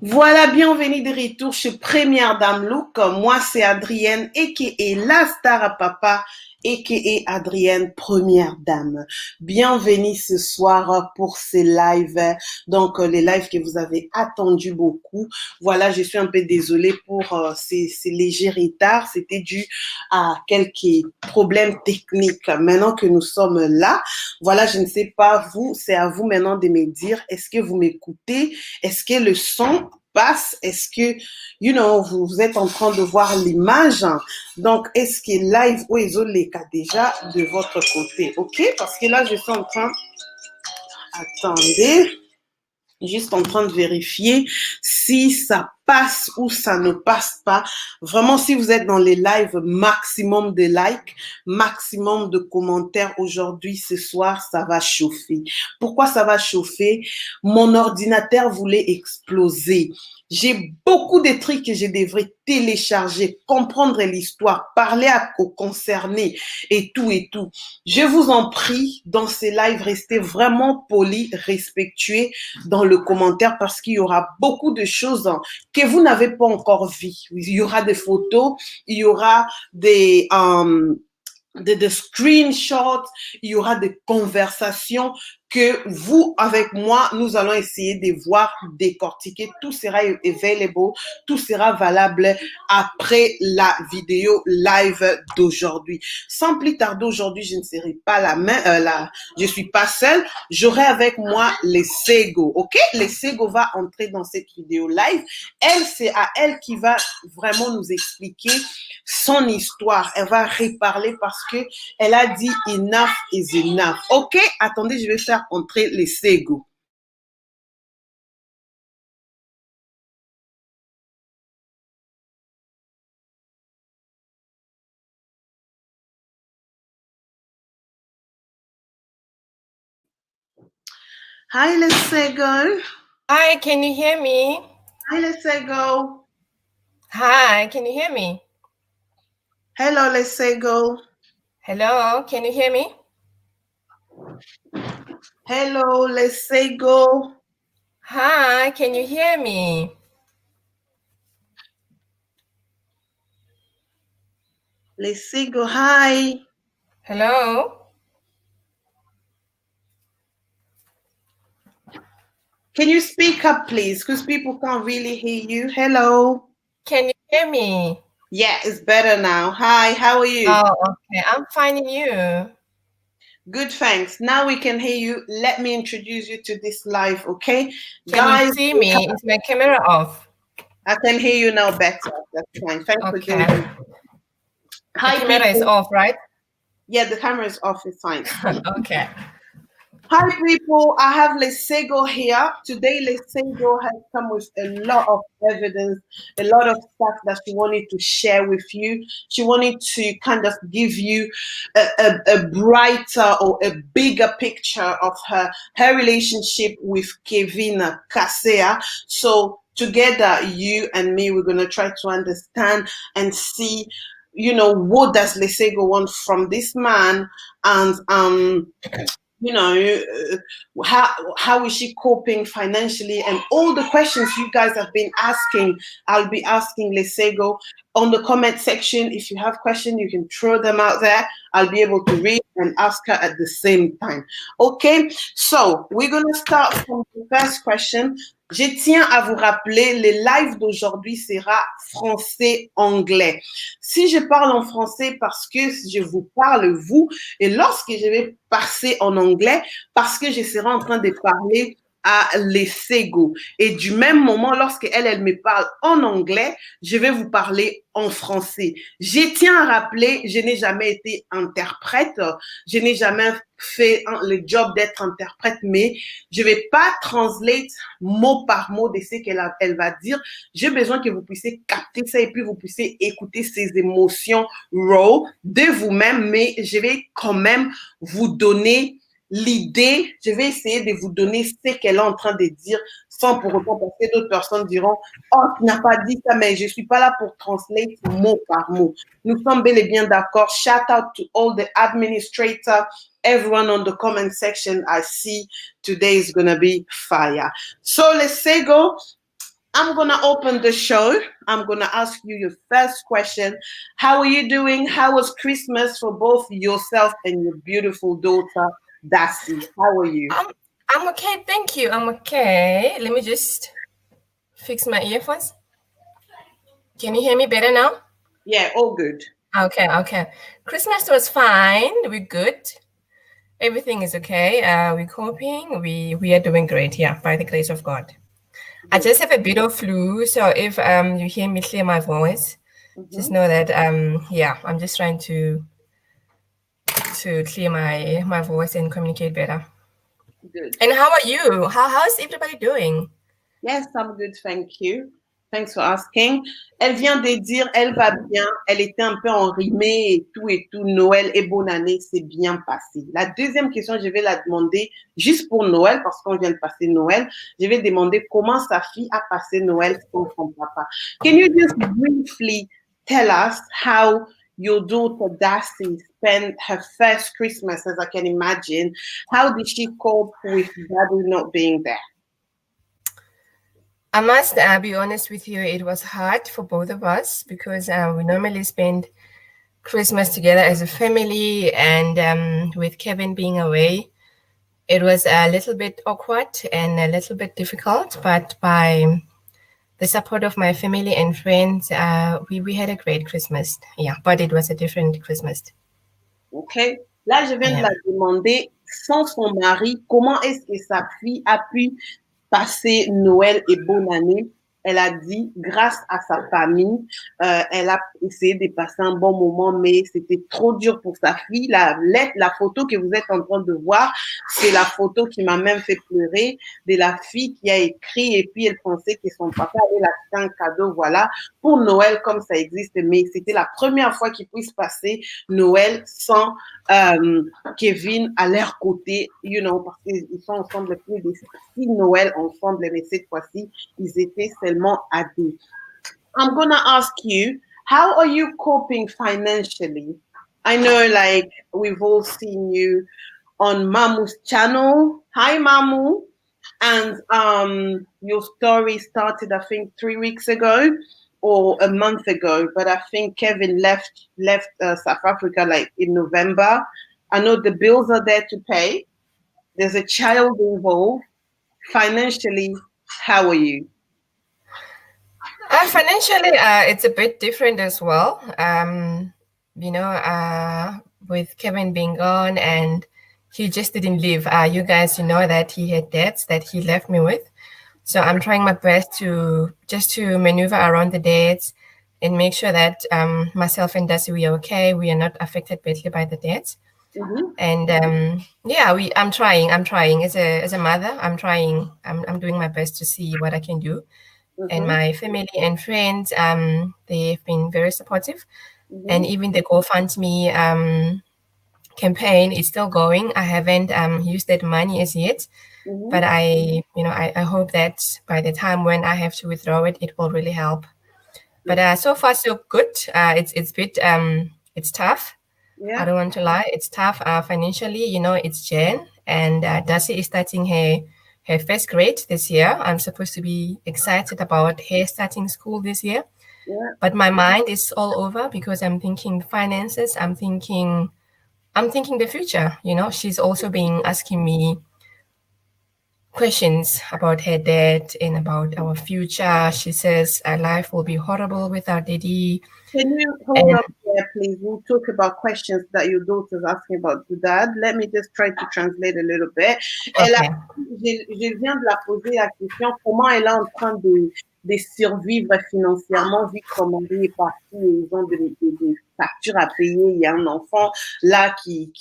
Voilà, bienvenue de retour chez Première Dame Look. Moi, c'est Adrienne, a.k.a. la star à papa, a.k.a. Adrienne, Première Dame. Bienvenue ce soir pour ces lives, donc les lives que vous avez attendus beaucoup. Voilà, je suis un peu désolée pour ces légers retards. C'était dû à quelques problèmes techniques. Maintenant que nous sommes là, voilà, je ne sais pas vous, c'est à vous maintenant de me dire, est-ce que vous m'écoutez? Est-ce que le son passe? Est-ce que, vous êtes en train de voir l'image? Donc, est-ce que live ou les cas déjà de votre côté? OK? Parce que là, je suis en train... Attendez. Juste en train de vérifier si ça passe ou ça ne passe pas. Vraiment, si vous êtes dans les lives, maximum de likes, maximum de commentaires aujourd'hui, ce soir, ça va chauffer. Pourquoi ça va chauffer? Mon ordinateur voulait exploser. J'ai beaucoup de trucs que je devrais télécharger, comprendre l'histoire, parler aux concernés et tout et tout. Je vous en prie, dans ces lives, restez vraiment polis, respectueux dans le commentaire parce qu'il y aura beaucoup de choses que vous n'avez pas encore vues. Il y aura des photos, il y aura des screenshots, il y aura des conversations que vous, avec moi, nous allons essayer de voir, décortiquer. Tout sera available, tout sera valable après la vidéo live d'aujourd'hui. Sans plus tarder, aujourd'hui, je ne serai pas je suis pas seule. J'aurai avec moi Lesego, ok? Lesego va entrer dans cette vidéo live. C'est à elle qui va vraiment nous expliquer son histoire. Elle va reparler parce que elle a dit enough is enough. Ok? Attendez, je vais faire entrer Lesego. Hi, Lesego. Hi, can you hear me? Hi, Lesego. Hi, can you hear me? Hello, Lesego. Hello, can you hear me? Hello, Lesego. Hi, can you hear me? Lesego, hi. Hello? Can you speak up, please? Because people can't really hear you. Hello. Can you hear me? Yeah, it's better now. Hi, how are you? Oh, okay. I'm finding you. Good, thanks. Now we can hear you. Let me introduce you to this live, okay? Can you see me? Is my camera off? I can hear you now better. That's fine. Thanks for doing it. Hi, the camera is off, right? Yeah, the camera is off. It's fine. Okay. Hi, people. I have Lesego here. Today, Lesego has come with a lot of evidence, a lot of stuff that she wanted to share with you. She wanted to kind of give you a brighter or a bigger picture of her relationship with Kevin Kaseya. So together, you and me, we're going to try to understand and see, what does Lesego want from this man, and how is she coping financially, and all the questions you guys have been asking. I'll be asking Lesego on the comment section. If you have questions, you can throw them out there. I'll be able to read and ask her at the same time. Okay, so we're going to start from the first question. Je tiens à vous rappeler, le live d'aujourd'hui sera français-anglais. Si je parle en français, parce que je vous parle, vous, et lorsque je vais passer en anglais, parce que je serai en train de parler à Lesego. Et du même moment, lorsque elle me parle en anglais, je vais vous parler en français. Je tiens à rappeler, je n'ai jamais été interprète, je n'ai jamais fait le job d'être interprète, mais je ne vais pas translate mot par mot de ce qu'elle va dire. J'ai besoin que vous puissiez capter ça et puis vous puissiez écouter ces émotions raw de vous-même, mais je vais quand même vous donner l'idée, je vais essayer de vous donner ce qu'elle est en train de dire sans pour autant, parce que d'autres personnes diront « Oh, tu n'as pas dit ça, mais je ne suis pas là pour translate mot par mot. » Nous sommes bel et bien d'accord. Shout out to all the administrators everyone on the comment section. I see today is going to be fire. So Lesego, I'm going to open the show. I'm going to ask you your first question. How are you doing? How was Christmas for both yourself and your beautiful daughter, Darcy? How are you? I'm okay, thank you. I'm okay. Let me just fix my earphones. Can you hear me better now? Yeah, all good. Okay. Christmas was fine. We're good. Everything is okay. We're coping. We are doing great. Yeah, by the grace of God. Good. I just have a bit of flu, so if you hear me clear my voice, just know that yeah, I'm just trying to clear my voice and communicate better. Good. And how are you? How's everybody doing? Yes, I'm good, thank you. Thanks for asking. Elle vient de dire, elle va bien. Elle était un peu enrhumée et tout. Noël et bonne année, c'est bien passé. La deuxième question, je vais la demander juste pour Noël, parce qu'on vient de passer Noël. Je vais demander comment sa fille a passé Noël sans son papa. Can you just briefly tell us how your daughter Darcy spent her first Christmas, as I can imagine? How did she cope with daddy not being there? I must be honest with you, it was hard for both of us because we normally spend Christmas together as a family, and with Kevin being away, it was a little bit awkward and a little bit difficult, but by the support of my family and friends, we had a great Christmas. Yeah, but it was a different Christmas. OK. Là, je viens de la demander, sans son mari, comment est-ce que sa fille a pu passer Noël et bonne année? Elle a dit, grâce à sa famille, elle a essayé de passer un bon moment, mais c'était trop dur pour sa fille. La photo que vous êtes en train de voir, c'est la photo qui m'a même fait pleurer, de la fille qui a écrit, et puis elle pensait que son papa allait l'acheter un cadeau, voilà, pour Noël, comme ça existe, mais c'était la première fois qu'il puisse passer Noël sans Kevin à leur côté, you know, parce qu'ils sont ensemble plus de 6 Noël ensemble, mais cette fois-ci, ils étaient seulement à 2. I'm gonna ask you, how are you coping financially? I know, like, we've all seen you on Mamu's channel. Hi, Mamu. And your story started, I think, 3 weeks ago or a month ago, but I think Kevin left South Africa like in November. I know the bills are there to pay. There's a child involved. Financially, how are you? Financially, it's a bit different as well. You know, with Kevin being gone, and he just didn't leave. You guys, you know that he had debts that he left me with. So I'm trying my best to maneuver around the debts and make sure that myself and Darcy, we are okay. We are not affected badly by the debts. Mm-hmm. And yeah, I'm trying as a mother. I'm trying. I'm doing my best to see what I can do. Mm-hmm. And my family and friends, they've been very supportive. Mm-hmm. And even the GoFundMe campaign is still going. I haven't used that money as yet. Mm-hmm. But I hope that by the time when I have to withdraw it, it will really help. But so far so good. It's bit it's tough. Yeah. I don't want to lie. It's tough financially. You know, it's Jan, and Darcy is starting her first grade this year. I'm supposed to be excited about her starting school this year. Yeah. But my mind is all over because I'm thinking finances. I'm thinking the future. You know, she's also been asking me questions about her dad and about our future. She says our life will be horrible without daddy. Can you hold up there, please? We'll talk about questions that your daughter's asking about to dad. Let me just try to translate a little bit. Okay. Je viens de la poser la question, comment elle est en train de survivre financièrement, vu que mon mari est parti et ils ont des factures à payer. Il y a un enfant là qui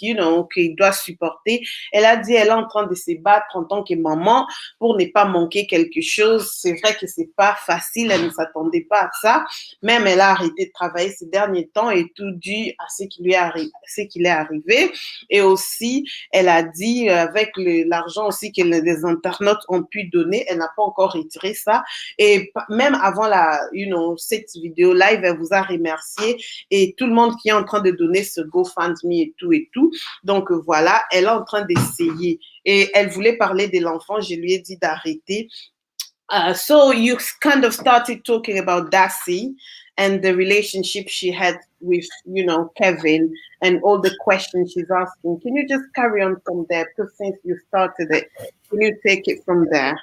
doit supporter. Elle a dit, elle est en train de se battre en tant que maman pour ne pas manquer quelque chose. C'est vrai que c'est pas facile, elle ne s'attendait pas à ça. Même elle a arrêté de travailler ces derniers temps et tout dû à ce qui lui est arrivé. Et aussi, elle a dit, avec l'argent aussi que les internautes ont pu donner, elle n'a pas encore retiré ça. Et même avant cette vidéo live, elle vous a remercié et tout tout le monde qui est en train de donner ce GoFundMe et tout. Donc, voilà, elle est en train d'essayer. Et elle voulait parler de l'enfant. Je lui ai dit d'arrêter. So you kind of started talking about Darcy and the relationship she had with, Kevin and all the questions she's asking. Can you just carry on from there? Because since you started it, can you take it from there?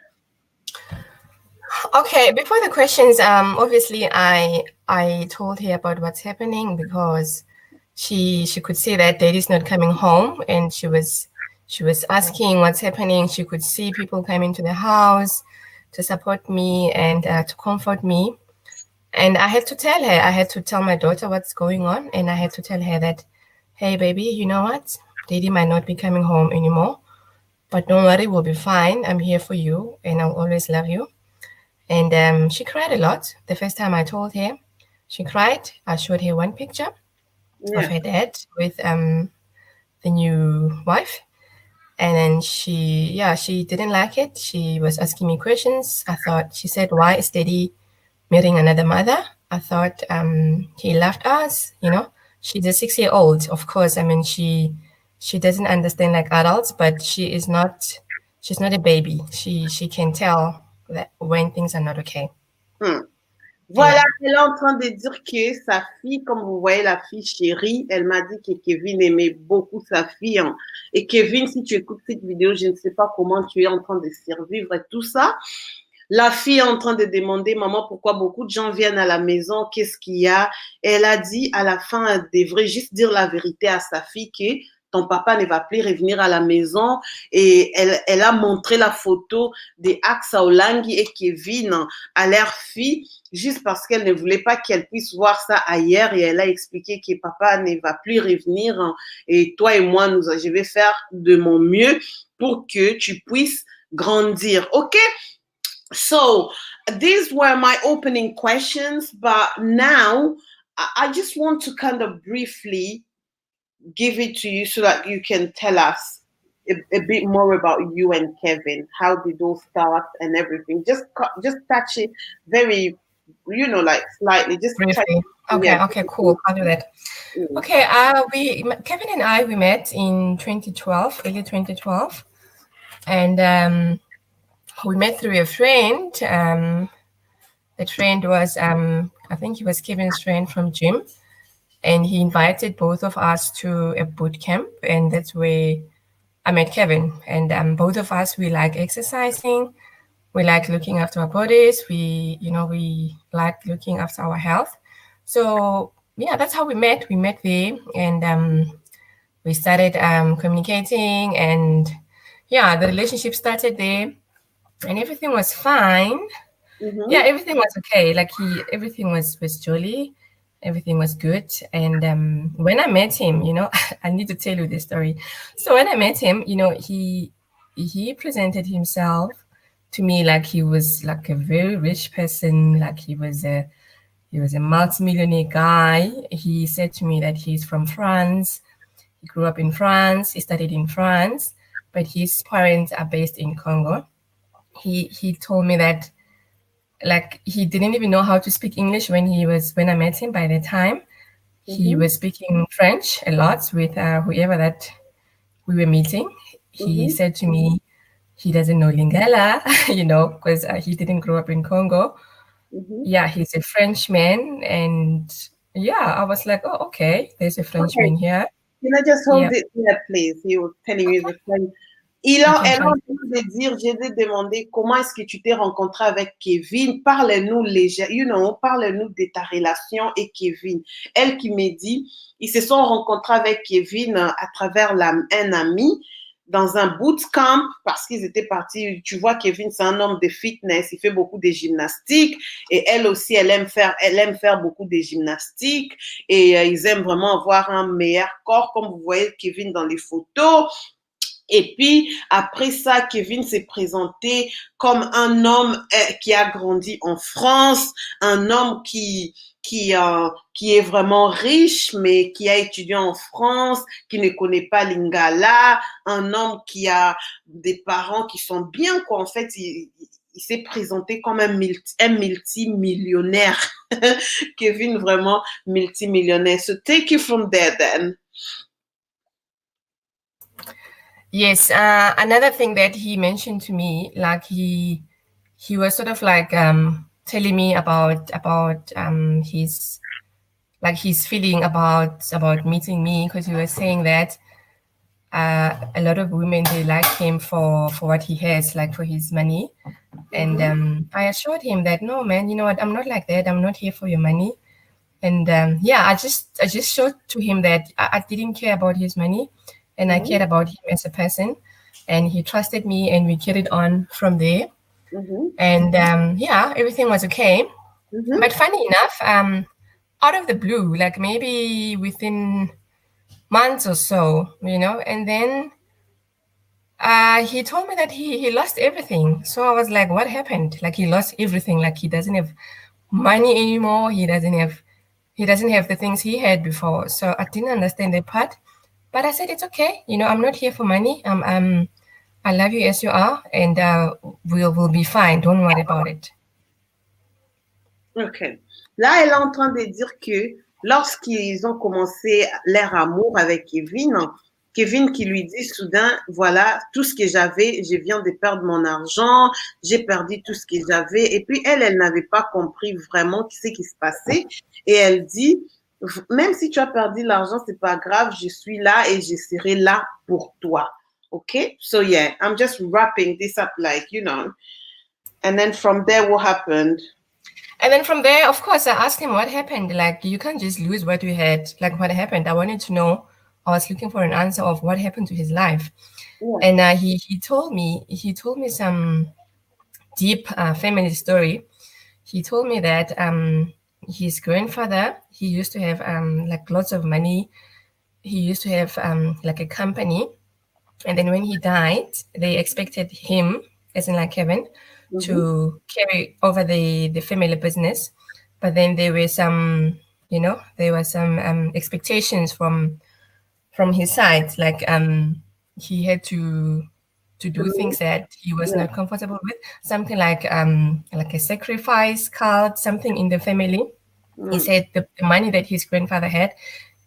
Okay, before the questions, obviously I told her about what's happening because she could see that Daddy's not coming home, and she was asking what's happening. She could see people coming to the house to support me and to comfort me. And I had to tell her, I had to tell my daughter what's going on, and I had to tell her that, hey, baby, you know what? Daddy might not be coming home anymore, but don't worry, we'll be fine. I'm here for you, and I'll always love you. And she cried a lot. The first time I told her, she cried. I showed her one picture of her dad with the new wife. And then she didn't like it. She was asking me questions. She said, why is Daddy marrying another mother? I thought he left us, She's a 6-year-old. Of course, I mean, she doesn't understand like adults, but she's not a baby. She can tell that when things are not okay. Voilà, elle est en train de dire que sa fille, comme vous voyez, la fille chérie, elle m'a dit que Kevin aimait beaucoup sa fille. Hein. Et Kevin, si tu écoutes cette vidéo, je ne sais pas comment tu es en train de survivre et tout ça. La fille est en train de demander, maman, pourquoi beaucoup de gens viennent à la maison, qu'est-ce qu'il y a? Elle a dit, à la fin, elle devrait juste dire la vérité à sa fille que ton papa ne va plus revenir à la maison. Et elle a montré la photo de Acsa Olangi et Kevin à leur fille, juste parce qu'elle ne voulait pas qu'elle puisse voir ça ailleurs. Et elle a expliqué que papa ne va plus revenir. Et toi et moi, je vais faire de mon mieux pour que tu puisses grandir. OK? So these were my opening questions, but now I just want to kind of briefly give it to you so that you can tell us a bit more about you and Kevin. How did all start and everything? Just touch it very, like slightly. Just briefly. Okay, cool. I'll do that. Okay, Kevin and I, we met in 2012, early 2012, and we met through a friend. The friend was, I think he was Kevin's friend from gym, and he invited both of us to a boot camp, and that's where I met Kevin. And both of us, we like exercising, we like looking after our bodies, we like looking after our health. So yeah, that's how we met. We met there, and we started communicating, and yeah, the relationship started there. And everything was fine. Mm-hmm. Yeah, everything was okay. Like everything was jolly. Everything was good. And when I met him, I need to tell you this story. So when I met him, he presented himself to me like he was like a very rich person, like he was a multimillionaire guy. He said to me that he's from France. He grew up in France. He studied in France, but his parents are based in Congo. He told me that like he didn't even know how to speak English when I met him. By the time, mm-hmm. He was speaking French a lot with whoever that we were meeting. Mm-hmm. He said to me he doesn't know Lingala, because he didn't grow up in Congo. Mm-hmm. Yeah, he's a Frenchman, and yeah, I was like, oh, okay, there's a Frenchman here. Can I just hold it here, please? He was telling me the French. Elle a envie de dire, j'ai demandé comment est-ce que tu t'es rencontré avec Kevin. Parle-nous parle-nous de ta relation et Kevin. Elle qui me dit, ils se sont rencontrés avec Kevin à travers un ami dans un bootcamp parce qu'ils étaient partis. Tu vois, Kevin, c'est un homme de fitness. Il fait beaucoup de gymnastique et elle aussi, elle aime faire beaucoup de gymnastique et ils aiment vraiment avoir un meilleur corps, comme vous voyez Kevin dans les photos. Et puis, après ça, Kevin s'est présenté comme un homme qui a grandi en France, un homme qui est vraiment riche, mais qui a étudié en France, qui ne connaît pas Lingala, un homme qui a des parents qui sont bien, quoi. En fait, il s'est présenté comme un multimillionnaire. Kevin, vraiment multimillionnaire. So take it from there then. Yes, another thing that he mentioned to me, like he was sort of like telling me about his feeling about meeting me, because he was saying that a lot of women, they like him for what he has, like for his money. And I assured him that, no, man, you know what, I'm not like that. I'm not here for your money. And yeah, I just showed to him that I didn't care about his money, and I cared about him as a person. And he trusted me, and we carried on from there. And yeah, everything was okay. But funny enough, out of the blue, like maybe within months or so, you know, and then he told me that he lost everything. So I was like, what happened? Like, he lost everything. Like, he doesn't have money anymore. He doesn't have the things he had before. So I didn't understand that part. But I said, it's okay. You know, I'm not here for money. I love you as you are, and we'll be fine. Don't worry about it. Ok. Là, elle est en train de dire que lorsqu'ils ont commencé leur amour avec Kevin, Kevin qui lui dit soudain, voilà, tout ce que j'avais, je viens de perdre mon argent, j'ai perdu tout ce que j'avais. Et puis elle n'avait pas compris vraiment ce qui se passait. Et elle dit, même si tu as perdu l'argent, c'est pas grave, je suis là et je serai là pour toi. Okay? So yeah, I'm just wrapping this up like, you know. And then from there, what happened? And then from there, of course, I asked him what happened. Like, you can't just lose what you had. Like, what happened? I wanted to know. I was looking for an answer of what happened to his life. Yeah. And he told me some deep family story. He told me that his grandfather, he used to have like lots of money. He used to have like a company. And then when he died, they expected him, as in like Kevin, to carry over the family business. But then there were some, you know, expectations from his side. Like he had to do things that he was not comfortable with. Something like a sacrifice cult, something in the family. He said the money that his grandfather had,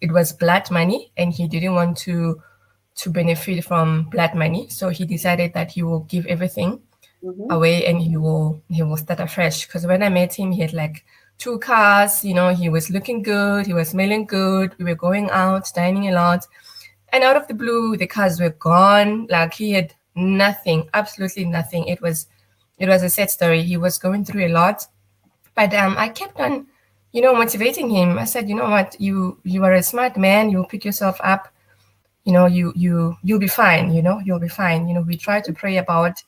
it was blood money, and he didn't want to benefit from blood money. So he decided that he will give everything away, and he will start afresh. Because when I met him, he had like 2 cars, you know, he was looking good, he was smelling good, we were going out, dining a lot. And out of the blue, the cars were gone. Like, he had nothing, absolutely nothing. It was a sad story. He was going through a lot. But I kept on, you know, motivating him. I said, you know what, you are a smart man, you'll pick yourself up. You know, you'll be fine, you know, you'll be fine. You know, we tried to pray about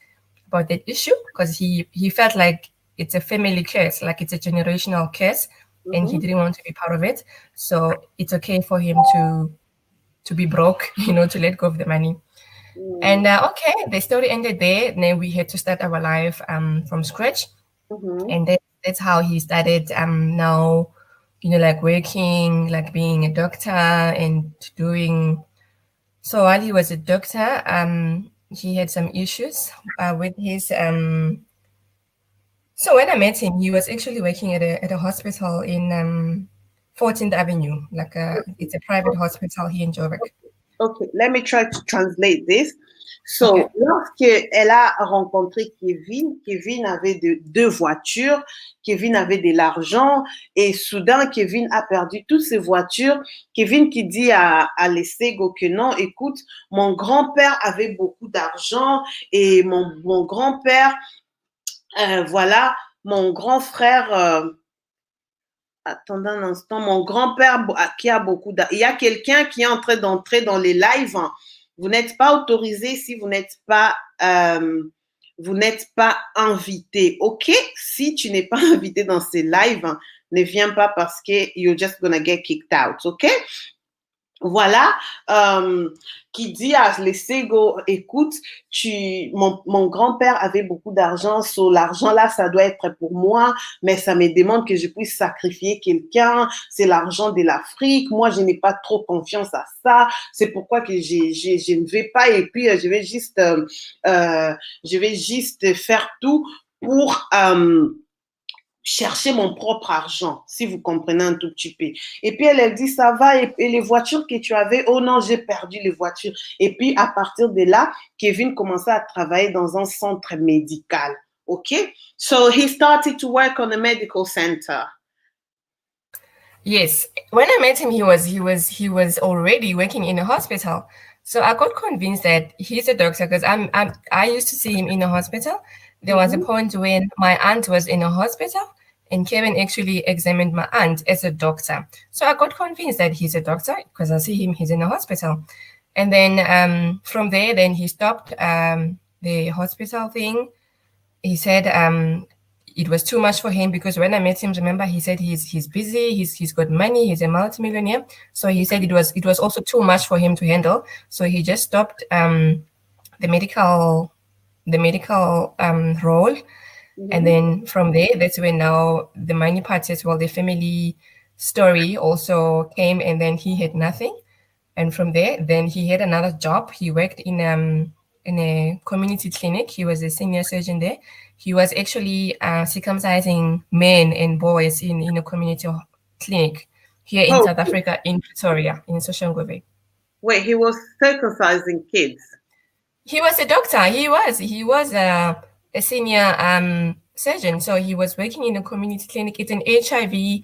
that issue, because he felt like it's a family curse, like it's a generational curse, and he didn't want to be part of it. So it's okay for him to be broke, you know, to let go of the money. And okay, the story ended there. And then we had to start our life from scratch. And that's how he started now, you know, like working, like being a doctor and doing. So while he was a doctor, he had some issues with his. So when I met him, he was actually working at a hospital in 14th Avenue, like it's a private hospital here in Joburg. Okay, let me try to translate this. So, lorsqu'elle a rencontré Kevin, Kevin avait deux voitures, Kevin avait de l'argent, et soudain, Kevin a perdu toutes ses voitures. Kevin qui dit à Lesego que non, écoute, mon grand-père avait beaucoup d'argent, et mon grand-père, voilà, mon grand frère... attendez un instant, mon grand-père qui a beaucoup d'argent. Il y a quelqu'un qui est en train d'entrer dans les lives. Vous n'êtes pas autorisé si vous n'êtes pas invité. OK? Si tu n'es pas invité dans ces lives, ne viens pas parce que you're just gonna get kicked out. OK? Voilà, qui dit à Lesego, écoute, mon grand-père avait beaucoup d'argent, so l'argent là, ça doit être pour moi, mais ça me demande que je puisse sacrifier quelqu'un, c'est l'argent de l'Afrique, moi je n'ai pas trop confiance à ça, c'est pourquoi que je ne vais pas, et puis je vais juste faire tout pour chercher mon propre argent, si vous comprenez un tout petit peu. Et puis elle dit, ça va, et les voitures que tu avais, oh non, j'ai perdu les voitures. Et puis à partir de là, Kevin commençait à travailler dans un centre médical. Okay? So he started to work on a medical center. Yes. When I met him, he was already working in a hospital. So I got convinced that he's a doctor because I used to see him in a hospital. There was a point when my aunt was in a hospital and Kevin actually examined my aunt as a doctor. So I got convinced that he's a doctor because I see him, he's in a hospital. And then from there, then he stopped the hospital thing. He said it was too much for him because when I met him, remember, he said he's busy, he's got money, he's a multimillionaire. So he said it was also too much for him to handle. So he just stopped the medical role. And then from there, that's when now the money part as well, the family story also came, and then he had nothing. And from there, then he had another job. He worked in a community clinic. He was a senior surgeon there. He was actually circumcising men and boys in a community clinic here in South Africa, in Pretoria, in Soshanguve. Wait, he was circumcising kids? He was a doctor. He was a senior surgeon. So he was working in a community clinic. It's an HIV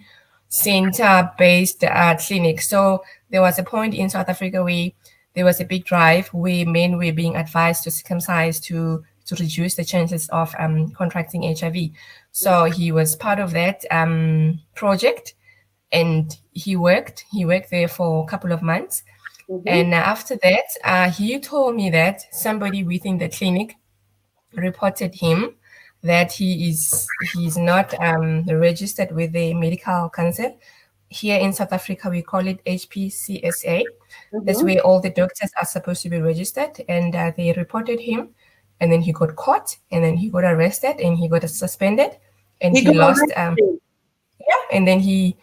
center-based clinic. So there was a point in South Africa where there was a big drive where men were being advised to circumcise to reduce the chances of contracting HIV. So he was part of that project, and he worked there for a couple of months. And after that, he told me that somebody within the clinic reported him that he's not registered with the medical council. Here in South Africa, we call it HPCSA. That's where all the doctors are supposed to be registered. And they reported him, and then he got caught, and then he got arrested, and he got suspended, and he lost. And then he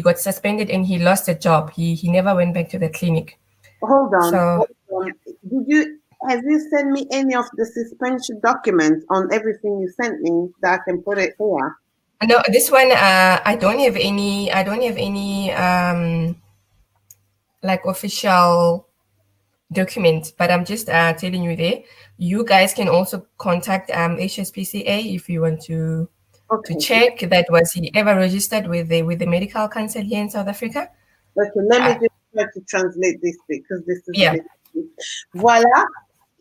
got suspended, and he lost a job. He never went back to the clinic. Hold on. Have you sent me any of the suspension documents on everything you sent me that I can put it here? No, this one I don't have any like official documents, but I'm just telling you there. You guys can also contact HSPCA if you want to check that was he ever registered with the medical council here in South Africa. Okay, let me just try to translate this because this is Voilà,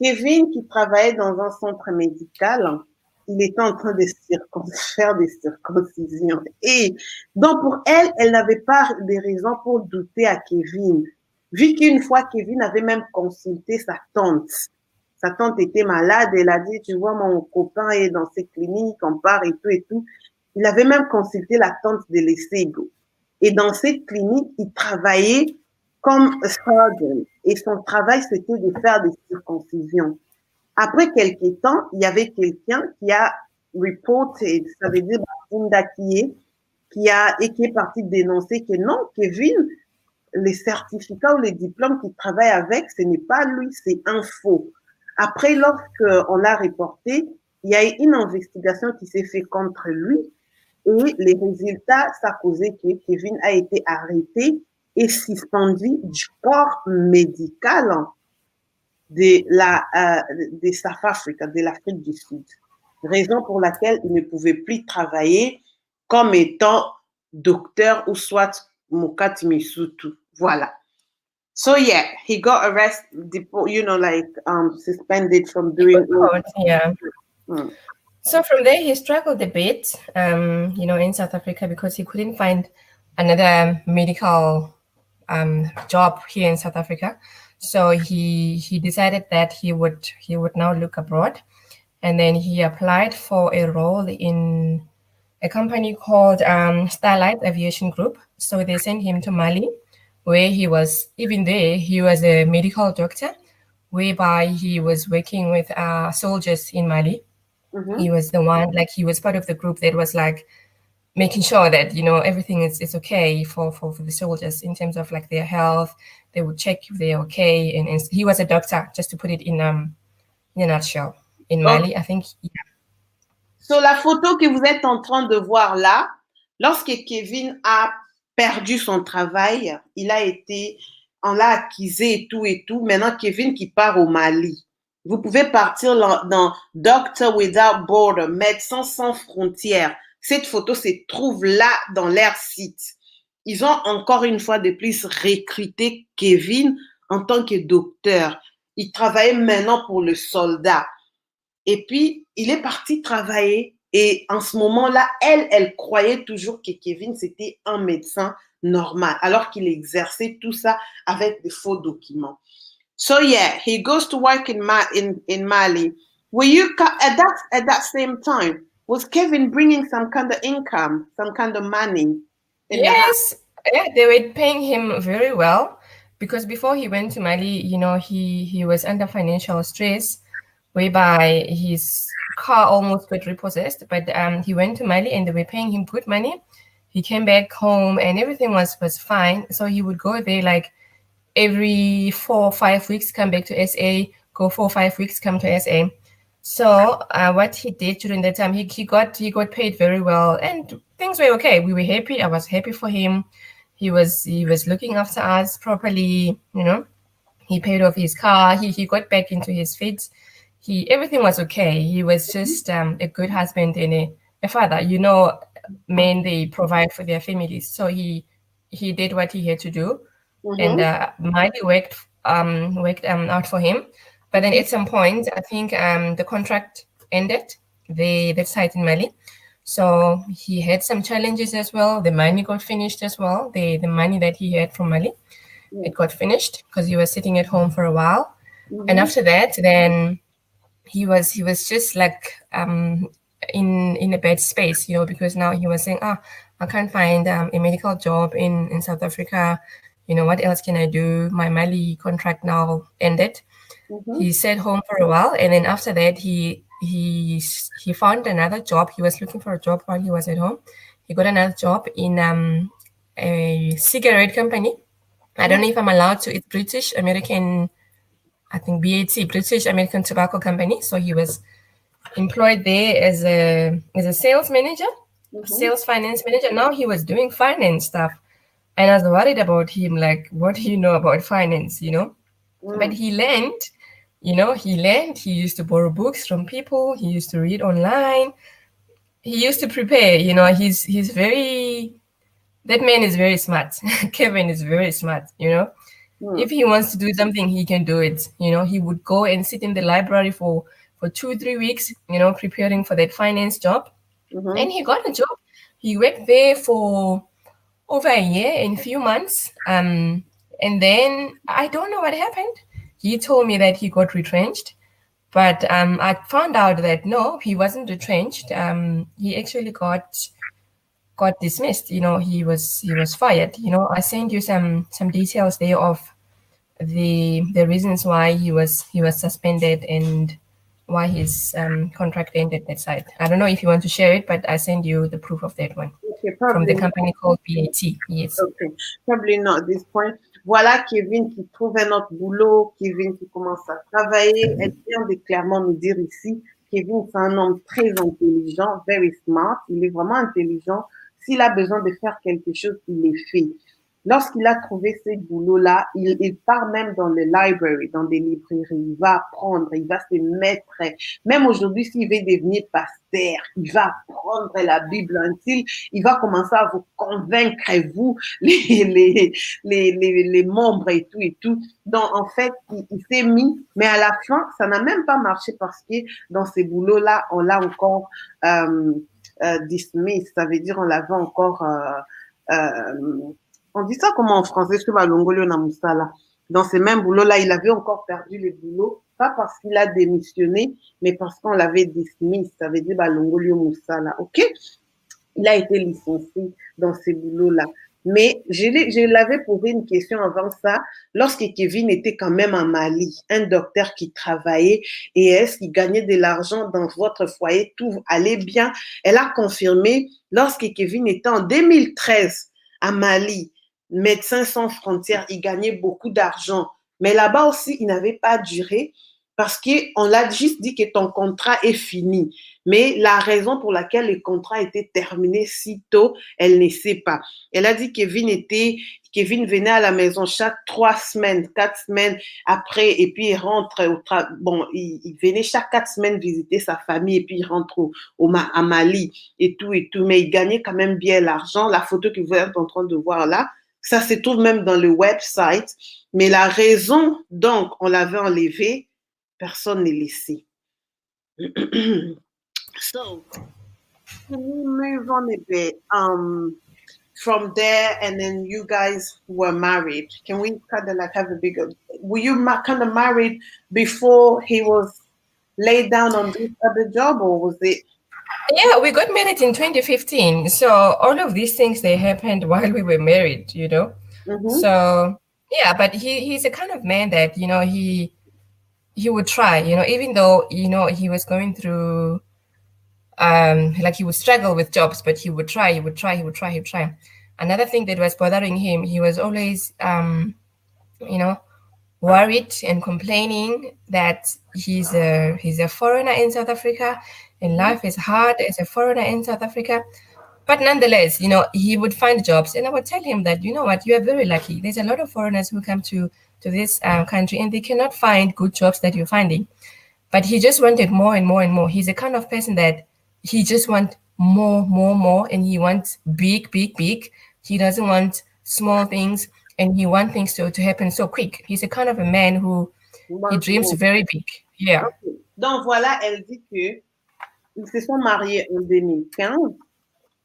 Kevin qui travaillait dans un centre médical, il était en train de faire des circoncisions. Et donc pour elle, elle n'avait pas de raison pour douter à Kevin. Vu qu'une fois, Kevin avait même consulté sa tante. Sa tante était malade, elle a dit, tu vois, mon copain est dans cette clinique, on part et tout et tout. Il avait même consulté la tante de Lesego. Et dans cette clinique, il travaillait comme surgeon. Et son travail, c'était de faire des circoncisions. Après quelques temps, il y avait quelqu'un qui a reported, ça veut dire qui est parti dénoncer que non, Kevin, les certificats ou les diplômes qu'il travaille avec, ce n'est pas lui, c'est un faux. Après, lorsqu'on l'a reporté, il y a eu une investigation qui s'est faite contre lui et les résultats, ça a causé que Kevin a été arrêté et suspendu du corps médical de South Africa, de l'Afrique du Sud. Raison pour laquelle il ne pouvait plus travailler comme étant docteur ou soit Mokati Misutu. Voilà. So yeah, he got arrested, suspended from doing. So from there, he struggled a bit, in South Africa because he couldn't find another medical job here in South Africa. So he decided that he would now look abroad, and then he applied for a role in a company called Starlight Aviation Group. So they sent him to Mali, where he was a medical doctor, whereby he was working with soldiers in Mali. He was the one, he was part of the group that was making sure that everything is okay for the soldiers in terms of their health. They would check if they're okay, and he was a doctor, just to put it in a nutshell, in Mali. I think Sur la photo que vous êtes en train de voir là, lorsque Kevin a perdu son travail, on l'a accusé et tout. Maintenant, Kevin qui part au Mali. Vous pouvez partir dans Doctor Without Border, Médecins sans frontières. Cette photo se trouve là dans leur site. Ils ont encore une fois de plus recruté Kevin en tant que docteur. Il travaillait maintenant pour le soldat. Et puis, il est parti travailler. Et en ce moment-là, elle croyait toujours que Kevin, c'était un médecin normal, alors qu'il exerçait tout ça avec des faux documents. So yeah, he goes to work in Mali. Were you at that same time? Was Kevin bringing some kind of income, some kind of money in the house? Yes, yeah, they were paying him very well because before he went to Mali, he was under financial stress, whereby his car almost got repossessed. But he went to Mali and they were paying him good money. He came back home and everything was fine. So he would go there like every 4 or 5 weeks, come back to SA, go 4 or 5 weeks, come to SA. So what he did during that time, he got paid very well, and things were okay. We were happy. I was happy for him. He was looking after us properly. He paid off his car. He got back into his feet. Everything was okay. He was just a good husband and a father. Men, they provide for their families. So he did what he had to do, and Miley worked out for him. But then at some point, I think the contract ended, the site in Mali. So he had some challenges as well. The money got finished as well. The money that he had from Mali, it got finished because he was sitting at home for a while. And after that, then he was just like in a bad space, because now he was saying, I can't find a medical job in South Africa. What else can I do? My Mali contract now ended. He stayed home for a while, and then after that, he found another job. He was looking for a job while he was at home. He got another job in a cigarette company. I don't know if I'm allowed to. It's British American, I think BAT, British American Tobacco Company. So he was employed there as a sales manager, sales finance manager. Now he was doing finance stuff, and I was worried about him. Like, what do you know about finance? But he learned. He used to borrow books from people. He used to read online. He used to prepare. He's very, that man is very smart. Kevin is very smart, If he wants to do something, he can do it. He would go and sit in the library for 2-3 weeks, preparing for that finance job. And he got a job. He worked there for over a year and a few months. And then I don't know what happened. He told me that he got retrenched, but I found out that no, he wasn't retrenched. He actually got dismissed. He was fired. I sent you some details there of the reasons why he was suspended and why his contract ended that side. I don't know if you want to share it, but I send you the proof of that one from the company called BAT. Yes. Okay, probably not at this point. Voilà Kevin qui trouve un autre boulot, Kevin qui commence à travailler. Elle vient de clairement nous dire ici, Kevin, c'est un homme très intelligent, very smart. Il est vraiment intelligent. S'il a besoin de faire quelque chose, il le fait. Lorsqu'il a trouvé ce boulot-là, il part même dans les library, dans des librairies. Il va apprendre, il va se mettre. Même aujourd'hui, s'il veut devenir pasteur, il va apprendre la Bible entière. Il va commencer à vous convaincre, vous, les membres et tout. Donc, en fait, il s'est mis, mais à la fin, ça n'a même pas marché parce que dans ces boulots-là, on l'a encore dismiss. Ça veut dire on l'avait encore... on dit ça comment en français, dans ces mêmes boulots-là, il avait encore perdu le boulot, pas parce qu'il a démissionné, mais parce qu'on l'avait dismiss, ça veut dire Balongolio Moussala, ok? Il a été licencié dans ces boulots-là. Mais je l'avais posé une question avant ça, lorsque Kevin était quand même en Mali, un docteur qui travaillait, et est-ce qu'il gagnait de l'argent dans votre foyer, tout allait bien. Elle a confirmé, lorsque Kevin était en 2013 à Mali, Médecins sans frontières, il gagnait beaucoup d'argent. Mais là-bas aussi, il n'avait pas duré parce qu'on l'a juste dit que ton contrat est fini. Mais la raison pour laquelle le contrat a été terminé si tôt, elle ne sait pas. Elle a dit Kevin venait à la maison chaque 3 semaines, 4 semaines après, et puis il rentre il venait chaque 4 semaines visiter sa famille, et puis il rentre à Mali et tout, mais il gagnait quand même bien l'argent. La photo que vous êtes en train de voir là, ça se trouve même dans le website, mais la raison donc on l'avait enlevé, personne n'est laissé. So, can we move on a bit? From there, and then you guys were married. Can we kind of like have a bigger? Were you kind of married before he was laid down on this other job, or was it? Yeah, we got married in 2015. So all of these things, they happened while we were married, you know. Mm-hmm. So yeah, but he's a kind of man that, you know, he would try, you know, even though, you know, he was going through like he would struggle with jobs, but he would try. Another thing that was bothering him, he was always you know, worried and complaining that he's a foreigner in South Africa and life is hard as a foreigner in South Africa. But nonetheless, you know, he would find jobs, and I would tell him that, you know what, you are very lucky. There's a lot of foreigners who come to this country and they cannot find good jobs that you're finding. But he just wanted more and more and more. He's the kind of person that he just wants more, and he wants big. He doesn't want small things, and he wants things to happen so quick. He's a kind of a man who he dreams very big. Yeah. Okay. Donc voilà, elle dit que ils se sont mariés en 2015.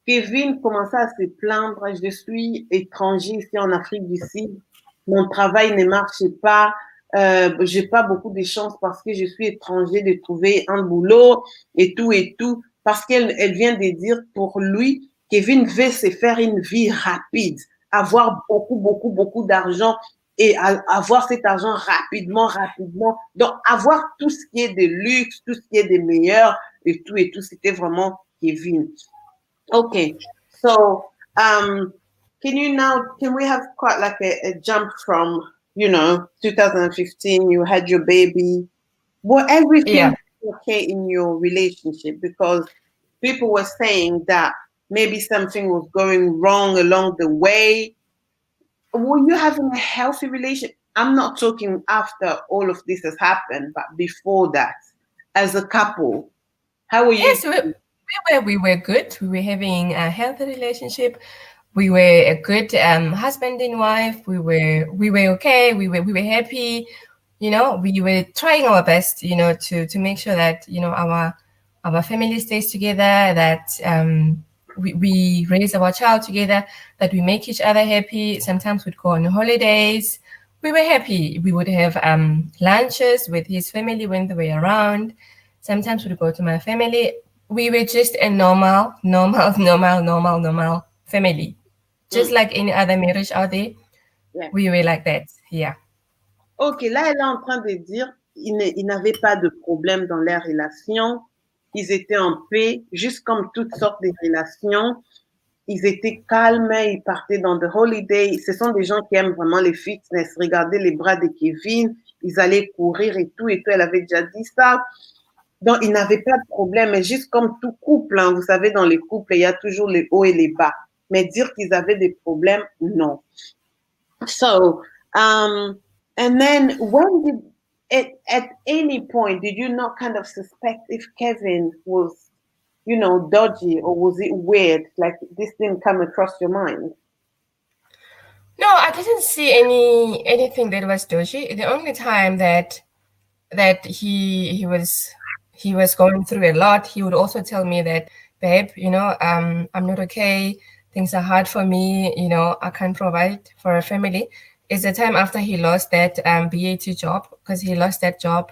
Kevin commençait à se plaindre, je suis étranger ici en Afrique du Sud, mon travail ne marche pas, j'ai pas beaucoup de chance parce que je suis étranger de trouver un boulot et tout, parce qu'elle vient de dire pour lui, Kevin veut se faire une vie rapide, avoir beaucoup d'argent et avoir cet argent rapidement. Donc, avoir tout ce qui est de luxe, tout ce qui est de meilleur et tout, c'était vraiment Kevin. Okay, so can we have quite like a jump from, you know, 2015, you had your baby, well, everything okay in your relationship, because people were saying that maybe something was going wrong along the way. Were you having a healthy relationship? I'm not talking after all of this has happened, but before that, as a couple, how were you? Yes, we were good. We were having a healthy relationship. We were a good husband and wife. We were okay. We were happy. You know, we were trying our best, you know, to make sure that, you know, our family stays together, that we raise our child together, that we make each other happy. Sometimes we'd go on holidays. We were happy. We would have lunches with his family when they were around. Sometimes we'd go to my family. We were just a normal family. Just like any other marriage out there. Yeah. We were like that, yeah. Ok, là, elle est en train de dire ils n'avaient pas de problème dans leur relation. Ils étaient en paix, juste comme toutes sortes de relations. Ils étaient calmes, ils partaient dans des holidays. Ce sont des gens qui aiment vraiment les fitness. Regardez les bras de Kevin, ils allaient courir et tout. Elle avait déjà dit ça. Donc, ils n'avaient pas de problème, mais juste comme tout couple, hein, vous savez, dans les couples, il y a toujours les hauts et les bas. Mais dire qu'ils avaient des problèmes, non. So, and then when at any point, did you not kind of suspect if Kevin was, you know, dodgy, or was it weird? Like, this didn't come across your mind? No, I didn't see anything that was dodgy. The only time that he was going through a lot, he would also tell me that, babe, you know, I'm not okay. Things are hard for me. You know, I can't provide for a family. It's the time after he lost that BAT job, because he lost that job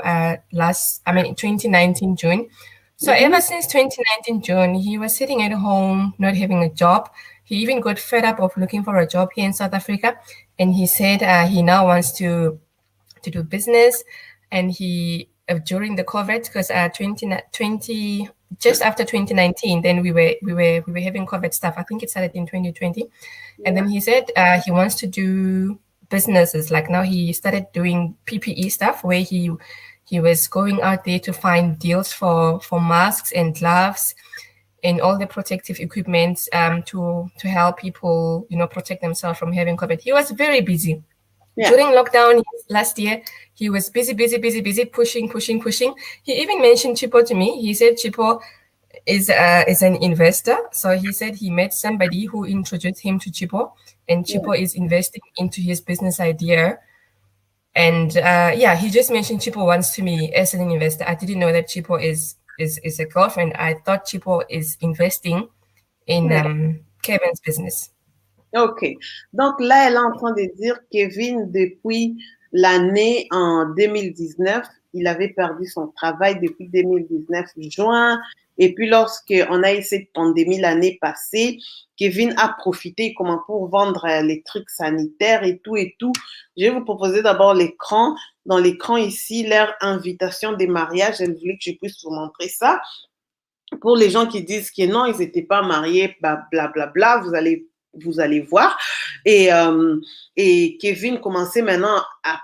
2019 June. So ever since 2019 June, he was sitting at home, not having a job. He even got fed up of looking for a job here in South Africa. And he said he now wants to do business. And he, during the COVID, because 2020, just after 2019, then we were having COVID stuff. I think it started in 2020. Yeah. And then he said he wants to do businesses. Like now he started doing PPE stuff, where he He was going out there to find deals for masks and gloves and all the protective equipment to help people, protect themselves from having COVID. He was very busy. Yeah. During lockdown last year, he was busy, pushing. He even mentioned Chipo to me. He said Chipo is an investor. So he said he met somebody who introduced him to Chipo, and Chipo is investing into his business idea. And he just mentioned Chipo once to me as an investor. I didn't know that Chipo is a girlfriend. I thought Chipo is investing in Kevin's business. Ok. Donc là, elle est en train de dire Kevin, depuis l'année en 2019, il avait perdu son travail depuis 2019, juin. Et puis, lorsqu'on a eu cette pandémie l'année passée, Kevin a profité comment pour vendre les trucs sanitaires et tout et tout. Je vais vous proposer d'abord l'écran. Dans l'écran ici, leur invitation des mariages, elle voulait que je puisse vous montrer ça. Pour les gens qui disent que non, ils n'étaient pas mariés, blablabla, vous allez voir. Et Kevin commençait maintenant à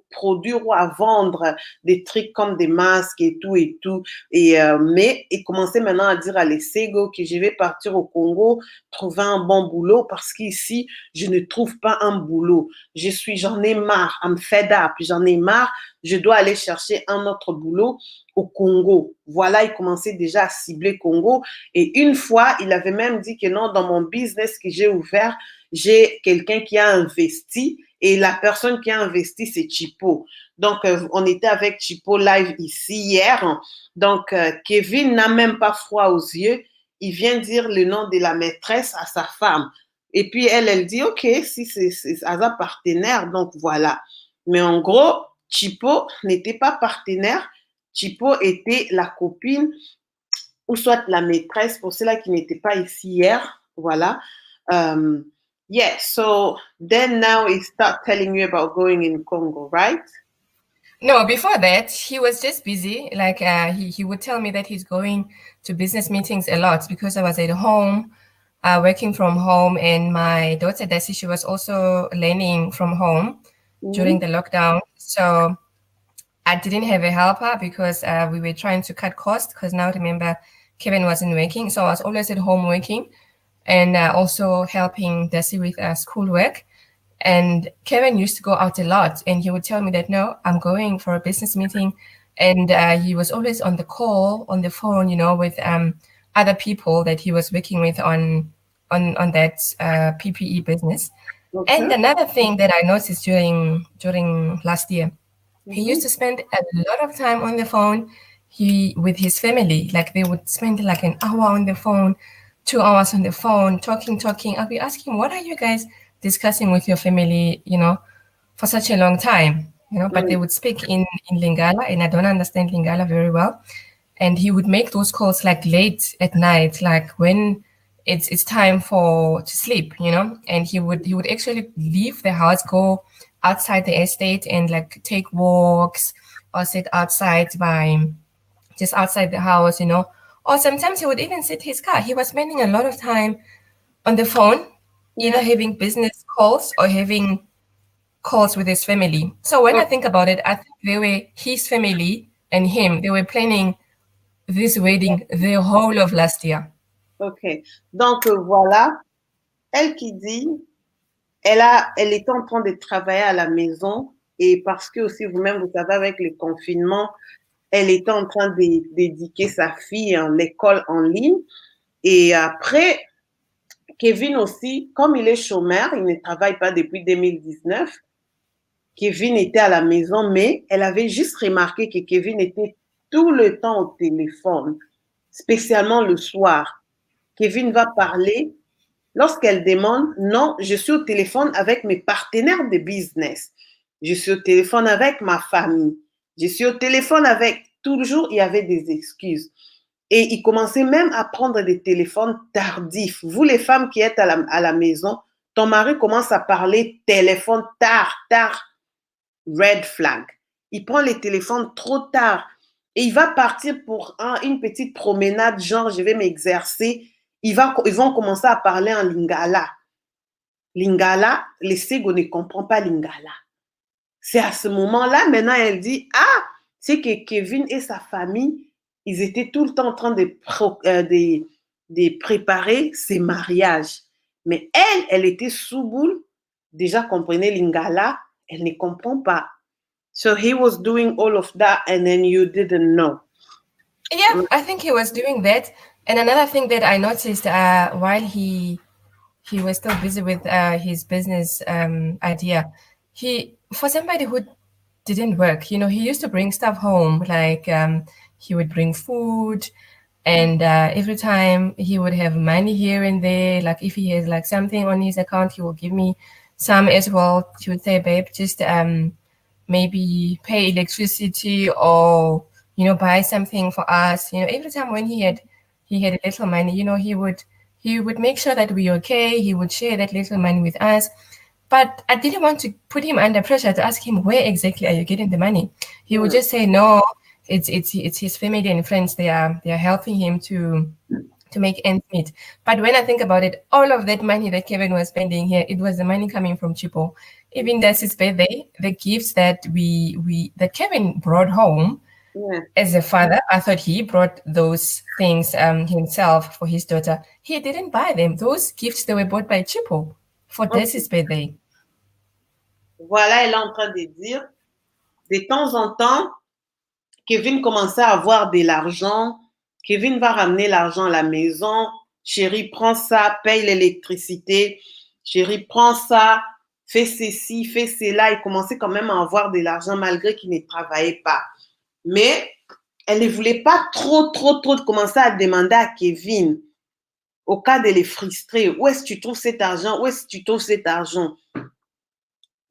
produire ou à vendre des trucs comme des masques et tout et tout. Mais il commençait maintenant à dire à Lesego que je vais partir au Congo, trouver un bon boulot parce qu'ici, je ne trouve pas un boulot. J'en ai marre, I'm fed up, j'en ai marre, je dois aller chercher un autre boulot au Congo. Voilà, il commençait déjà à cibler Congo. Et une fois, il avait même dit que non, dans mon business que j'ai ouvert, j'ai quelqu'un qui a investi et la personne qui a investi, c'est Chipo. Donc, on était avec Chipo live ici hier. Donc, Kevin n'a même pas froid aux yeux. Il vient dire le nom de la maîtresse à sa femme. Et puis, elle dit, OK, si c'est un partenaire, donc voilà. Mais en gros, Chipo n'était pas partenaire. Chipo était la copine ou soit la maîtresse, pour ceux-là qui n'étaient pas ici hier. Voilà. Yeah, so then now he start telling you about going in Congo, right? No, before that, he was just busy. Like he would tell me that he's going to business meetings a lot because I was at home, working from home, and my daughter Desi, she was also learning from home during the lockdown. So I didn't have a helper because we were trying to cut costs because now remember Kevin wasn't working. So I was always at home working and also helping Desi with schoolwork. And Kevin used to go out a lot and he would tell me that, no, I'm going for a business meeting. And he was always on the phone, with other people that he was working with on that PPE business. Okay. And another thing that I noticed during last year, he used to spend a lot of time on the phone with his family. Like they would spend like an hour on the phone, 2 hours on the phone, talking. I'll be asking, what are you guys discussing with your family, for such a long time, but they would speak in Lingala, and I don't understand Lingala very well. And he would make those calls like late at night, like when it's time to sleep, and he would actually leave the house, go outside the estate and like take walks or sit outside just outside the house, or sometimes he would even sit his car. He was spending a lot of time on the phone, either having business calls or having calls with his family. So when I think about it, I think they were his family and him. They were planning this wedding the whole of last year. OK. Donc, voilà. Elle qui dit, elle était en train de travailler à la maison et parce que aussi vous-même, vous savez, avec le confinement, elle était en train d'éduquer sa fille à l'école en ligne. Et après, Kevin aussi, comme il est chômeur, il ne travaille pas depuis 2019. Kevin était à la maison, mais elle avait juste remarqué que Kevin était tout le temps au téléphone, spécialement le soir. Kevin va parler. Lorsqu'elle demande, non, je suis au téléphone avec mes partenaires de business. Je suis au téléphone avec ma famille. Je suis au téléphone avec... Toujours, il y avait des excuses. Et il commençait même à prendre des téléphones tardifs. Vous, les femmes qui êtes à la maison, ton mari commence à parler téléphone tard. Red flag. Il prend les téléphones trop tard. Et il va partir pour une petite promenade, genre, je vais m'exercer. Ils vont commencer à parler en lingala. Lingala, Lesego ne comprend pas lingala. C'est à ce moment-là, maintenant, elle dit, c'est que Kevin et sa famille, ils étaient tout le temps en train de préparer ses mariages. Mais elle était sous boule. Déjà, comprenez Lingala, elle ne comprend pas. So he was doing all of that and then you didn't know. Yeah, I think he was doing that. And another thing that I noticed while he was still busy with his business idea, for somebody who didn't work, he used to bring stuff home, like he would bring food, and every time he would have money here and there. Like if he has like something on his account, he will give me some as well. He would say, babe, just maybe pay electricity or buy something for us. Every time when he had a little money, he would make sure that we're okay. He would share that little money with us. But I didn't want to put him under pressure to ask him, where exactly are you getting the money? He would just say, no, it's his family and friends. They are helping him to make ends meet. But when I think about it, all of that money that Kevin was spending here, it was the money coming from Chipo. Even that's his birthday, the gifts that that Kevin brought home as a father, I thought he brought those things himself for his daughter. He didn't buy them. Those gifts, they were bought by Chipo for Desi's birthday. Voilà, elle est en train de dire, de temps en temps, Kevin commençait à avoir de l'argent. Kevin va ramener l'argent à la maison. Chérie, prends ça, paye l'électricité. Chérie, prends ça, fais ceci, fais cela. Il commençait quand même à avoir de l'argent malgré qu'il ne travaillait pas. Mais elle ne voulait pas trop commencer à demander à Kevin, au cas de les frustrer. Où est-ce que tu trouves cet argent? Où est-ce que tu trouves cet argent?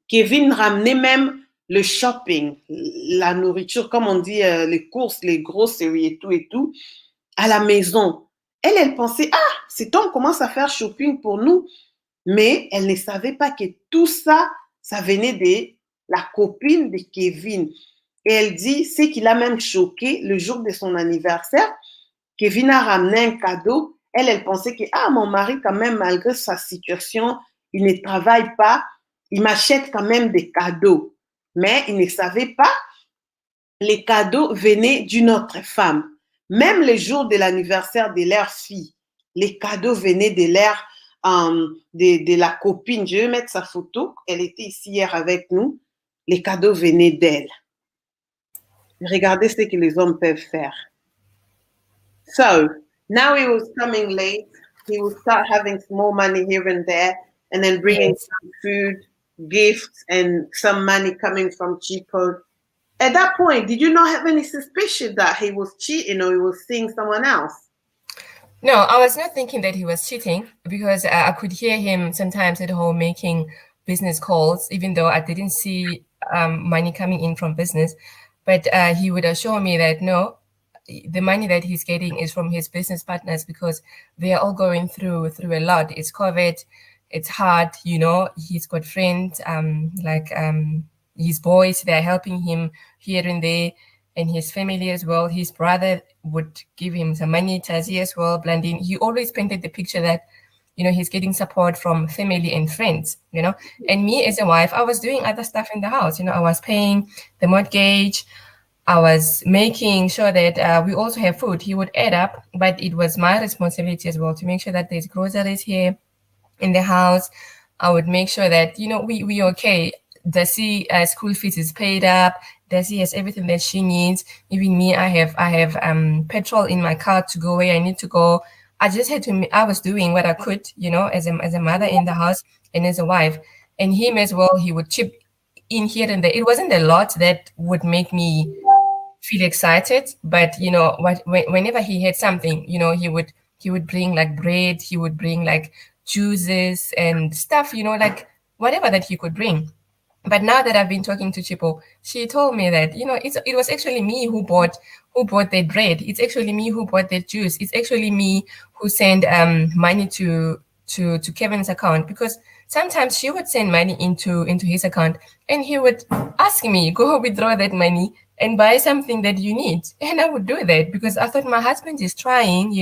Kevin ramenait même le shopping, la nourriture, comme on dit, les courses, les grosseries et tout, à la maison. Elle pensait, cet homme commence à faire shopping pour nous. Mais elle ne savait pas que tout ça, ça venait de la copine de Kevin. Et elle dit, c'est qu'il a même choqué le jour de son anniversaire. Kevin a ramené un cadeau. Elle pensait que, mon mari, quand même, malgré sa situation, il ne travaille pas, il m'achète quand même des cadeaux. Mais il ne savait pas, les cadeaux venaient d'une autre femme. Même le jour de l'anniversaire de leur fille, les cadeaux venaient de leur, de la copine. Je vais mettre sa photo. Elle était ici hier avec nous. Les cadeaux venaient d'elle. Regardez ce que les hommes peuvent faire. So, now he was coming late. He would start having small money here and there and then bringing some food, gifts, and some money coming from Chico. At that point, did you not have any suspicion that he was cheating or he was seeing someone else? No, I was not thinking that he was cheating because I could hear him sometimes at home making business calls, even though I didn't see money coming in from business. But he would assure me that, no, the money that he's getting is from his business partners because they are all going through a lot. It's COVID. It's hard, he's got friends, his boys, they're helping him here and there, and his family as well. His brother would give him some money, Tazi as well, Blandine. He always painted the picture that, he's getting support from family and friends, And me as a wife, I was doing other stuff in the house. I was paying the mortgage. I was making sure that we also have food. He would add up, but it was my responsibility as well to make sure that there's groceries here in the house. I would make sure that, we okay. Desi school fees is paid up. Desi has everything that she needs. Even me, I have petrol in my car to go where I need to go. I just had to, I was doing what I could, as a mother in the house and as a wife. And him as well, he would chip in here and there. It wasn't a lot that would make me feel excited, but whenever he had something, he would bring like bread, he would bring like juices and stuff, like whatever that he could bring. But now that I've been talking to Chipo, she told me that, it was actually me who bought that bread. It's actually me who bought that juice. It's actually me who sent money to Kevin's account, because sometimes she would send money into his account and he would ask me, go withdraw that money and buy something that you need. And I would do that because I thought my husband is trying,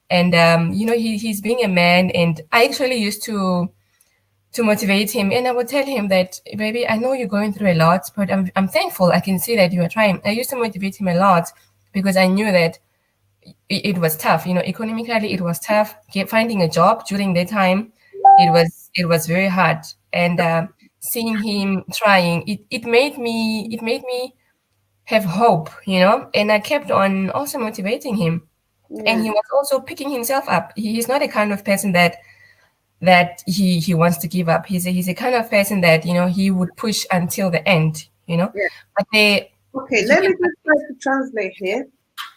and, he's being a man. And I actually used to to motivate him. And I would tell him that, baby, I know you're going through a lot, but I'm thankful. I can see that you are trying. I used to motivate him a lot because I knew that it was tough. Economically, it was tough. Finding a job during that time, it was very hard. And seeing him trying, it made me have hope, and I kept on also motivating him. And he was also picking himself up. He's not a kind of person that he wants to give up. He's a kind of person that he would push until the end. But Okay, let me just try to translate here.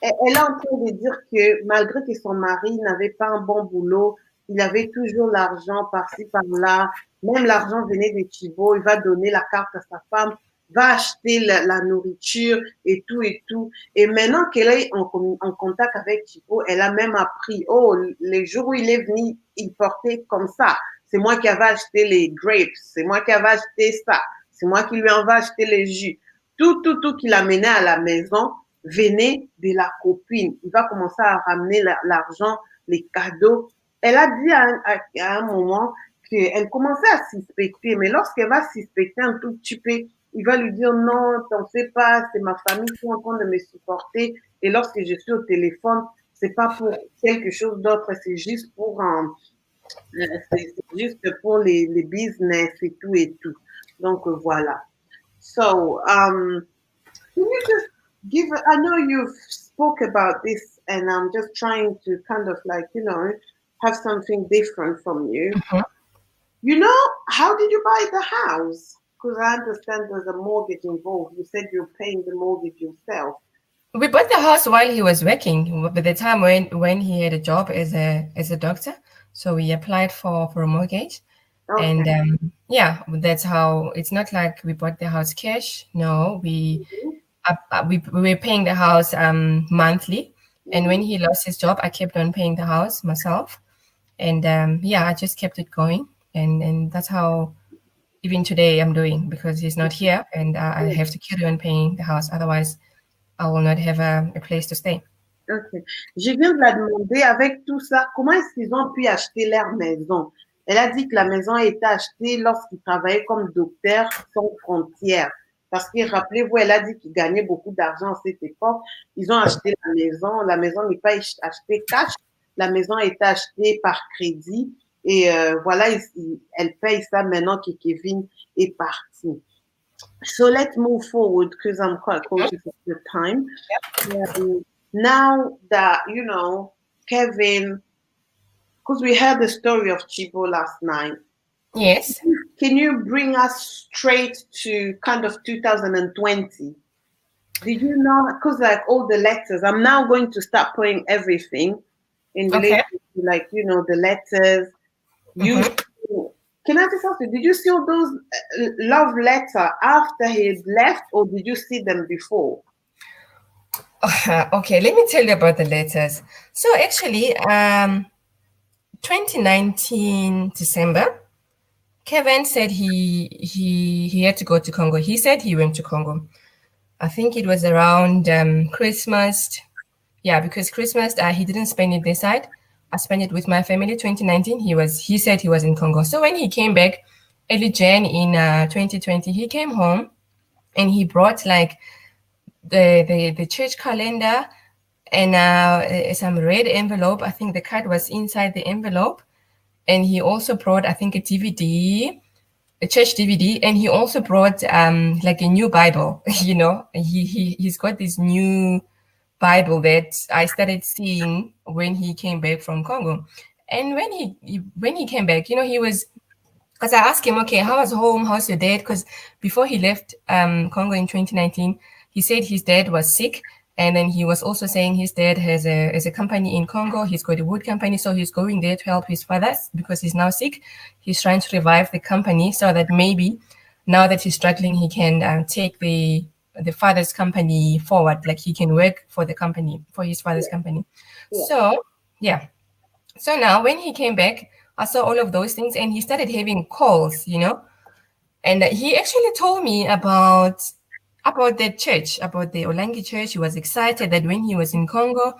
Elle est en train de dire que malgré que son mari n'avait pas un bon boulot, il avait toujours l'argent par-ci par-là. Même l'argent venait de Thibaut. Il va donner la carte à sa femme, va acheter la nourriture et tout et tout. Et maintenant qu'elle est en contact avec Thibaut, elle a même appris, oh, les jours où il est venu, il portait comme ça. C'est moi qui avais acheté les grapes. C'est moi qui avais acheté ça. C'est moi qui lui avais acheté les jus. Tout qu'il amenait à la maison venait de la copine. Il va commencer à ramener l'argent, les cadeaux. Elle a dit à un moment qu'elle commençait à suspecter, mais lorsqu'elle va suspecter un tout petit peu, il va lui dire non, t'en fais pas, c'est ma famille qui est en train de me supporter. Et lorsque je suis au téléphone, c'est pas pour quelque chose d'autre, c'est juste pour les business et tout et tout. Donc voilà. So, can you just give, I know you've spoke about this and I'm just trying to kind of like, have something different from you. How did you buy the house? Because I understand there's a mortgage involved. You said you're paying the mortgage yourself. We bought the house while he was working, by the time when he had a job as a doctor. So we applied for a mortgage. Okay. And that's how. It's not like we bought the house cash. No, we were paying the house monthly. And when he lost his job, I kept on paying the house myself. And I just kept it going. And that's how even today I'm doing, because he's not here and I have to carry on paying the house. Otherwise, I will not have a place to stay. Ok. Je viens de la demander, avec tout ça, comment est-ce qu'ils ont pu acheter leur maison? Elle a dit que la maison a été achetée lorsqu'il travaillait comme docteur sans frontières. Parce que, rappelez-vous, elle a dit qu'il gagnait beaucoup d'argent à cette époque. Ils ont acheté la maison. La maison n'est pas achetée cash. La maison a été achetée par crédit. Et voilà, elle paye ça maintenant que Kevin est parti. So let's move forward because I'm quite conscious of the time. Now that, Kevin, because we heard the story of Chibo last night. Yes. Can you bring us straight to kind of 2020? Did you know, because like all the letters, I'm now going to start putting everything in relation to like, the letters. Can I just ask you, did you see all those love letters after he had left, or did you see them before? Okay, let me tell you about the letters. So actually, 2019 December, Kevin said he had to go to Congo. He said he went to Congo. I think it was around Christmas. Yeah, because Christmas he didn't spend it this side. I spent it with my family. 2019, he said he was in Congo. So when he came back, early Jan in 2020, he came home and he brought like the church calendar and some red envelope. I think the card was inside the envelope. And he also brought, I think, a DVD, a church DVD, and he also brought like a new Bible. He's got this new Bible that I started seeing when he came back from Congo. And when he came back, he was, because I asked him, okay, how was home? How's your dad? Because before he left Congo in 2019, he said his dad was sick. And then he was also saying his dad has a company in Congo. He's got a wood company. So he's going there to help his father because he's now sick. He's trying to revive the company so that maybe now that he's struggling, he can take the father's company forward. Like he can work for the company, for his father's company. So now when he came back, I saw all of those things and he started having calls, and he actually told me about the church, about the Olangi church. He was excited that when he was in Congo,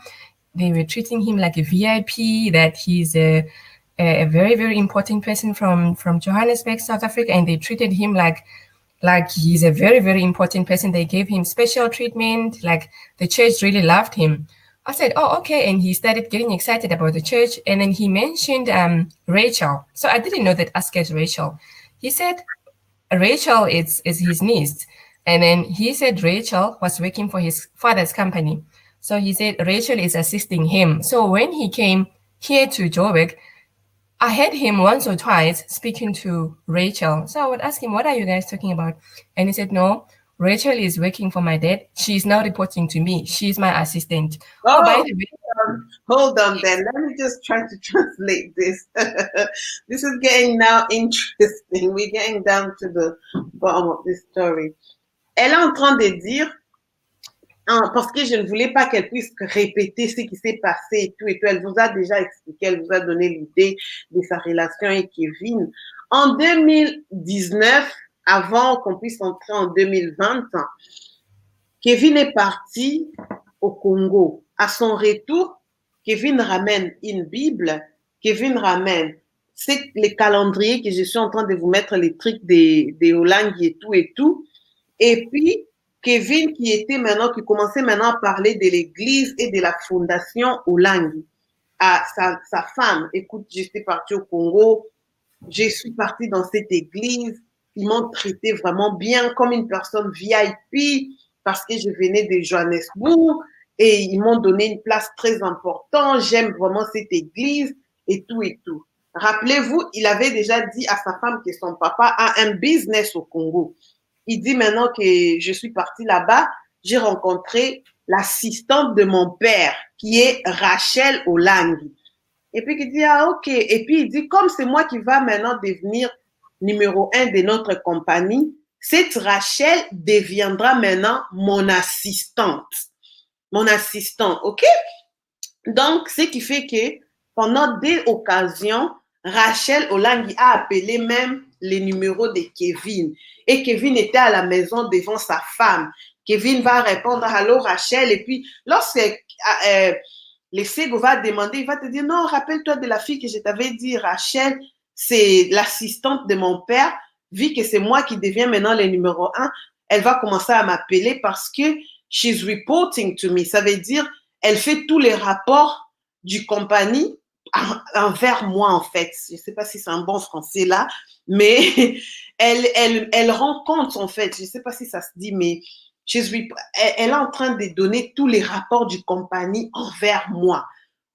they were treating him like a VIP, that he's a a very, very important person from Johannesburg, South Africa, and they treated him like he's a very, very important person. They gave him special treatment. Like the church really loved him. I said, oh, okay. And he started getting excited about the church. And then he mentioned Rachel. So I didn't know that Aska is Rachel. He said Rachel is his niece. And then he said Rachel was working for his father's company. So he said Rachel is assisting him. So when he came here to Joburg, I heard him once or twice speaking to Rachel. So I would ask him, what are you guys talking about? And he said, no, Rachel is working for my dad. She's now reporting to me. She's my assistant. Oh, by the way. Hold on then. Let me just try to translate this. This is getting now interesting. We're getting down to the bottom of this story. Elle est en train de dire, parce que je ne voulais pas qu'elle puisse répéter ce qui s'est passé et tout. Elle vous a déjà expliqué, elle vous a donné l'idée de sa relation avec Kevin. En 2019, avant qu'on puisse entrer en 2020, Kevin est parti au Congo. À son retour, Kevin ramène une Bible, Kevin ramène les calendriers que je suis en train de vous mettre, les trucs des Olangi et tout et tout. Et puis, Kevin qui commençait maintenant à parler de l'église et de la fondation Olangi à sa femme. Écoute, je suis partie au Congo, je suis partie dans cette église, ils m'ont traité vraiment bien comme une personne VIP parce que je venais de Johannesburg et ils m'ont donné une place très importante, j'aime vraiment cette église et tout et tout. Rappelez-vous, il avait déjà dit à sa femme que son papa a un business au Congo. Il dit maintenant que je suis partie là-bas, j'ai rencontré l'assistante de mon père, qui est Rachel Olangi. Et puis il dit, ah ok. Et puis il dit, comme c'est moi qui va maintenant devenir numéro 1 de notre compagnie, cette Rachel deviendra maintenant mon assistante. Mon assistant, ok? Donc, ce qui fait que pendant des occasions, Rachel Olangi a appelé même les numéros de Kevin. Et Kevin était à la maison devant sa femme. Kevin va répondre, allô Rachel. Et puis, lorsque Lesego va demander, il va te dire, non, rappelle-toi de la fille que je t'avais dit, Rachel, c'est l'assistante de mon père. Vu que c'est moi qui deviens maintenant le numéro 1, elle va commencer à m'appeler parce que she's reporting to me. Ça veut dire, elle fait tous les rapports du compagnie envers moi, en fait. Je ne sais pas si c'est un bon français là, mais elle rend compte, en fait. Je ne sais pas si ça se dit, mais elle est en train de donner tous les rapports du compagnie envers moi.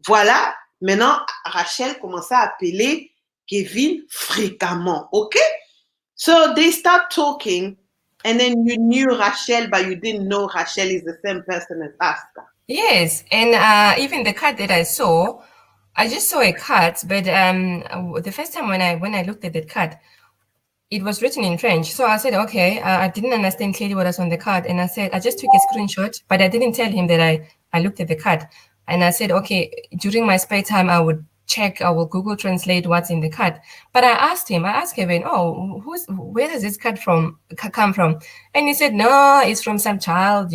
Voilà. Maintenant, Rachel commence à appeler Kevin fréquemment. OK? So they start talking, and then you knew Rachel, but you didn't know Rachel is the same person as Aska. Yes, and even the card that I saw, I just saw a card, but the first time when I looked at that card, it was written in French. So I said, okay, I didn't understand clearly what was on the card, and I said I just took a screenshot, but I didn't tell him that I looked at the card, and I said, okay, during my spare time I would check, I will Google Translate what's in the card. But I asked Kevin, oh, where does this card come from? And he said, no, it's from some child,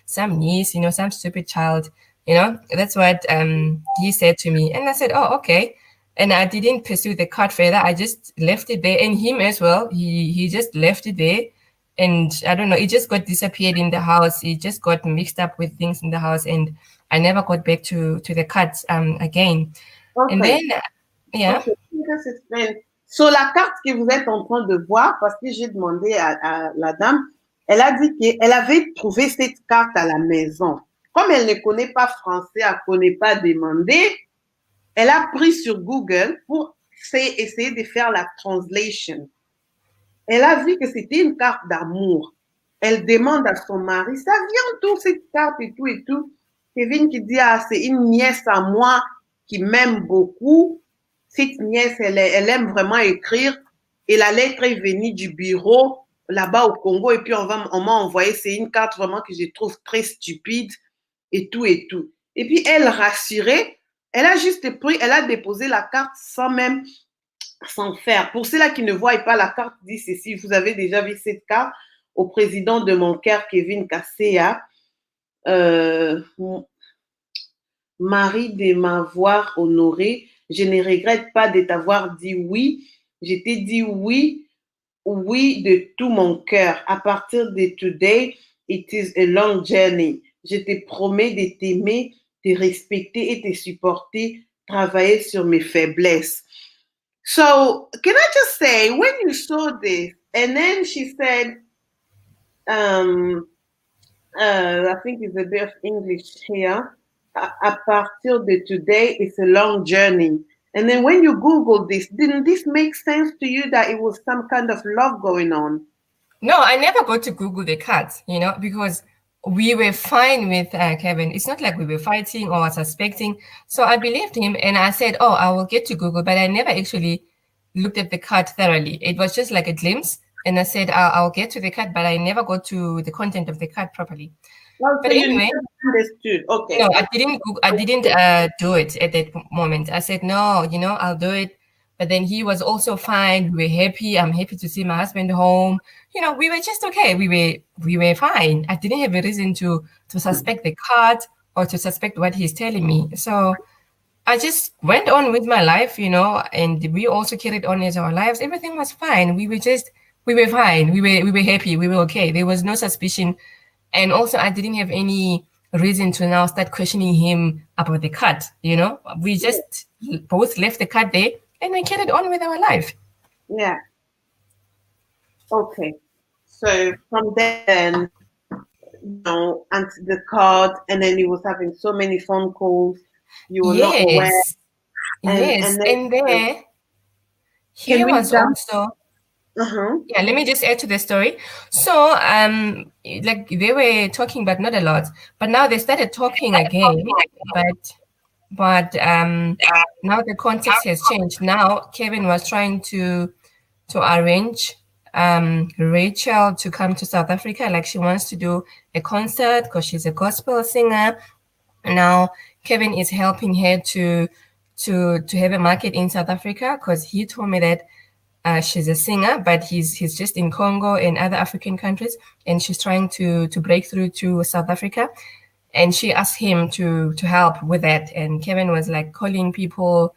some niece, some stupid child, that's what he said to me. And I said, oh, okay. And I didn't pursue the card further. I just left it there, and him as well. He just left it there, and I don't know. It just got disappeared in the house. It just got mixed up with things in the house, and I never got back to the cards again. Okay. And then, yeah. Okay. So la carte que vous êtes en train de voir, parce que j'ai demandé à la dame, elle a dit qu'elle avait trouvé cette carte à la maison. Comme elle ne connaît pas français, elle ne connaît pas demander, elle a pris sur Google pour essayer de faire la translation. Elle a vu que c'était une carte d'amour. Elle demande à son mari, ça vient d'où cette carte et tout et tout. Kevin qui dit, ah, c'est une nièce à moi qui m'aime beaucoup. Cette nièce, elle aime vraiment écrire. Et la lettre est venue du bureau là-bas au Congo. Et puis, on m'a envoyé, c'est une carte vraiment que je trouve très stupide et tout et tout. Et puis, elle rassurée, elle a juste pris, elle a déposé la carte sans faire. Pour ceux-là qui ne voient pas la carte, dit ceci, vous avez déjà vu cette carte au président de mon cœur, Kevin Kaseya, mari de m'avoir honoré, Je ne regrette pas de t'avoir dit oui. Je t'ai dit oui, oui de tout mon cœur. À partir de today, it is a long journey. Je te promets de t'aimer, te respecter et te supporter, travailler sur mes faiblesses. So, can I just say, when you saw this, and then she said, um, I think it's a bit of English here. À partir de today, it's a long journey. And then when you Google this, didn't this make sense to you that it was some kind of love going on? No, I never got to Google the cut, because we were fine with Kevin. It's not like we were fighting or suspecting. So I believed him and I said, oh, I will get to Google, but I never actually looked at the cut thoroughly. It was just like a glimpse. And I said, I'll get to the cut, but I never got to the content of the cut properly. Well, But so you anyway, never understood. Okay. no, I didn't do it at that moment. I said, no, I'll do it. But then he was also fine. We were happy. I'm happy to see my husband home. We were just okay. We were fine. I didn't have a reason to suspect the cut or to suspect what he's telling me. So I just went on with my life, and we also carried on as our lives. Everything was fine. We were fine. We were happy. We were okay. There was no suspicion. And also I didn't have any reason to now start questioning him about the cut, We just both left the cut there and we carried on with our life. Yeah. Okay. So from then, answered the card, and then he was having so many phone calls. You were not aware. Yes. And there, he can we was also. Yeah, let me just add to the story. So, like they were talking, but not a lot. But now they started talking again. But now the context has changed. Now Kevin was trying to arrange Rachel to come to South Africa. Like she wants to do a concert because she's a gospel singer. Now Kevin is helping her to have a market in South Africa because he told me that she's a singer, but he's just in Congo and other African countries, and she's trying to break through to South Africa. And she asked him to help with that. And Kevin was like calling people,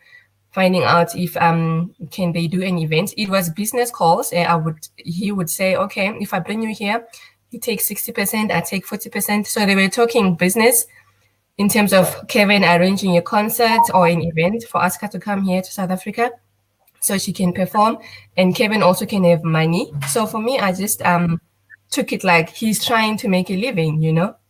finding out if can they do an event. It was business calls. He would say, okay, if I bring you here, you take 60%, I take 40%. So they were talking business in terms of Kevin arranging a concert or an event for Asuka to come here to South Africa so she can perform, and Kevin also can have money. So for me, I just took it like he's trying to make a living,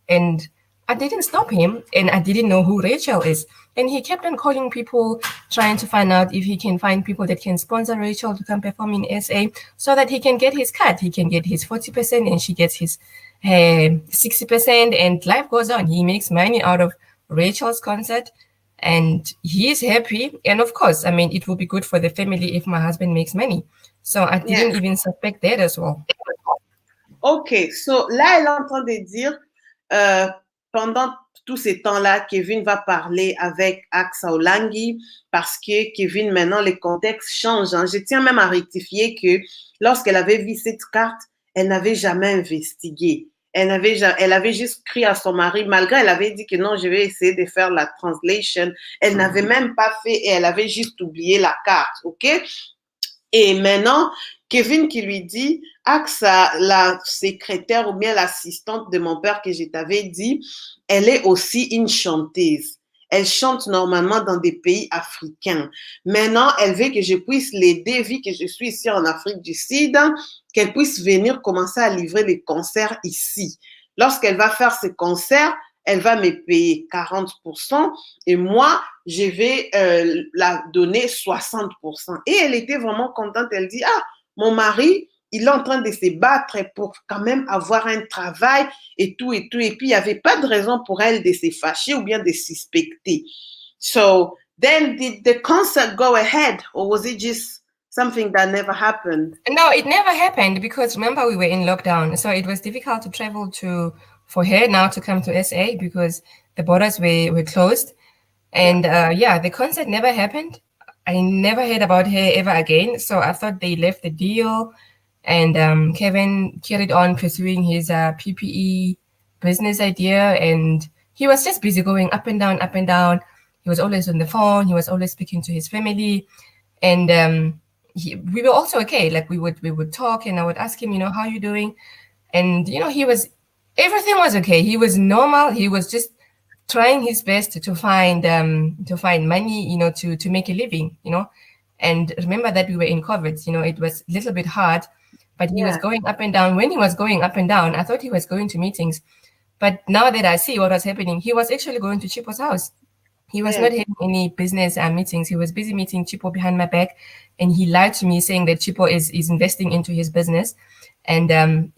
and I didn't stop him, and I didn't know who Rachel is. And he kept on calling people, trying to find out if he can find people that can sponsor Rachel to come perform in SA so that he can get his cut. He can get his 40% and she gets his 60%, and life goes on. He makes money out of Rachel's concert and he is happy. And of course, I mean, it will be good for the family if my husband makes money. So I didn't even suspect that as well. Ok, so là, elle est en train de dire, pendant tous ces temps-là, Kevin va parler avec Acsa Olangi parce que Kevin, maintenant, les contextes changent. Hein. Je tiens même à rectifier que lorsqu'elle avait vu cette carte, elle n'avait jamais investigué. Elle avait juste crié à son mari, malgré elle avait dit que non, je vais essayer de faire la translation. Elle n'avait même pas fait et elle avait juste oublié la carte, ok? Et maintenant, Kevin qui lui dit, Acsa, la secrétaire ou bien l'assistante de mon père que je t'avais dit, elle est aussi une chanteuse. Elle chante normalement dans des pays africains. Maintenant, elle veut que je puisse l'aider, vu que je suis ici en Afrique du Sud, qu'elle puisse venir commencer à livrer les concerts ici. Lorsqu'elle va faire ce concert, elle va me payer 40% et moi, je vais la donner 60%. Et elle était vraiment contente. Elle dit, ah, mon mari, il est en train de se battre pour quand même avoir un travail et tout et tout. Et puis, il n'y avait pas de raison pour elle de se fâcher ou bien de suspecter. So, then did the concert go ahead or was it just something that never happened? No, it never happened because remember we were in lockdown. So it was difficult to travel for her now to come to SA because the borders were closed. And the concert never happened. I never heard about her ever again. So I thought they left the deal. And Kevin carried on pursuing his PPE business idea. And he was just busy going up and down, up and down. He was always on the phone. He was always speaking to his family, and we were also okay. Like we would talk, and I would ask him, how are you doing? And everything was okay. He was normal. He was just trying his best to find money, to make a living, And remember that we were in COVID, it was a little bit hard, but he was going up and down. When he was going up and down, I thought he was going to meetings. But now that I see what was happening, he was actually going to Chipo's house. He was not having any business meetings. He was busy meeting Chipo behind my back. And he lied to me saying that Chipo is investing into his business. And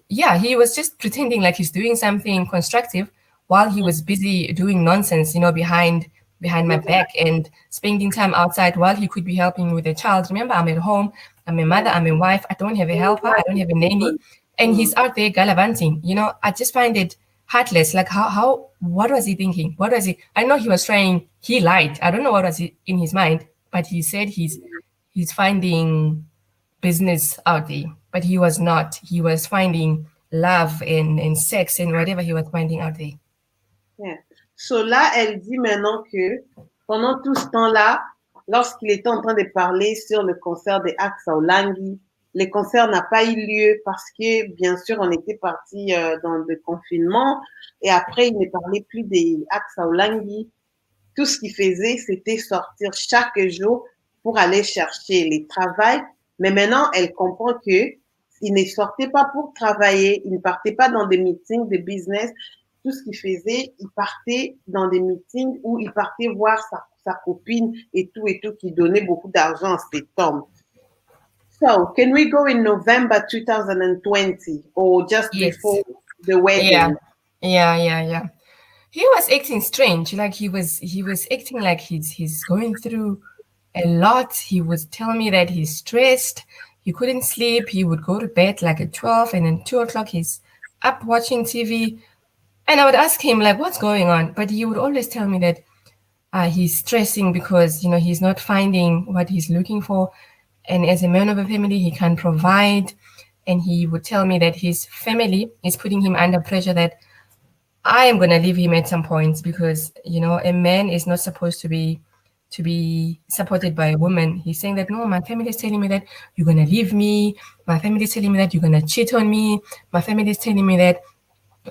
he was just pretending like he's doing something constructive while he was busy doing nonsense, behind my back and spending time outside while he could be helping with a child. Remember, I'm at home. I'm a mother. I'm a wife. I don't have a helper. I don't have a nanny. And he's out there gallivanting. I just find it heartless. Like what was he thinking? What was he? I know he was trying. He lied. I don't know what was in his mind, but he said he's finding business out there, but he was not. He was finding love and sex and whatever he was finding out there. Yeah. So là, elle dit maintenant que pendant tout ce temps-là, lorsqu'il était en train de parler sur le concert de Acsa Olangi, le concert n'a pas eu lieu parce que, bien sûr, on était parti dans le confinement et après, il ne parlait plus de Acsa Olangi. Tout ce qu'il faisait, c'était sortir chaque jour pour aller chercher les travails. Mais maintenant, elle comprend que il ne sortait pas pour travailler, il ne partait pas dans des meetings de business. Tout ce qu'il faisait, il partait dans des meetings où il partait voir sa copine et tout, qui donnait beaucoup d'argent à cet homme. So, can we go in November 2020 or just before the wedding? Yeah. He was acting strange. Like he was acting like he's going through a lot. He would tell me that he's stressed. He couldn't sleep. He would go to bed like at 12 and then 2 o'clock he's up watching TV. And I would ask him like, what's going on? But he would always tell me that he's stressing because, he's not finding what he's looking for. And as a man of a family, he can't provide. And he would tell me that his family is putting him under pressure that I am going to leave him at some point because, a man is not supposed to be supported by a woman. He's saying that, no, my family is telling me that you're going to leave me. My family is telling me that you're going to cheat on me. My family is telling me that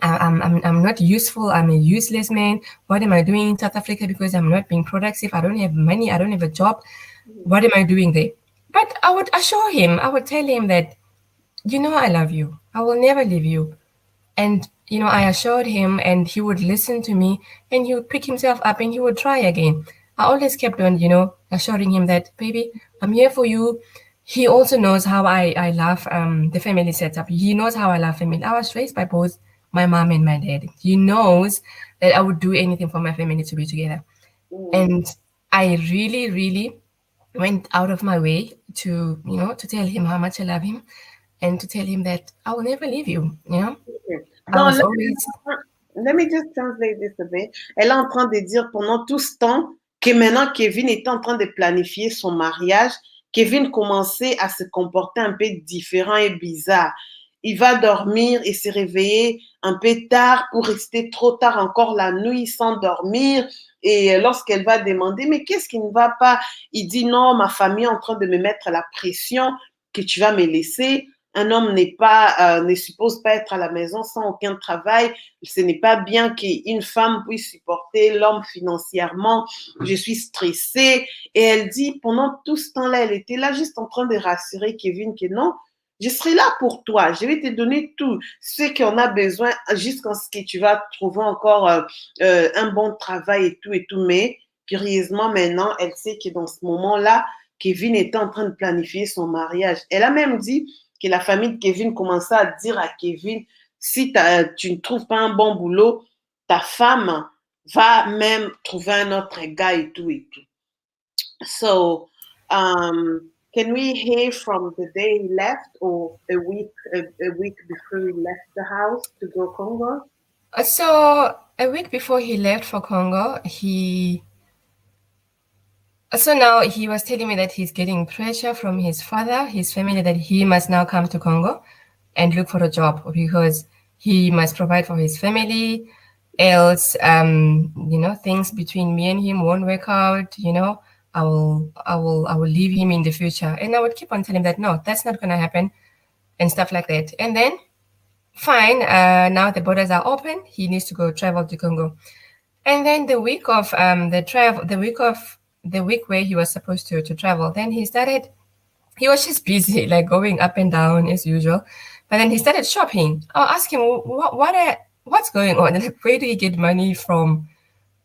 I'm not useful. I'm a useless man. What am I doing in South Africa because I'm not being productive? I don't have money. I don't have a job. What am I doing there? But I would assure him, I would tell him that, I love you. I will never leave you. And, I assured him and he would listen to me and he would pick himself up and he would try again. I always kept on, assuring him that, baby, I'm here for you. He also knows how I love the family setup. He knows how I love family. I was raised by both my mom and my dad. He knows that I would do anything for my family to be together. And I really, really went out of my way to tell him how much I love him and to tell him that I will never leave you, Let me just translate this a bit. Elle est en train de dire pendant tout ce temps que maintenant Kevin était en train de planifier son mariage, Kevin commençait à se comporter un peu différent et bizarre. Il va dormir et se réveiller un peu tard pour rester trop tard encore la nuit sans dormir. Et lorsqu'elle va demander, mais qu'est-ce qui ne va pas? Il dit, non, ma famille est en train de me mettre la pression que tu vas me laisser. Un homme ne suppose pas être à la maison sans aucun travail. Ce n'est pas bien qu'une femme puisse supporter l'homme financièrement. Je suis stressée. Et elle dit, pendant tout ce temps-là, elle était là juste en train de rassurer Kevin que non, je serai là pour toi. Je vais te donner tout ce qu'on a besoin jusqu'à ce que tu vas trouver encore un bon travail et tout. Mais curieusement, maintenant, elle sait que dans ce moment-là, Kevin était en train de planifier son mariage. Elle a même dit que la famille de Kevin commençait à dire à Kevin, si tu ne trouves pas un bon boulot, ta femme va même trouver un autre gars et tout. So, can we hear from the day he left or a week before he left the house to go Congo? So a week before he left for Congo, So now he was telling me that he's getting pressure from his father, his family, that he must now come to Congo and look for a job because he must provide for his family. else, things between me and him won't work out, I will leave him in the future. And I would keep on telling him that, no, that's not going to happen and stuff like that. And then, fine, now the borders are open. He needs to go travel to Congo. And then the week of the week where he was supposed to travel, then he was just busy, like going up and down as usual. But then he started shopping. I'll ask him, what's going on? Like, where do you get money from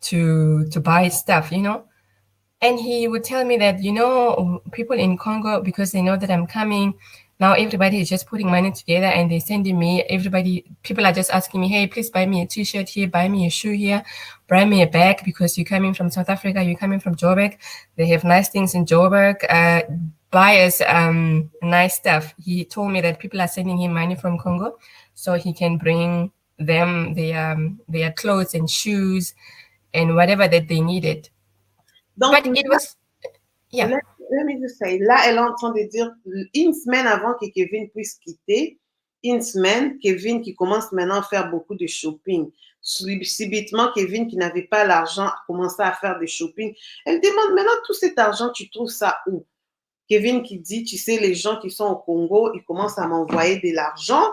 to buy stuff, And he would tell me that, people in Congo, because they know that I'm coming, now everybody is just putting money together and they're sending me, people are just asking me, hey, please buy me a t-shirt here, buy me a shoe here, buy me a bag because you're coming from South Africa, you're coming from Joburg. They have nice things in Joburg. Buy us nice stuff. He told me that people are sending him money from Congo so he can bring them their clothes and shoes and whatever that they needed. Donc, but it was, yeah. Let me just say, là, elle est en train de dire, une semaine avant que Kevin puisse quitter, une semaine, Kevin qui commence maintenant à faire beaucoup de shopping. Subitement, Kevin qui n'avait pas l'argent a commencé à faire des shopping. Elle demande, maintenant, tout cet argent, tu trouves ça où? Kevin qui dit, tu sais, les gens qui sont au Congo, ils commencent à m'envoyer de l'argent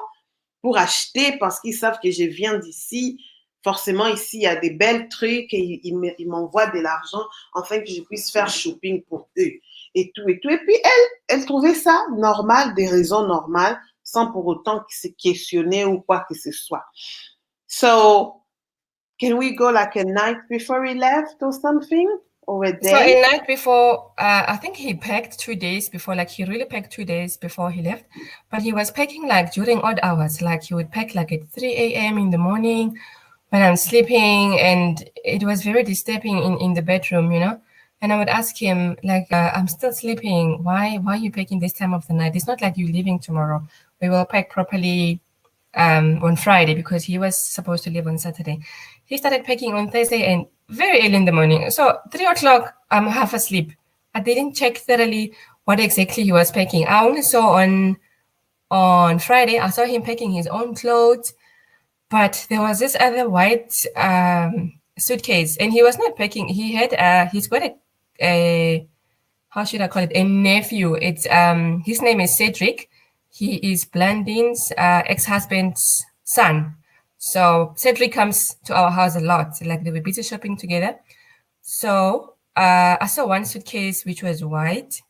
pour acheter parce qu'ils savent que je viens d'ici. Forcément, ici, il y a des belles trucs et ils m'envoient de l'argent afin que je puisse faire shopping pour eux. Et tout, et tout. Et puis, elle trouvait ça normal, des raisons normales, sans pour autant se questionner ou quoi que ce soit. So, can we go like a night before he left or something? Or a day? So a night before, I think he packed 2 days before, like he really packed 2 days before he left. But he was packing like during odd hours, like he would pack like at 3 a.m. in the morning when I'm sleeping, and it was very disturbing in the bedroom, And I would ask him, like, I'm still sleeping. Why are you packing this time of the night? It's not like you're leaving tomorrow. We will pack properly on Friday because he was supposed to leave on Saturday. He started packing on Thursday and very early in the morning. So 3 o'clock, I'm half asleep. I didn't check thoroughly what exactly he was packing. I only saw on Friday, I saw him packing his own clothes, but there was this other white suitcase, and he was not packing. He's got a how should I call it? A nephew. It's his name is Cedric. He is Blandin's ex-husband's son. So Cedric comes to our house a lot. Like they were busy shopping together. So I saw one suitcase which was white,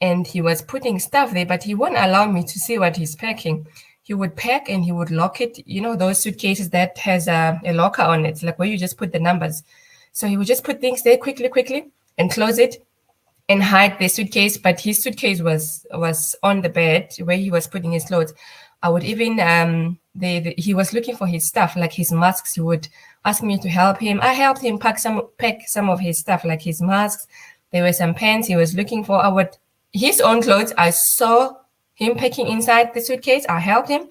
and he was putting stuff there, but he won't allow me to see what he's packing. He would pack and he would lock it. Those suitcases that has a locker on it, like where you just put the numbers. So he would just put things there quickly and close it and hide the suitcase. But his suitcase was on the bed where he was putting his clothes. I would even, he was looking for his stuff, like his masks. He would ask me to help him. I helped him pack some of his stuff, like his masks. There were some pens he was looking for. His own clothes, I saw him packing inside the suitcase. I helped him.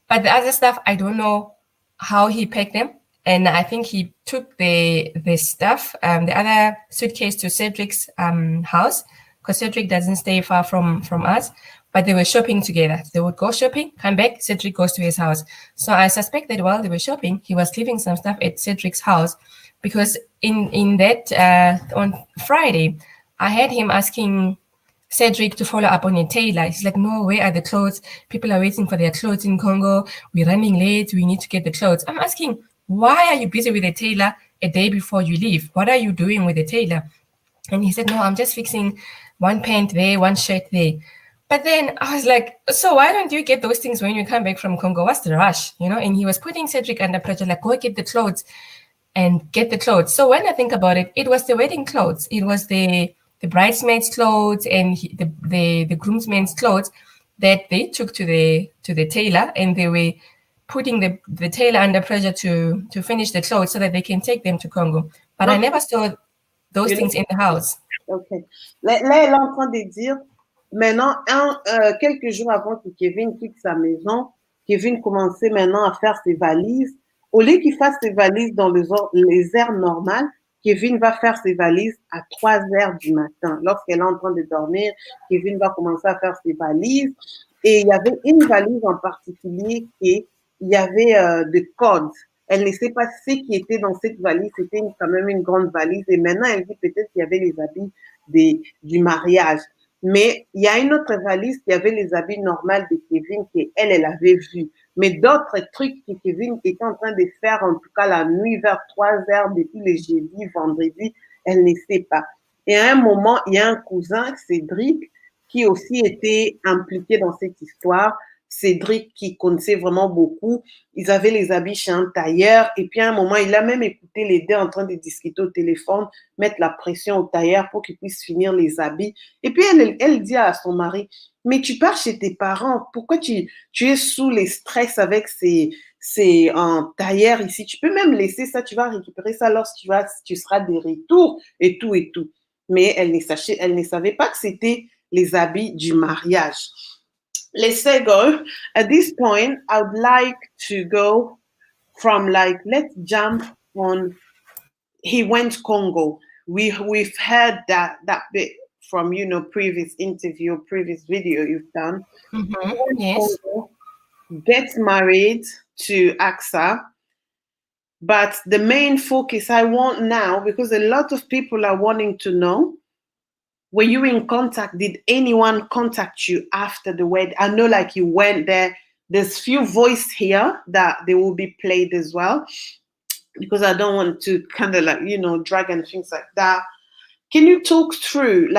But the other stuff, I don't know how he packed them. And I think he took the stuff, the other suitcase to Cedric's house, because Cedric doesn't stay far from us. But they were shopping together. They would go shopping, come back, Cedric goes to his house. So I suspect that while they were shopping, he was leaving some stuff at Cedric's house, because in that, on Friday, I had him asking Cedric to follow up on a tailor. He's like, no, where are the clothes? People are waiting for their clothes in Congo. We're running late. We need to get the clothes. I'm asking, why are you busy with the tailor a day before you leave? What are you doing with the tailor? And he said, no, I'm just fixing one pant there, one shirt there. But then I was like, so why don't you get those things when you come back from Congo? What's the rush? And he was putting Cedric under pressure, like, go get the clothes and get the clothes. So when I think about it, it was the wedding clothes. It was the bridesmaids' clothes and the groomsmen's clothes that they took to the tailor, and they were putting the tailor under pressure to finish the clothes so that they can take them to Congo. But I never saw those things in the house. Okay. Là, elle est en train de dire, maintenant, quelques jours avant que Kevin quitte sa maison, Kevin commençait maintenant à faire ses valises. Au lieu qu'il fasse ses valises dans les heures normales, Kevin va faire ses valises à 3 heures du matin. Lorsqu'elle est en train de dormir, Kevin va commencer à faire ses valises. Et il y avait une valise en particulier qui il y avait des codes. Elle ne sait pas ce qui était dans cette valise. C'était quand même une grande valise. Et maintenant, elle dit peut-être qu'il y avait les habits du mariage. Mais il y a une autre valise qui avait les habits normaux de Kevin qu'elle, elle avait vu. Mais d'autres trucs que Kevin était en train de faire, en tout cas la nuit vers 3 heures, depuis le jeudi, vendredi, elle ne sait pas. Et à un moment, il y a un cousin, Cédric, qui aussi était impliqué dans cette histoire. Cédric, qui connaissait vraiment beaucoup, ils avaient les habits chez un tailleur. Et puis à un moment, il a même écouté les deux en train de discuter au téléphone, mettre la pression au tailleur pour qu'il puisse finir les habits. Et puis elle dit à son mari, mais tu pars chez tes parents, pourquoi tu es sous les stress avec ces tailleurs ici? Tu peux même laisser ça, tu vas récupérer ça lorsque tu seras de retour et tout et tout. Mais elle ne savait pas que c'était les habits du mariage. Lesego, at this point, I would like to go from let's jump on, he went Congo. We've heard that bit from, previous interview, previous video you've done. Mm-hmm. Yes. Congo, gets married to Acsa. But the main focus I want now, because a lot of people are wanting to know, were you in contact? Did anyone contact you after the wedding? I know you went there. There's few voice here that they will be played as well, because I don't want to kind of drag and things like that. Can you talk through,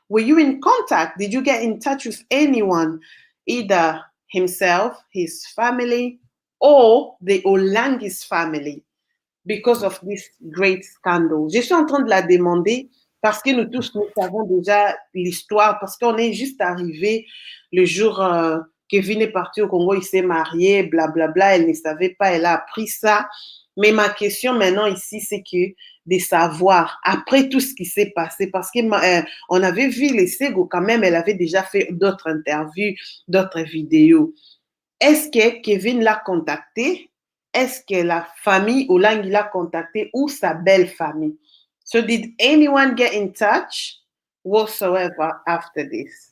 were you in contact? Did you get in touch with anyone, either himself, his family, or the Olangi's family, because of this great scandal? Je suis en train de la demander parce que nous tous, nous savons déjà l'histoire, parce qu'on est juste arrivé le jour Kevin est parti au Congo, il s'est marié, blablabla, elle ne savait pas, elle a appris ça. Mais ma question maintenant ici, c'est que de savoir, après tout ce qui s'est passé, parce qu'on avait vu Lesego quand même, elle avait déjà fait d'autres interviews, d'autres vidéos. Est-ce que Kevin l'a contacté? Est-ce que la famille Olangi l'a contacté ou sa belle famille? So did anyone get in touch whatsoever after this?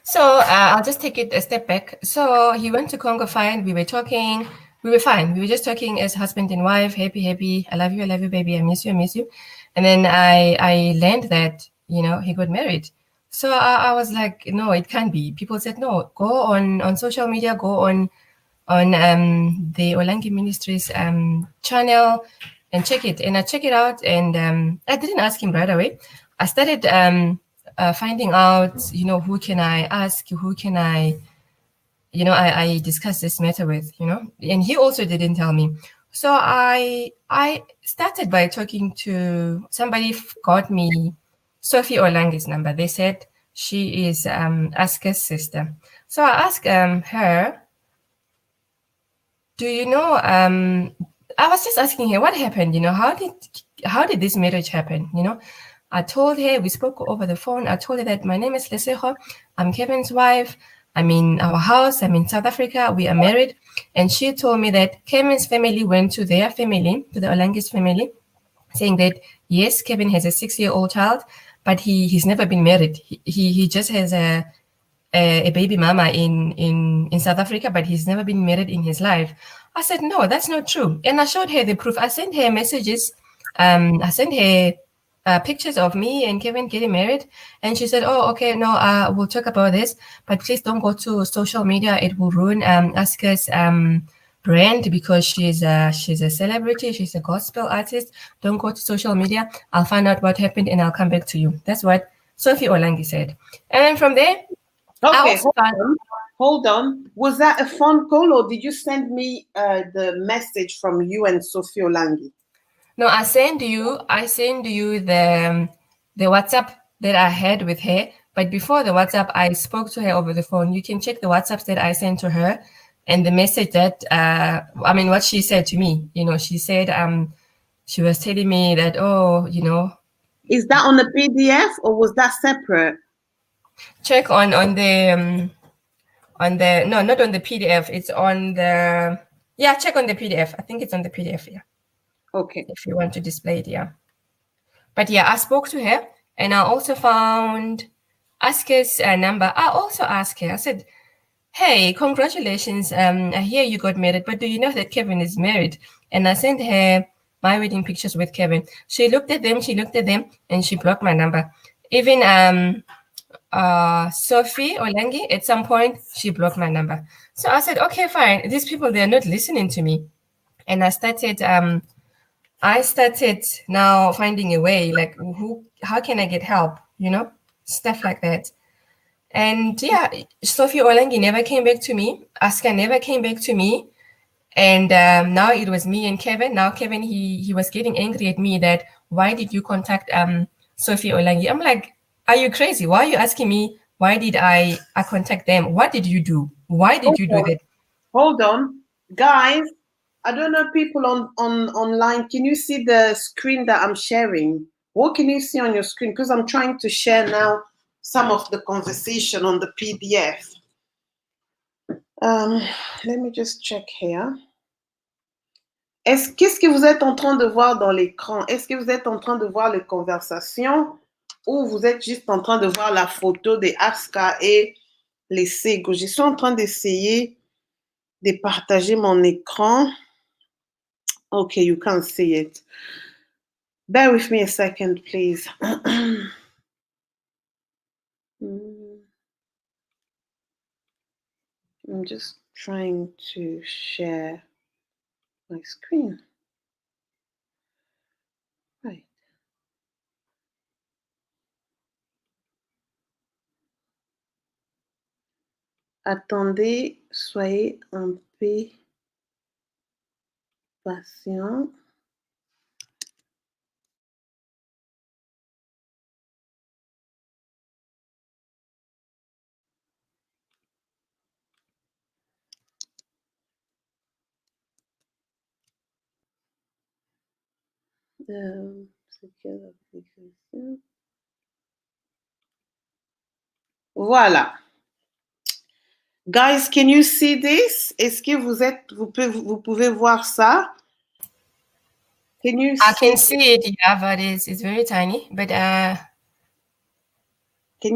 So I'll just take it a step back. So he went to Congo fine. We were talking. We were fine. We were just talking as husband and wife. Happy. I love you, baby. I miss you. And then I learned that, he got married. So I was like, no, it can't be. People said, no, go on social media, go on the Olangi Ministries channel and check it. And I check it out, and I didn't ask him right away. I started finding out, who can I ask, who can I discuss this matter with, and he also didn't tell me. So I started by talking to somebody, got me Sophie Olangi's number. They said she is Aska's sister. So I asked her, do you know, I was just asking her what happened, how did this marriage happen, I told her, we spoke over the phone. I told her that my name is Lesego. I'm Kevin's wife. I'm in our house. I'm in South Africa. We are married. And she told me that Kevin's family went to their family, to the Olangi's family, saying that, yes, Kevin has a 6-year-old child, but he's never been married. He just has a baby mama in South Africa, but he's never been married in his life. I said, no, that's not true. And I showed her the proof. I sent her messages. I sent her pictures of me and Kevin getting married, and she said, oh, okay, no, we'll talk about this, but please don't go to social media. It will ruin Aska's brand, because she's a celebrity, she's a gospel artist. Don't go to social media. I'll find out what happened and I'll come back to you. That's what Sophie Olangi said. And then from there, okay, hold on. Was that a phone call, or did you send me the message from you and Sophie Olangi? No, I send you the WhatsApp that I had with her. But before the WhatsApp, I spoke to her over the phone. You can check the WhatsApps that I sent to her and the message that, what she said to me. She said, she was telling me that, Is that on the PDF or was that separate? Check on the, no, not on the PDF. It's on the, check on the PDF. I think it's on the PDF, yeah. Okay. If you want to display it, yeah. But I spoke to her, and I also found Aska's number. I also asked her, I said, hey, congratulations. I hear you got married, but do you know that Kevin is married? And I sent her my wedding pictures with Kevin. She looked at them, and she blocked my number. Even Sophie Olangi, at some point, she blocked my number. So I said, okay, fine. These people, they're not listening to me. And I started now finding a way, like how can I get help, stuff like that. And yeah, Sophie Olangi never came back to me. Aska never came back to me. And now it was me and Kevin. Now Kevin, he was getting angry at me that why did you contact Sophie Olangi? I'm like, are you crazy? Why are you asking me? Why did I contact them? What did you do? Why did you do that? Hold on, guys. I don't know people online. Can you see the screen that I'm sharing? What can you see on your screen? Because I'm trying to share now some of the conversation on the PDF. Let me just check here. Qu'est-ce que vous êtes en train de voir dans l'écran? Est-ce que vous êtes en train de voir les conversations ou vous êtes juste en train de voir la photo de Acsa et Lesego? Je suis en train d'essayer de partager mon écran. Okay, you can't see it. Bear with me a second, please. I'm just trying to share my screen. Right. Attendez, soyez un peu patient. Voilà. Guys, can you see this? Est-ce que vous pouvez voir ça? Can you I can see it, yeah, but it's very tiny. But can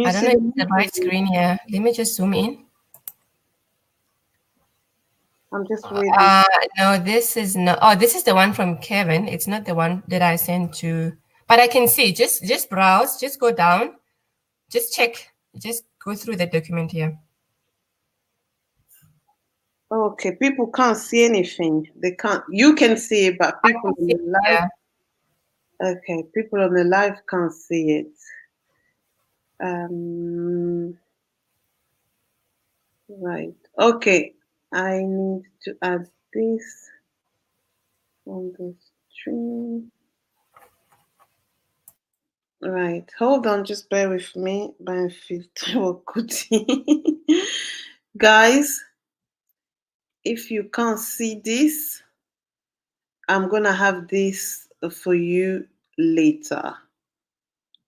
you I don't see know if it's the right screen here. Let me just zoom in. I'm just waiting. No, this is not. Oh, this is the one from Kevin. It's not the one that I sent to. But I can see. Just browse. Just go down. Just check. Just go through the document here. Okay, people can't see anything. They can't. You can see it, but people on the live. Yeah. Okay, people on the live can't see it. Right. Okay. I need to add this on the stream. Right. Hold on. Just bear with me. Guys, if you can't see this, I'm going to have this for you later.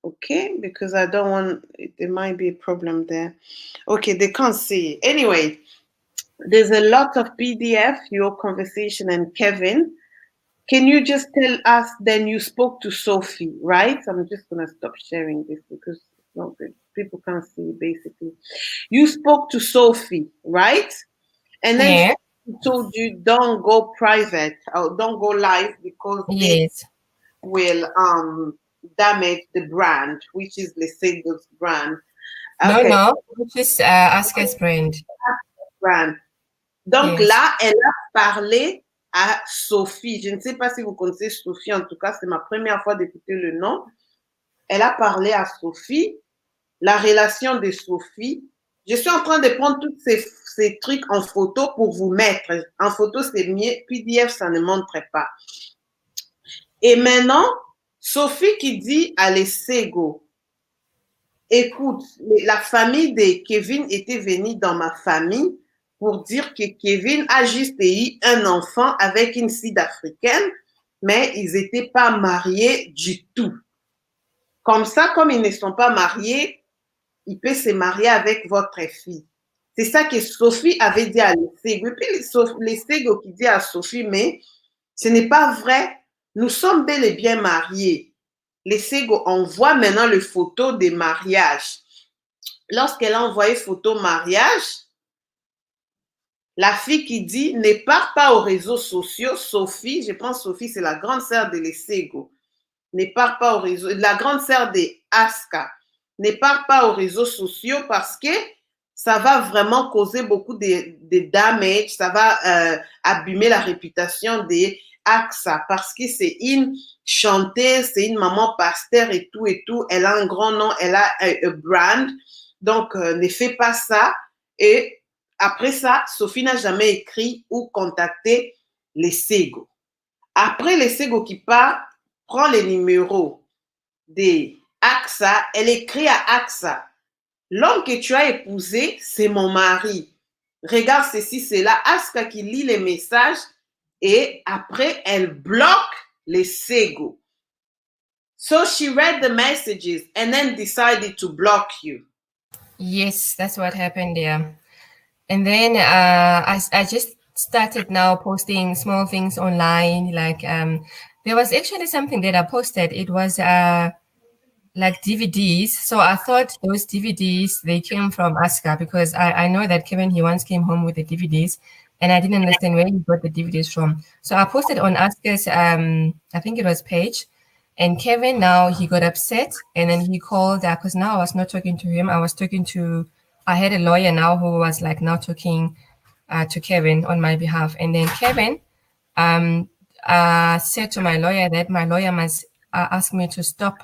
Okay? Because I don't want, there might be a problem there. Okay, they can't see it. Anyway, there's a lot of PDF, your conversation and Kevin. Can you just tell us, then you spoke to Sophie, right? I'm just going to stop sharing this because it's not good. People can't see basically. You spoke to Sophie, right? And then she told you don't go private or don't go live because they will damage the brand, which is Lesego's brand. Okay. No, which is Aska's brand. Donc là, elle a parlé à Sophie. Je ne sais pas si vous connaissez Sophie, en tout cas, c'est ma première fois d'écouter le nom. Elle a parlé à Sophie, la relation de Sophie. Je suis en train de prendre tous ces trucs en photo pour vous mettre. En photo, c'est mieux. PDF, ça ne montre pas. Et maintenant, Sophie qui dit à Lesego, écoute, la famille de Kevin était venue dans ma famille pour dire que Kevin a juste eu un enfant avec une Sud-Africaine, mais ils n'étaient pas mariés du tout. Comme ça, comme ils ne sont pas mariés, il peut se marier avec votre fille. C'est ça que Sophie avait dit à Lesego. Et puis Lesego qui dit à Sophie, mais ce n'est pas vrai, nous sommes bel et bien mariés. Lesego envoie maintenant les photos des mariages. Lorsqu'elle a envoyé photo mariage, La fille qui dit, ne pars pas aux réseaux sociaux. Sophie, je pense Sophie, c'est la grande sœur de Lesego. Ne pars pas aux réseaux, la grande sœur de Acsa. Ne pars pas aux réseaux sociaux parce que ça va vraiment causer beaucoup de damage, ça va abîmer la réputation de Acsa parce que c'est une chanteuse, c'est une maman pasteur et tout, elle a un grand nom, elle a un brand, donc ne fais pas ça. Et après ça, Sophie n'a jamais écrit ou contacté Lesego. Après Lesego qui part, prend les numéros de Acsa, elle écrit à Acsa, l'homme que tu as épousé, c'est mon mari. Regarde ceci, c'est là. Acsa qui lit les messages et après, elle bloque Lesego. So she read the messages and then decided to block you. Yes, that's what happened there. And then I just started now posting small things online. Like there was actually something that I posted. It was like DVDs. So I thought those DVDs, they came from Aska because I know that Kevin, he once came home with the DVDs and I didn't understand where he got the DVDs from. So I posted on Aska's, I think it was page. And Kevin now, he got upset and then he called, because now I was not talking to him. I had a lawyer now who was like now talking to Kevin on my behalf. And then Kevin said to my lawyer that my lawyer must ask me to stop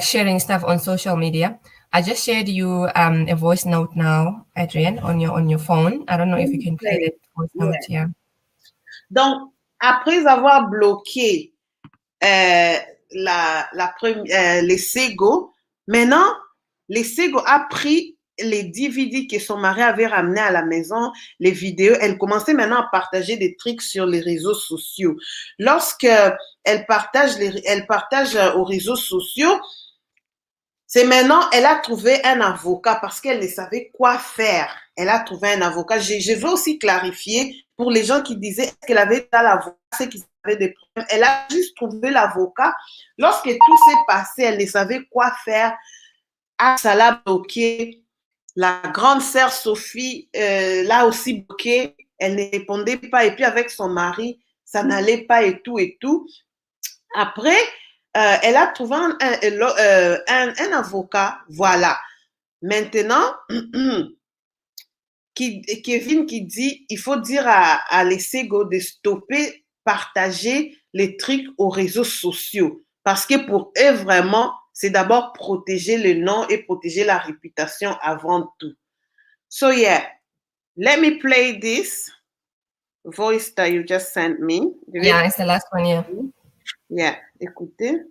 sharing stuff on social media. I just shared you a voice note now, Adrienne, on your phone. I don't know if you can play that voice note. Yeah. Donc, après avoir bloqué Lesego, maintenant, Lesego a pris les DVD que son mari avait ramenés à la maison, les vidéos. Elle commençait maintenant à partager des trucs sur les réseaux sociaux. Lorsque elle partage aux réseaux sociaux, c'est maintenant, elle a trouvé un avocat parce qu'elle ne savait quoi faire. Elle a trouvé un avocat. Je veux aussi clarifier pour les gens qui disaient qu'elle avait dans l'avocat, c'est qu'ils avaient des problèmes. Elle a juste trouvé l'avocat. Lorsque tout s'est passé, elle ne savait quoi faire. Ça l'a bloqué. La grande sœur Sophie l'a aussi bloqué. Elle ne répondait pas. Et puis avec son mari, ça n'allait pas et tout et tout. Après, elle a trouvé un avocat. Voilà. Maintenant, Kevin qui dit, il faut dire à Lesego de stopper, partager les trucs aux réseaux sociaux. Parce que pour eux, vraiment, c'est d'abord protéger le nom et protéger la réputation avant tout. So yeah, let me play this voice that you just sent me. Yeah, it's the last one, yeah. Yeah, écoutez.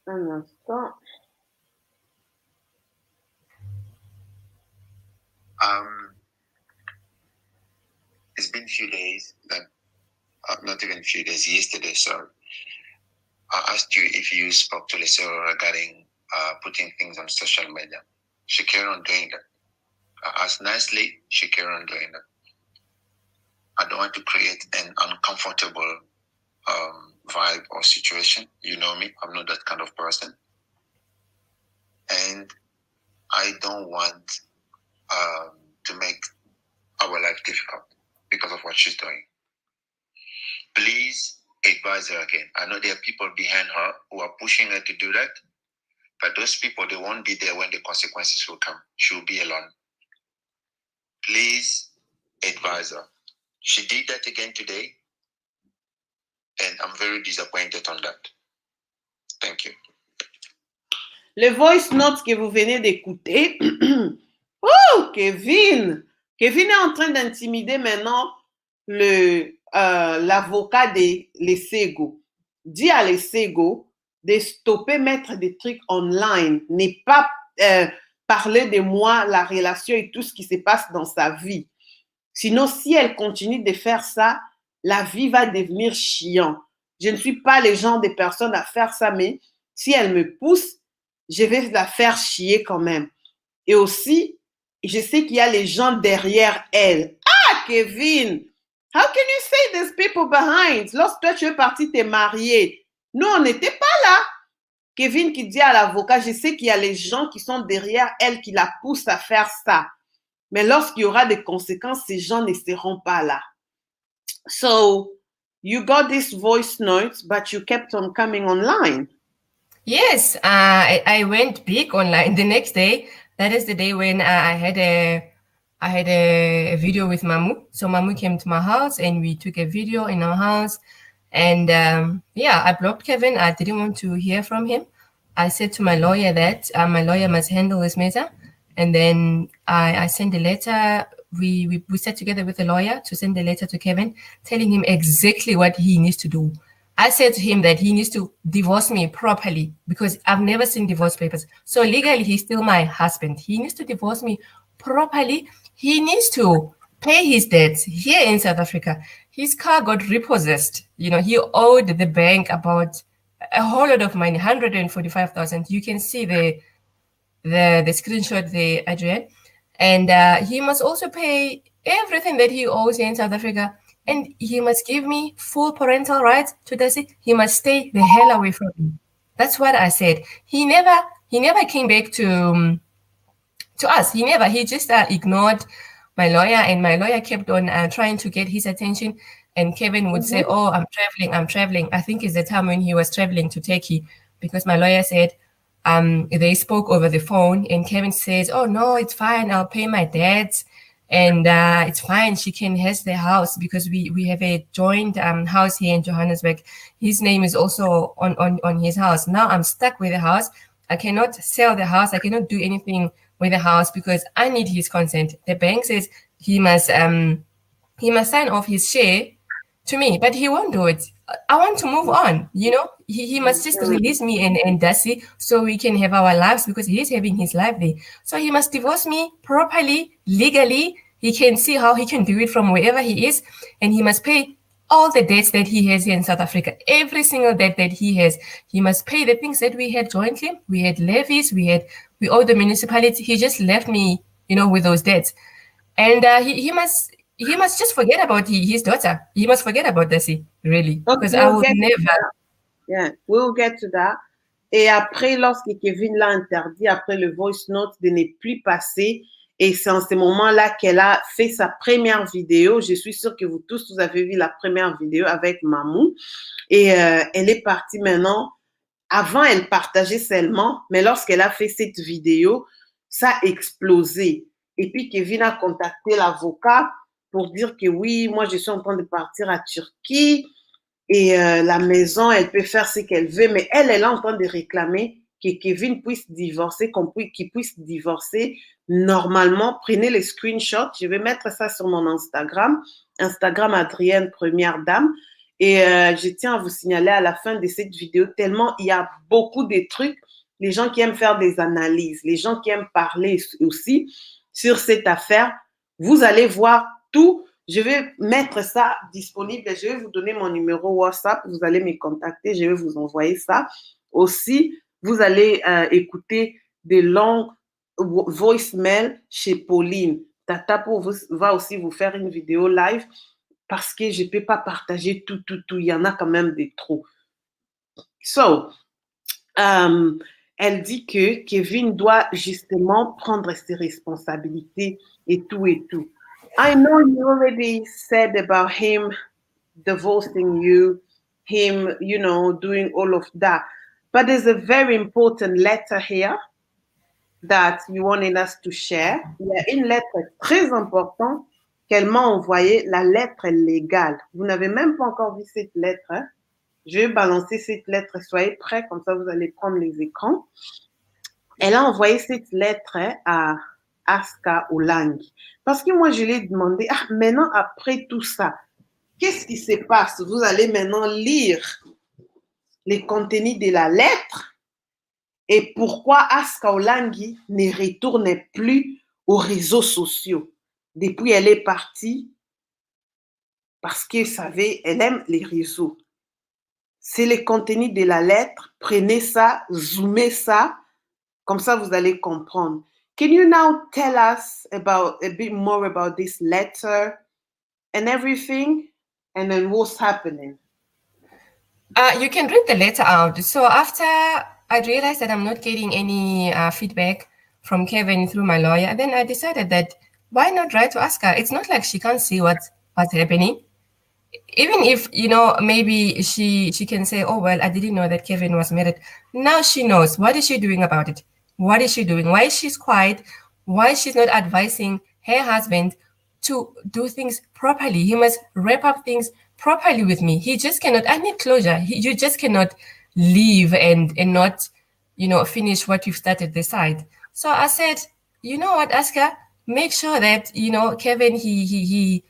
Un instant. It's been a few days, not even a few days, yesterday, sorry. I asked you if you spoke to Lesego regarding putting things on social media. She carried on doing that. I asked nicely, she carried on doing that. I don't want to create an uncomfortable vibe or situation. You know me, I'm not that kind of person. And I don't want to make our life difficult because of what she's doing. Please advise her again. I know there are people behind her who are pushing her to do that, but those people, they won't be there when the consequences will come. She will be alone. Please advise her. She did that again today, and I'm very disappointed on that. Thank you. Le voice note que vous venez d'écouter. Oh, Kevin! Kevin est en train d'intimider maintenant l'avocat de Lesego. Dis à Lesego de stopper mettre des trucs online, ne pas parler de moi, la relation et tout ce qui se passe dans sa vie. Sinon, si elle continue de faire ça, la vie va devenir chiant. Je ne suis pas le genre de personne à faire ça, mais si elle me pousse, je vais la faire chier quand même. Et aussi, je sais qu'il y a les gens derrière elle. Ah, Kevin! How can you say there's people behind? Lorsque toi, tu es parti te marier, nous, on n'était pas là. Kevin qui dit à l'avocat, je sais qu'il y a les gens qui sont derrière elle qui la poussent à faire ça. Mais lorsqu'il y aura des conséquences, ces gens ne seront pas là. So, you got this voice note, but you kept on coming online. Yes, I went big online the next day. That is the day when I had a video with Mamu. So Mamu came to my house and we took a video in our house. And yeah, I blocked Kevin. I didn't want to hear from him. I said to my lawyer that my lawyer must handle this matter. And then I sent a letter. We sat together with the lawyer to send a letter to Kevin, telling him exactly what he needs to do. I said to him that he needs to divorce me properly because I've never seen divorce papers. So legally, he's still my husband. He needs to divorce me properly. He needs to pay his debts here in South Africa. His car got repossessed. You know, he owed the bank about a whole lot of money, 145,000. You can see the screenshot there, Adrian. And he must also pay everything that he owes here in South Africa. And he must give me full parental rights to Desi. He must stay the hell away from me. That's what I said. He never came back to us. He just ignored my lawyer, and my lawyer kept on trying to get his attention. And Kevin would say, "Oh, I'm traveling. I think it's the time when he was traveling to Turkey, because my lawyer said they spoke over the phone, and Kevin says, "Oh no, it's fine. I'll pay my debts. And it's fine. She can has the house because we have a joint house here in Johannesburg. His name is also on his house. Now I'm stuck with the house. I cannot sell the house. I cannot do anything with the house because I need his consent. The bank says he must sign off his share to me, but he won't do it. I want to move on. You know, he must just release me and Dasi so we can have our lives because he's having his life there. So he must divorce me properly, legally. He can see how he can do it from wherever he is, and he must pay all the debts that he has here in South Africa. Every single debt that he has, he must pay the things that we had jointly. We had levies, we owe the municipality. He just left me, you know, with those debts, and he must just forget about his daughter. He must forget about Desi, really, because I will never. Yeah, we'll get to that. Et après, lorsque Kevin l'a interdit, après le voice note de ne plus passer, et c'est en ce moment-là qu'elle a fait sa première vidéo. Je suis sûre que vous tous, vous avez vu la première vidéo avec Mamou. Et elle est partie maintenant. Avant, elle partageait seulement, mais lorsqu'elle a fait cette vidéo, ça a explosé. Et puis, Kevin a contacté l'avocat pour dire que oui, moi, je suis en train de partir à Turquie et la maison, elle peut faire ce qu'elle veut, mais elle est en train de réclamer que Kevin puisse divorcer, qu'il puisse divorcer normalement. Prenez les screenshots, je vais mettre ça sur mon Instagram Adrienne Première Dame. Et je tiens à vous signaler à la fin de cette vidéo, tellement il y a beaucoup de trucs, les gens qui aiment faire des analyses, les gens qui aiment parler aussi sur cette affaire, vous allez voir tout. Je vais mettre ça disponible. Je vais vous donner mon numéro WhatsApp. Vous allez me contacter. Je vais vous envoyer ça. Aussi, vous allez écouter des longs voicemails chez Pauline. Tata va aussi vous faire une vidéo live parce que je ne peux pas partager tout. Il y en a quand même des trop. So, elle dit que Kevin doit justement prendre ses responsabilités et tout. I know you already said about him divorcing you, him, you know, doing all of that. But there's a very important letter here that you wanted us to share. Il y a une lettre très importante qu'elle m'a envoyée, la lettre légale. Vous n'avez même pas encore vu cette lettre. Hein? Je vais balancer cette lettre. Soyez prêts, comme ça vous allez prendre les écrans. Elle a envoyé cette lettre à Acsa Olangi. Parce que moi, je lui ai demandé, maintenant, après tout ça, qu'est-ce qui se passe? Vous allez maintenant lire les contenus de la lettre et pourquoi Acsa Olangi ne retourne plus aux réseaux sociaux. Depuis, elle est partie parce que, vous savez, elle aime les réseaux. C'est le contenu de la lettre. Prenez ça, zoomez ça, comme ça, vous allez comprendre. Can you now tell us a bit more about this letter and everything, and then what's happening? You can read the letter out. So after I realized that I'm not getting any feedback from Kevin through my lawyer. And then I decided that why not write to ask her? It's not like she can't see what's happening. Even if, you know, maybe she can say, oh, well, I didn't know that Kevin was married. Now she knows. What is she doing about it? What is she doing? Why she's quiet? Why she's not advising her husband to do things properly? He must wrap up things properly with me. He just cannot. I need closure. You just cannot leave and not, you know, finish what you've started this side. So I said, you know what, Aska, make sure that, you know, Kevin, he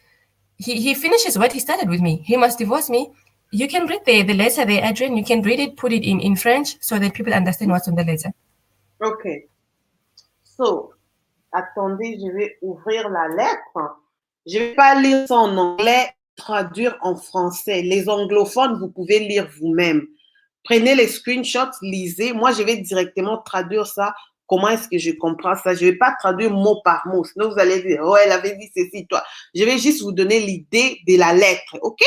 finishes what he started with me. He must divorce me. You can read the letter there, Adrian. You can read it, put it in French so that people understand what's on the letter. Okay. So, attendez, je vais ouvrir la lettre. Je vais pas lire ça en anglais, traduire en français. Les anglophones, vous pouvez lire vous-même. Prenez les screenshots, lisez. Moi, je vais directement traduire ça. Comment est-ce que je comprends ça? Je ne vais pas traduire mot par mot. Sinon, vous allez dire, oh, elle avait dit ceci, toi. Je vais juste vous donner l'idée de la lettre. OK?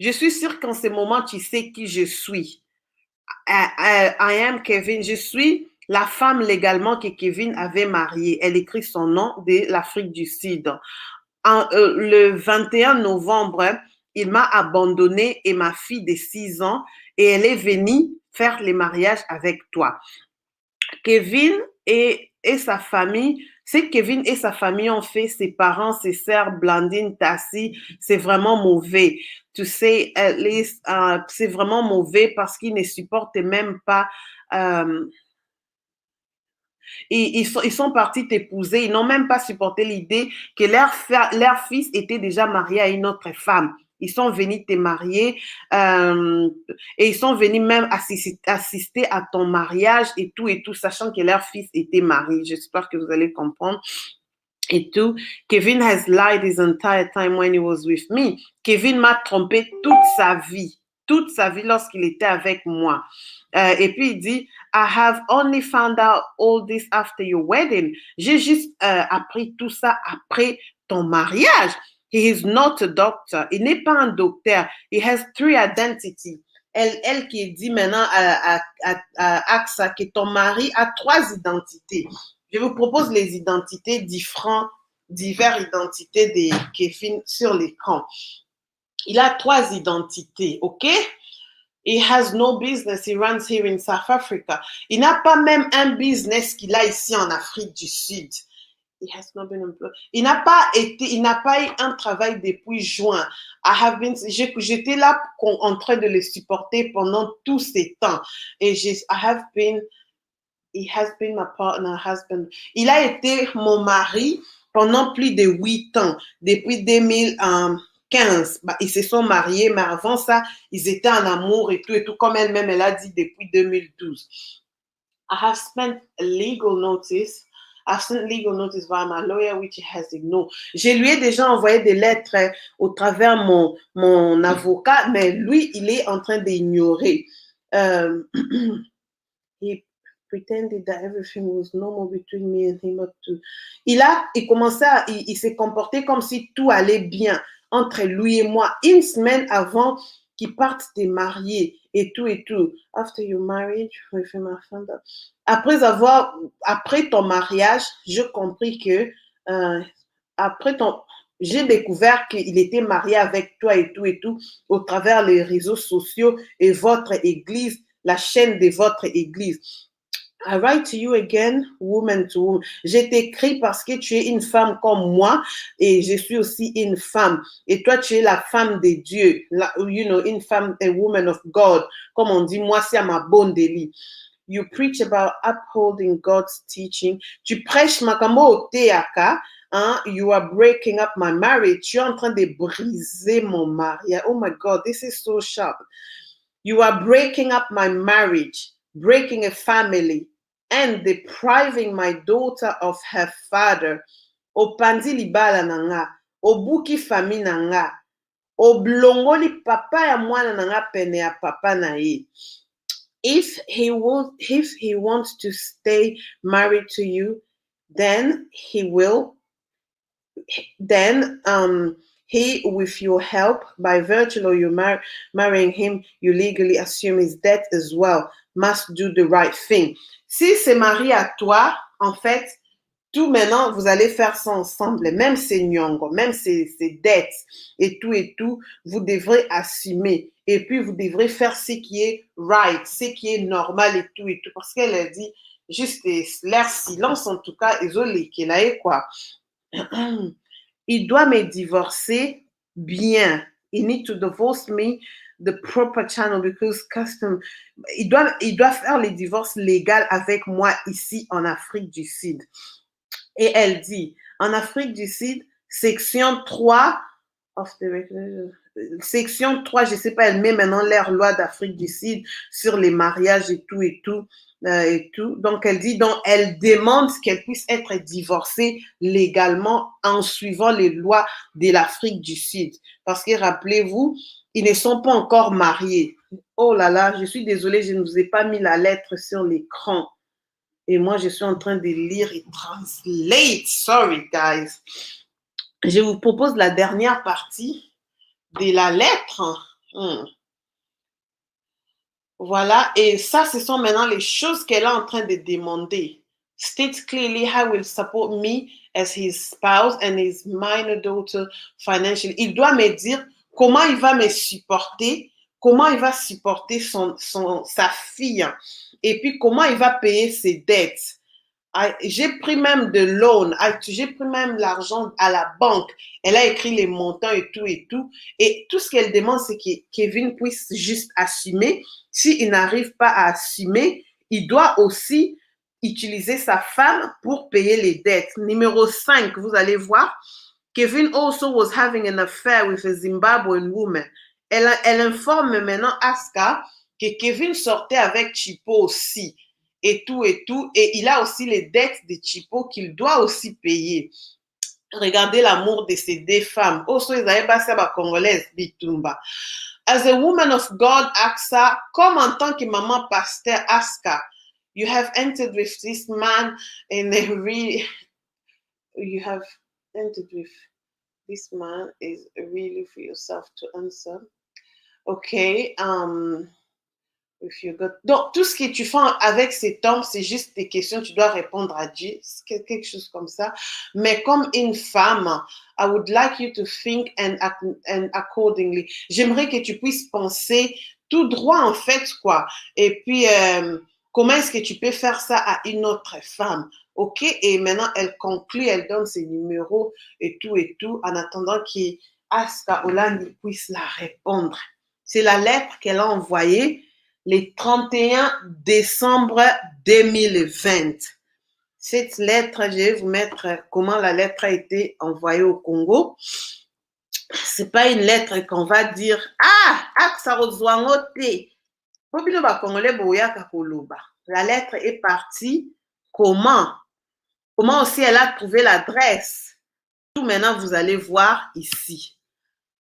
Je suis sûre qu'en ce moment, tu sais qui je suis. I am Kevin. Je suis la femme légalement que Kevin avait mariée. Elle écrit son nom de l'Afrique du Sud. Le 21 novembre, il m'a abandonnée et ma fille de 6 ans et elle est venue faire les mariages avec toi. Kevin et sa famille, ce que Kevin et sa famille ont fait, ses parents, ses sœurs, Blandine, Tassie, c'est vraiment mauvais. Tu sais, c'est vraiment mauvais parce qu'ils ne supportent même pas. Ils sont partis t'épouser. Ils n'ont même pas supporté l'idée que leur fils était déjà marié à une autre femme. Ils sont venus te marier et ils sont venus même assister à ton mariage et tout, sachant que leur fils était marié. J'espère que vous allez comprendre. Et tout. Kevin has lied his entire time when he was with me. Kevin m'a trompé toute sa vie lorsqu'il était avec moi. Et puis il dit, I have only found out all this after your wedding. J'ai juste appris tout ça après ton mariage. He is not a doctor. Il n'est pas un docteur. He has 3 identities. Elle qui dit maintenant à Acsa que ton mari a 3 identités. Je vous propose les identités diverses identités de Kevin sur l'écran. Il a 3 identités, OK? He has no business. He runs here in South Africa. Il n'a pas même un business qu'il a ici en Afrique du Sud. He has not been employed. Il n'a pas eu un travail depuis juin. J'étais là en train de le supporter pendant tous ces temps. Et he has been my partner, husband. Il a été mon mari pendant plus de 8 ans, depuis 2015. Ils se sont mariés, mais avant ça, ils étaient en amour et tout, comme elle-même, elle a dit depuis 2012. I have sent legal notice via my lawyer, which he has ignored. Je lui ai déjà envoyé des lettres au travers mon avocat, mais lui, il est en train d'ignorer. He pretended that everything was normal between me and him up to. Il s'est comporté comme si tout allait bien entre lui et moi. Une semaine avant qu'il parte te marier et tout. After your marriage, with him, I found out. Après ton mariage, j'ai compris que j'ai découvert qu'il était marié avec toi et tout au travers les réseaux sociaux et votre église, la chaîne de votre église. I write to you again, woman to woman. Je t'écris parce que tu es une femme comme moi et je suis aussi une femme. Et toi, tu es la femme de Dieu. Une femme, a woman of God. Comme on dit, moi, c'est à ma bonne délit. You preach about upholding God's teaching. Tu prêches makambo teaka. You are breaking up my marriage. Tu es en train de briser mon mariage. Oh my God, this is so sharp. You are breaking up my marriage, breaking a family, and depriving my daughter of her father. Opandi libala nanga, obuki fami nanga, oblongoli papa ya mwana nanga pene ya papa na ye. If he wants to stay married to you, then he will. Then He, with your help, by virtue of you marrying him, you legally assume his debt as well. Must do the right thing. Si c'est marié à toi, en fait, tout maintenant, vous allez faire ça ensemble. Même ces nyongo, même ces dettes et tout, vous devrez assumer. Et puis, vous devrez faire ce qui est right, ce qui est normal et tout. Parce qu'elle a dit, juste l'air silence, en tout cas, isolé, qu'il a quoi. Il doit me divorcer bien. He need to divorce me the proper channel because custom. Il doit faire le divorce légal avec moi ici en Afrique du Sud. Et elle dit, en Afrique du Sud, section 3 section 3, je ne sais pas, elle met maintenant leur loi d'Afrique du Sud sur les mariages et tout. Donc, elle dit, donc, elle demande qu'elle puisse être divorcée légalement en suivant les lois de l'Afrique du Sud. Parce que, rappelez-vous, ils ne sont pas encore mariés. Oh là là, je suis désolée, je ne vous ai pas mis la lettre sur l'écran. Et moi, je suis en train de lire et translate. Sorry, guys. Je vous propose la dernière partie de la lettre. Voilà. Et ça, ce sont maintenant les choses qu'elle est en train de demander. State clearly how will support me as his spouse and his minor daughter financially. Il doit me dire comment il va me supporter, comment il va supporter sa fille, et puis comment il va payer ses dettes. J'ai pris même de loan, j'ai pris même l'argent à la banque. Elle a écrit les montants et tout. Et tout ce qu'elle demande, c'est que Kevin puisse juste assumer. S'il n'arrive pas à assumer, il doit aussi utiliser sa femme pour payer les dettes. Numéro 5, vous allez voir. Kevin also was having an affair with a Zimbabwean woman. Elle informe maintenant Acsa que Kevin sortait avec Chipo aussi. Et tout. Et il a aussi les dettes de Chipo qu'il doit aussi payer. Regardez l'amour de ces deux femmes. Also, ils avaient passé à la Congolaise, Bitumba. As a woman of God, Acsa, comme en tant que maman pasteur Acsa, you have entered with this man in a you have entered with this man is really for yourself to answer. Okay. Donc, tout ce que tu fais avec cet homme, c'est juste des questions, tu dois répondre à Dieu, c'est quelque chose comme ça. Mais comme une femme, I would like you to think and accordingly. J'aimerais que tu puisses penser tout droit, en fait, quoi. Et puis, comment est-ce que tu peux faire ça à une autre femme? OK? Et maintenant, elle conclut, elle donne ses numéros et tout, en attendant qu'Acsa Olangi puisse la répondre. C'est la lettre qu'elle a envoyée le 31 décembre 2020. Cette lettre, je vais vous mettre comment la lettre a été envoyée au Congo. C'est pas une lettre qu'on va dire Acsa Olangi. La lettre est partie. Comment aussi elle a trouvé l'adresse? Tout maintenant, vous allez voir ici.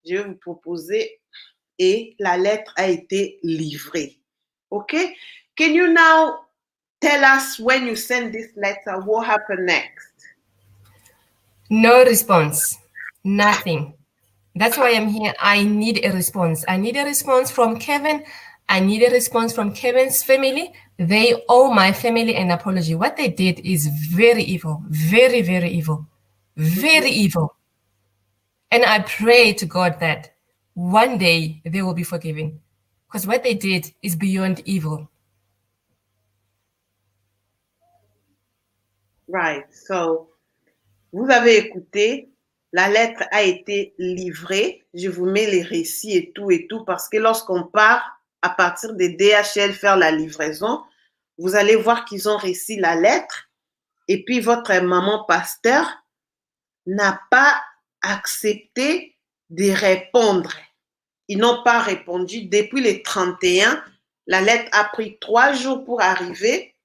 Je vais vous proposer et la lettre a été livrée. Okay? Can you now tell us when you send this letter, what happened next? No response. Nothing. That's why I'm here. I need a response. I need a response from Kevin. I need a response from Kevin's family. They owe my family an apology. What they did is very evil. Very, very evil. Very evil. And I pray to God that one day they will be forgiven. Because what they did is beyond evil. Right. So, vous avez écouté, la lettre a été livrée. Je vous mets les récits et tout, parce que lorsqu'on part à partir des DHL faire la livraison, vous allez voir qu'ils ont reçu la lettre et puis votre maman pasteur n'a pas accepté de répondre. Ils n'ont pas répondu. Depuis le 31, la lettre a pris 3 jours pour arriver.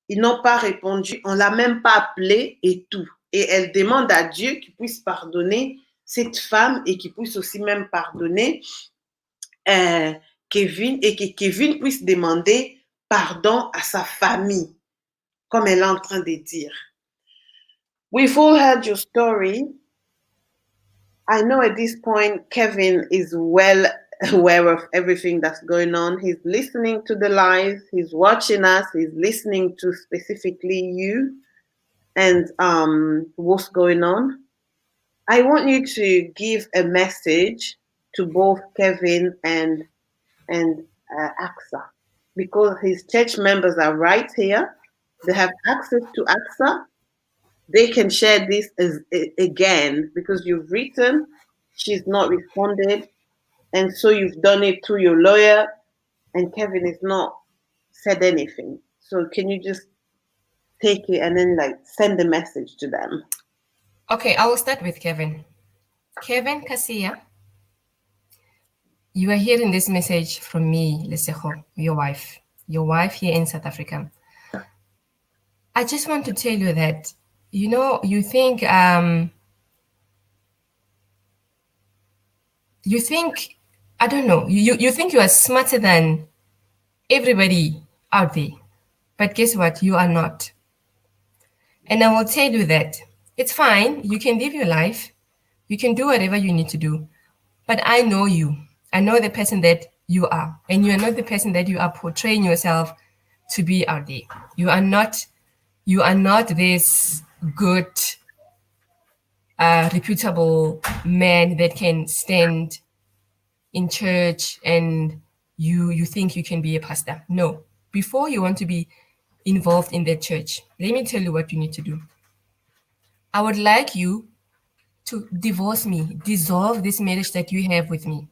Ils n'ont pas répondu. On ne l'a même pas appelé et tout. Et elle demande à Dieu qu'il puisse pardonner cette femme et qu'il puisse aussi même pardonner Kevin et que Kevin puisse demander pardon à sa famille, comme elle est en train de dire. We've all heard your story. I know at this point, Kevin is well aware of everything that's going on. He's listening to the live, he's watching us, he's listening to specifically you and what's going on. I want you to give a message to both Kevin and Acsa, because his church members are right here. They have access to Acsa. They can share this again because you've written, she's not responded, and so you've done it through your lawyer, and Kevin has not said anything. So can you just take it and then like send a message to them? Okay, I will start with Kevin. Kevin Kaseya, you are hearing this message from me, Lesego, your wife here in South Africa. I just want to tell you that, you think, I don't know, you think you are smarter than everybody out there, but guess what? You are not. And I will tell you that it's fine. You can live your life. You can do whatever you need to do. But I know you. I know the person that you are. And you are not the person that you are portraying yourself to be out there. You are not this good, reputable man that can stand in church and you think you can be a pastor. No. Before you want to be involved in that church, let me tell you what you need to do. I would like you to divorce me, dissolve this marriage that you have with me.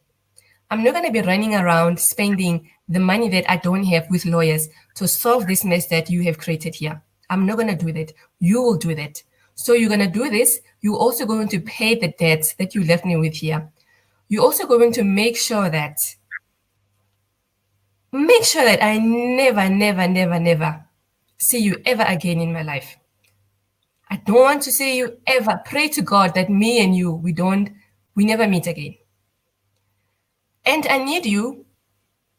I'm not going to be running around spending the money that I don't have with lawyers to solve this mess that you have created here. I'm not going to do that. You will do that. So you're going to do this. You're also going to pay the debts that you left me with here. You're also going to make sure that I never see you ever again in my life. I don't want to see you ever. Pray to God that me and you, we never meet again. And I need you,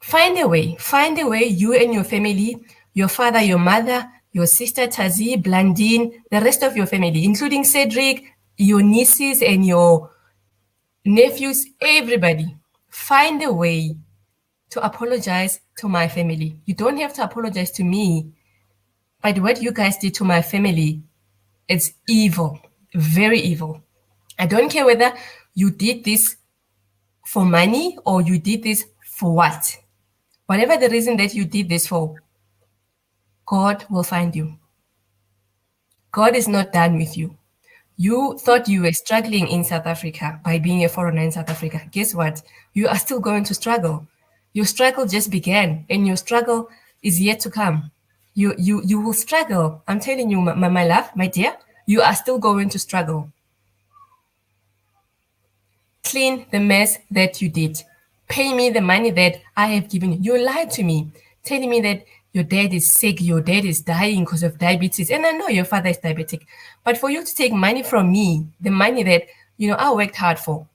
find a way, you and your family, your father, your mother, your sister Tazi, Blandine, the rest of your family, including Cedric, your nieces and your nephews, everybody, find a way to apologize to my family. You don't have to apologize to me, but what you guys did to my family, it's evil, very evil. I don't care whether you did this for money or you did this for what. Whatever the reason that you did this for, God will find you. God is not done with you. You thought you were struggling in South Africa by being a foreigner in South Africa. Guess what? You are still going to struggle. Your struggle just began and your struggle is yet to come. You will struggle. I'm telling you, my love, my dear, you are still going to struggle. Clean the mess that you did. Pay me the money that I have given you. You lied to me, telling me that your dad is sick, your dad is dying because of diabetes. And I know your father is diabetic. But for you to take money from me, the money that, I worked hard for.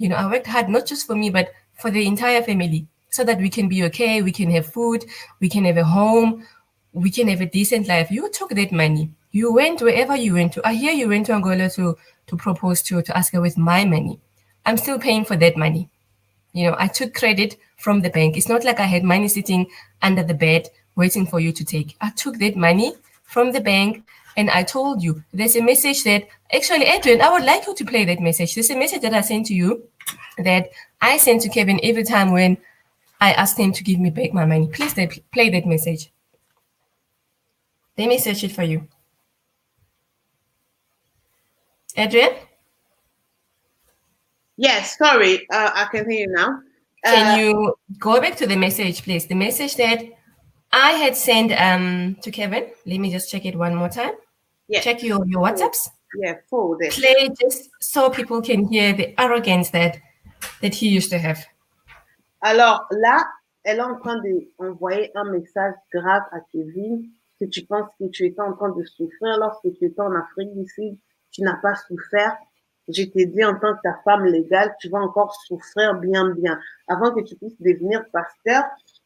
I worked hard not just for me, but for the entire family so that we can be okay, we can have food, we can have a home, we can have a decent life. You took that money. You went wherever you went to. I hear you went to Angola to propose to ask her with my money. I'm still paying for that money. I took credit from the bank. It's not like I had money sitting under the bed waiting for you to take. I took that money from the bank and I told you there's a message that, actually, Adrian, I would like you to play that message. There's a message that I sent to you that I send to Kevin every time when I asked him to give me back my money. Please play that message. Let me search it for you. Adrian? Yes, sorry, I can hear you now. Can you go back to the message, please? The message that I had sent to Kevin. Let me just check it one more time. Yeah. Check your WhatsApps. Yeah, forward it. Play just so people can hear the arrogance that he used to have. Alors là, elle est en train d'envoyer un message grave à Kevin, que tu penses que tu étais en train de souffrir lorsque tu étais en Afrique du Sud. Tu n'as pas souffert. Je t'ai dit en tant que ta femme légale, tu vas encore souffrir bien. Avant que tu puisses devenir pasteur,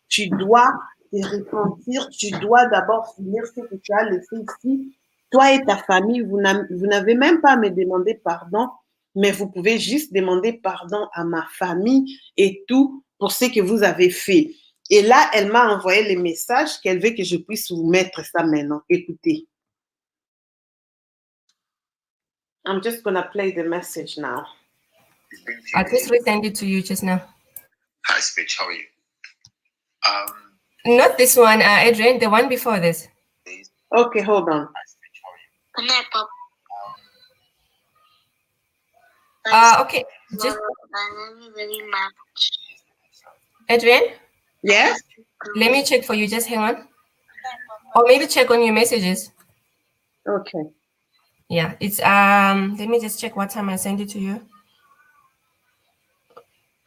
tu dois te repentir, tu dois d'abord finir ce que tu as laissé ici. Toi et ta famille, vous n'avez même pas à me demander pardon. mais vous pouvez juste demander pardon à ma famille et tout pour ce que vous avez fait. Et là, elle m'a envoyé les messages qu'elle veut que je puisse vous mettre ça maintenant. Écoutez. I'm just going to play the message now. I just resend it to you just now. Hi, Speech. How are you? Not this one, Adrian, the one before this. Okay, hold on. Okay, just Adrian? Yes? Let me check for you, just hang on. Or maybe check on your messages. Okay. Yeah, it's let me just check what time I sent it to you.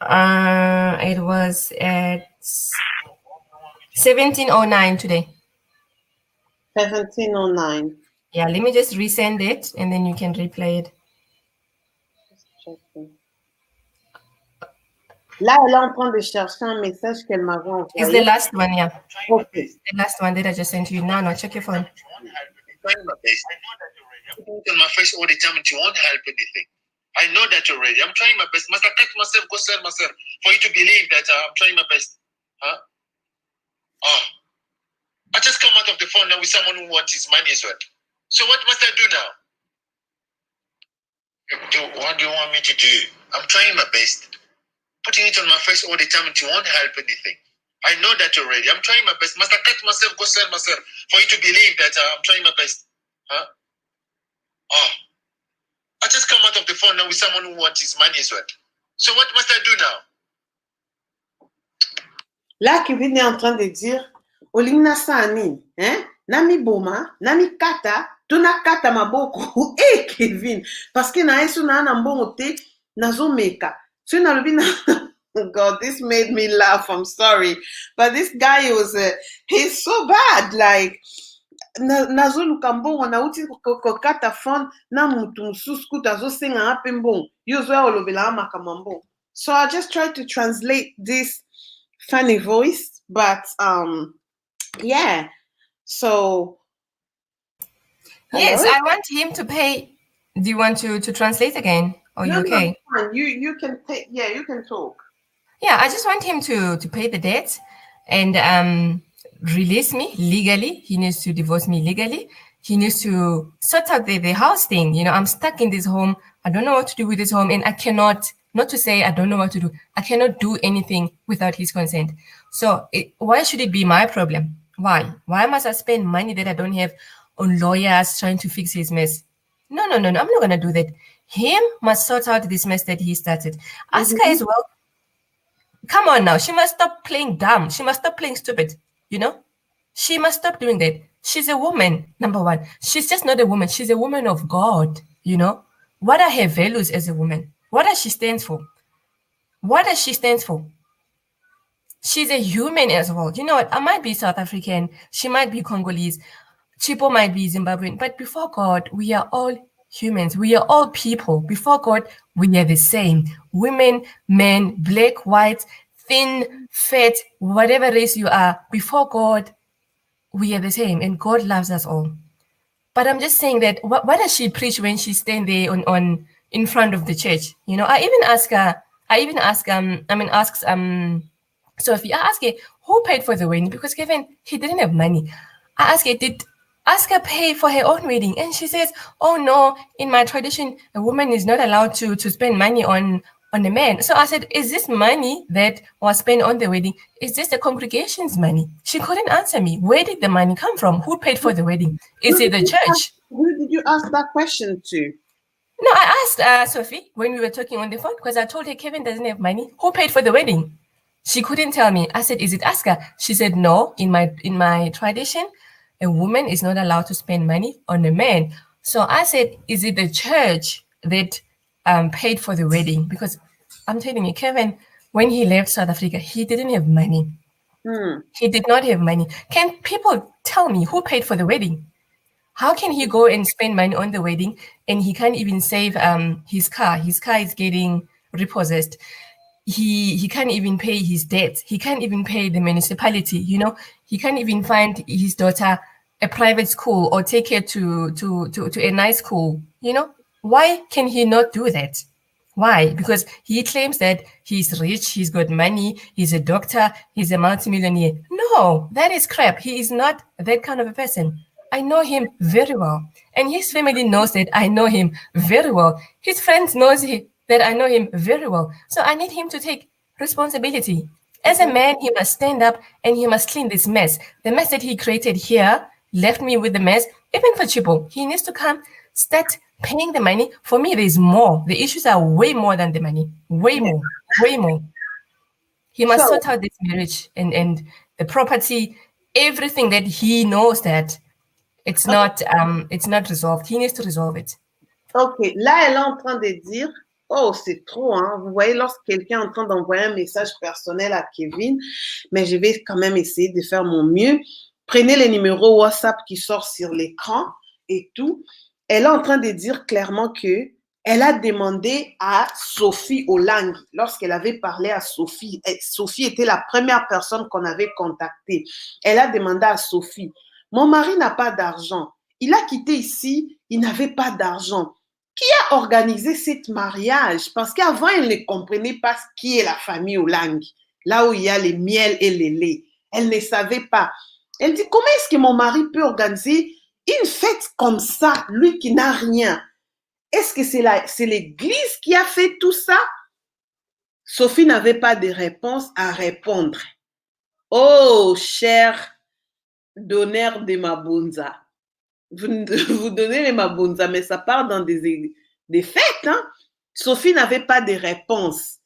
It was at 17:09 today. 17:09. Yeah, let me just resend it and then you can replay it. Là, elle est en train de chercher un message qu'elle m'avait envoyé. It's the last one, yeah. Okay. The last one that I just sent you. Now, check your phone. On my face all the time and you won't help anything. I know that already. I'm trying my best. Must I cut myself, go sell myself for you to believe that I'm trying my best? Huh? Oh. I just come out of the phone now with someone who wants his money as well. So what must I do now? What do you want me to do? I'm trying my best. Putting it on my face all the time and you won't help anything. I know that already. I'm trying my best. Must I cut myself, go sell myself for you to believe that I'm trying my best? Huh? Oh. I just come out of the phone now with someone who wants his money as well. So what must I do now? Là, Kevin est en train de dire, Olina Sani, hein? Nami Boma, Nami Kata, Tuna Kata Maboko, eh, Kevin, parce que na esu na mbongo te, nazo meka. So na lubi na, God, this made me laugh, I'm sorry. But this guy was, he's so bad, like, nazo luka mbongo, na uti kokata phone, na mutu msusu kuta zo senga hape mbongo, yozo ya olobela amaka mambo. So I just tried to translate this funny voice, but yeah. So yes, I want him to pay. Do you want to translate again? Or no, you okay? No, you can pay. Yeah, you can talk. Yeah, I just want him to pay the debt and release me legally. He needs to divorce me legally. He needs to sort out the house thing. You know, I'm stuck in this home. I don't know what to do with this home, and I cannot. Not to say I don't know what to do. I cannot do anything without his consent. So why should it be my problem? Why? Why must I spend money that I don't have on lawyers trying to fix his mess? No. I'm not going to do that. Him must sort out this mess that he started. Ask her as well. Come on now. She must stop playing dumb. She must stop playing stupid. You know? She must stop doing that. She's a woman, number one. She's just not a woman. She's a woman of God. You know? What are her values as a woman? What does she stand for? What does she stand for? She's a human as well. You know what? I might be South African. She might be Congolese. Chipo might be Zimbabwean. But before God, we are all humans. We are all people. Before God, we are the same. Women, men, black, white, thin, fat, whatever race you are. Before God, we are the same. And God loves us all. But I'm just saying that what does she preach when she's standing there on in front of the church? You know, I even ask Sophie, I asked her, who paid for the wedding? Because Kevin, he didn't have money. I asked her, did Aska pay for her own wedding? And she says, oh no, in my tradition, a woman is not allowed to spend money on a man. So I said, is this money that was spent on the wedding, is this the congregation's money? She couldn't answer me. Where did the money come from? Who paid for the wedding? Is it the church? Who did you ask that question to? No, I asked Sophie when we were talking on the phone, because I told her Kevin doesn't have money. Who paid for the wedding? She couldn't tell me. I said, is it Aska? She said, no, in my tradition, a woman is not allowed to spend money on a man. So I said, is it the church that paid for the wedding? Because I'm telling you, Kevin, when he left South Africa, he didn't have money. He did not have money. Can people tell me who paid for the wedding? How can he go and spend money on the wedding and he can't even save his car? His car is getting repossessed. He can't even pay his debt. He can't even pay the municipality. You know, he can't even find his daughter a private school or take her to a nice school. You know, why can he not do that? Why? Because he claims that he's rich, he's got money, he's a doctor, he's a multimillionaire. No, that is crap. He is not that kind of a person. I know him very well. And his family knows that I know him very well. His friends knows that I know him very well. So I need him to take responsibility. As a man, he must stand up and he must clean this mess. The mess that he created here left me with the mess. Even for Chipo, he needs to come, start paying the money. For me, there's more. The issues are way more than the money. Way more. Way more. He must sort out this marriage and the property, everything that he knows that it's not resolved. He needs to resolve it. Ok, là, elle est en train de dire, oh, c'est trop, hein. Vous voyez, lorsque quelqu'un est en train d'envoyer un message personnel à Kevin, mais je vais quand même essayer de faire mon mieux. Prenez les numéros WhatsApp qui sortent sur l'écran et tout. Elle est en train de dire clairement que elle a demandé à Sophie Olangi, lorsqu'elle avait parlé à Sophie, Sophie était la première personne qu'on avait contactée. Elle a demandé à Sophie, mon mari n'a pas d'argent. Il a quitté ici, il n'avait pas d'argent. Qui a organisé ce mariage? Parce qu'avant, elle ne comprenait pas qui est la famille Olangi, là où il y a les miels et les laits. Elle ne savait pas. Elle dit, comment est-ce que mon mari peut organiser une fête comme ça, lui qui n'a rien? Est-ce que c'est l'église qui a fait tout ça? Sophie n'avait pas de réponse à répondre. Oh, cher donneur de Mabunza. Vous donnez les Mabunza, mais ça part dans des fêtes. Hein? Sophie n'avait pas de réponse.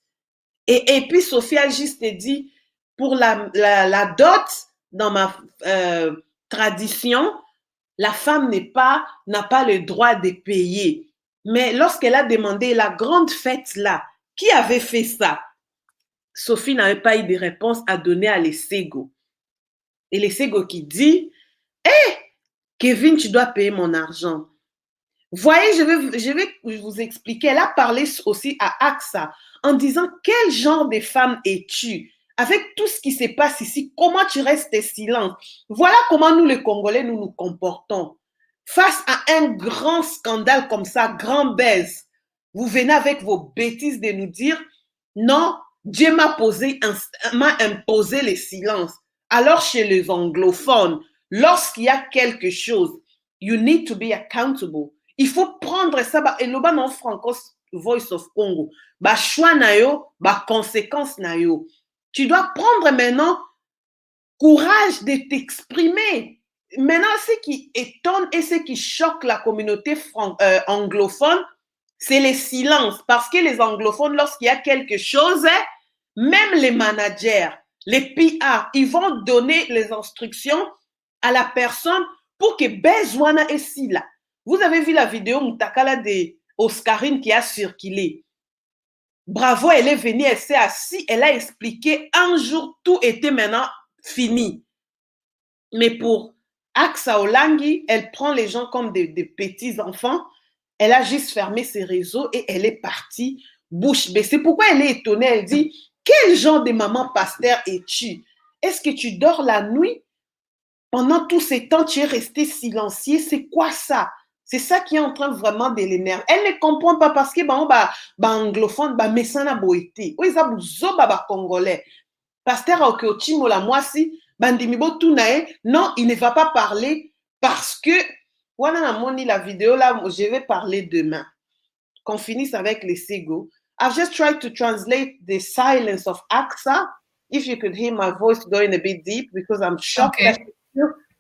Et puis Sophie a juste dit, pour la dot, dans ma tradition, la femme n'a pas le droit de payer. Mais lorsqu'elle a demandé la grande fête là, qui avait fait ça? Sophie n'avait pas eu de réponse à donner à Lesego. Et Lesego qui dit, hé, Kevin, tu dois payer mon argent. Voyez, je vais vous expliquer. Elle a parlé aussi à Acsa en disant, quel genre de femme es-tu? Avec tout ce qui se passe ici, comment tu restes silent? Voilà comment nous, les Congolais, nous nous comportons. Face à un grand scandale comme ça, grand baise, vous venez avec vos bêtises de nous dire, non, Dieu m'a imposé le silence. Alors, chez les anglophones, lorsqu'il y a quelque chose, you need to be accountable. Il faut prendre ça, et le non franco Voice of Congo, ba choix na yo, ba conséquence na yo. Tu dois prendre maintenant courage de t'exprimer. Maintenant, ce qui étonne et ce qui choque la communauté anglophone, c'est le silence. Parce que les anglophones, lorsqu'il y a quelque chose, même les managers, les PR, ils vont donner les instructions à la personne pour que Bezwana est si là. Vous avez vu la vidéo Moutakala de Oscarine qui a circulé. Bravo, elle est venue, elle s'est assise, elle a expliqué un jour, tout était maintenant fini. Mais pour Acsa Olangi, elle prend les gens comme des petits enfants. Elle a juste fermé ses réseaux et elle est partie bouche bée. C'est pourquoi elle est étonnée. Elle dit, quel genre de maman pasteur es-tu? Est-ce que tu dors la nuit? Pendant tous ces temps, tu es resté silencieux. C'est quoi ça? C'est ça qui est en train vraiment de l'énerver. Elle ne comprend pas parce que anglophone, mesana boité. Oui, ça bouzo ba congolais. Pasteur Okeochimo la moi si bandimibo tunae, non, il ne va pas parler parce que voilà la vidéo là, je vais parler demain. Qu'on finisse avec Lesego. I've just tried to translate the silence of Acsa. If you could hear my voice going a bit deep because I'm shocked that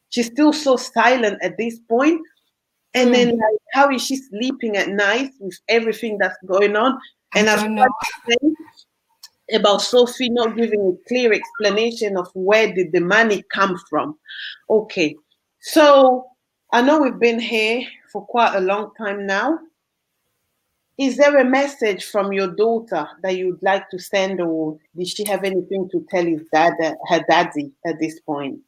she's still so silent at this point. And then like, how is she sleeping at night with everything that's going on? And I've tried to say about Sophie not giving a clear explanation of where did the money come from. Okay, so I know we've been here for quite a long time now. Is there a message from your daughter that you'd like to send, or did she have anything to tell her daddy at this point?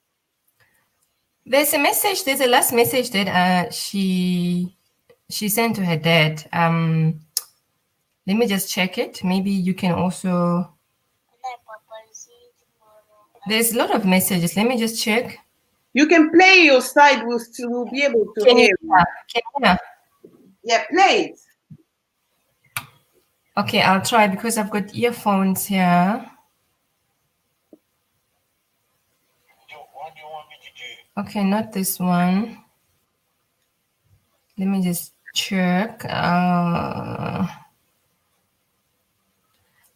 There's a message. There's a last message that she sent to her dad. Let me just check it. Maybe you can also. There's a lot of messages. Let me just check. You can play your side. We'll be able to hear. Can you hear? Yeah, play it. Okay, I'll try because I've got earphones here. What do you want me to do? Okay, not this one. Let me just check.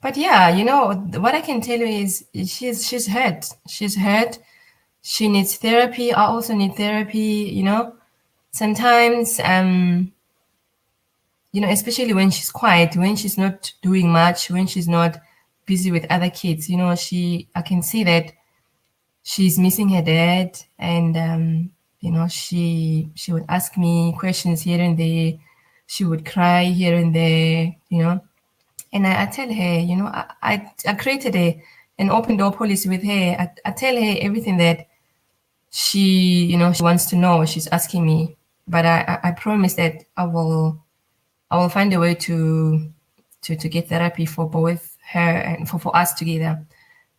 But yeah, you know, what I can tell you is she's hurt. She's hurt. She needs therapy. I also need therapy, you know. Sometimes, you know, especially when she's quiet, when she's not doing much, when she's not busy with other kids, you know, I can see that she's missing her dad, and you know, she would ask me questions here and there. She would cry here and there, you know. And I tell her, you know, I created an open door policy with her. I tell her everything that she wants to know. She's asking me, but I promise that I will find a way to get therapy for both her and for us together,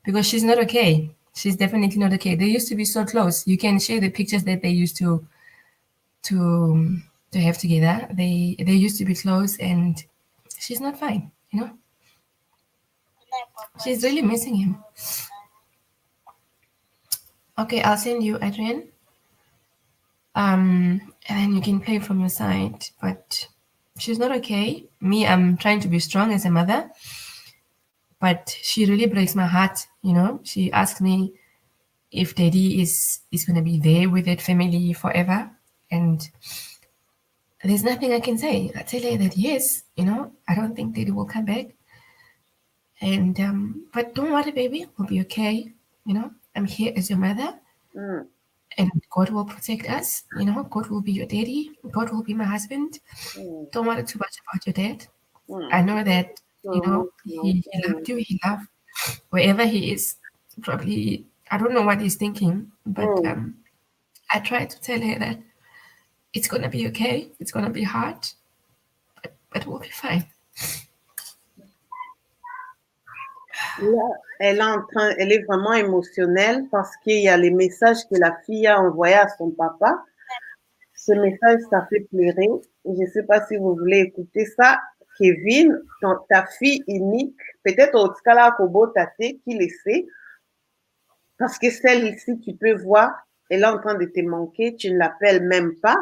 because she's not okay. She's definitely not okay. They used to be so close. You can share the pictures that they used to have together. They used to be close, and she's not fine, you know. She's really missing him. Okay, I'll send you, Adrian. And then you can play from your side. But she's not okay. Me, I'm trying to be strong as a mother, but she really breaks my heart. You know, she asked me if Daddy is going to be there with that family forever, and there's nothing I can say. I tell her that yes, you know, I don't think Daddy will come back, and but don't worry, baby, we'll be okay. You know, I'm here as your mother. And God will protect us, you know. God will be your daddy. God will be my husband. Don't worry too much about your dad. I know that, you know, he loved you. He loved wherever he is. Probably, I don't know what he's thinking, but I try to tell her that it's gonna be okay. It's gonna be hard, but we'll be fine. Là, elle est vraiment émotionnelle parce qu'il y a les messages que la fille a envoyés à son papa. Ce message, ça fait pleurer. Je ne sais pas si vous voulez écouter ça. Kevin, ta fille unique, peut-être au Tkala Kobo Tate, qui le sait, parce que celle-ci, tu peux voir, elle est en train de te manquer, tu ne l'appelles même pas.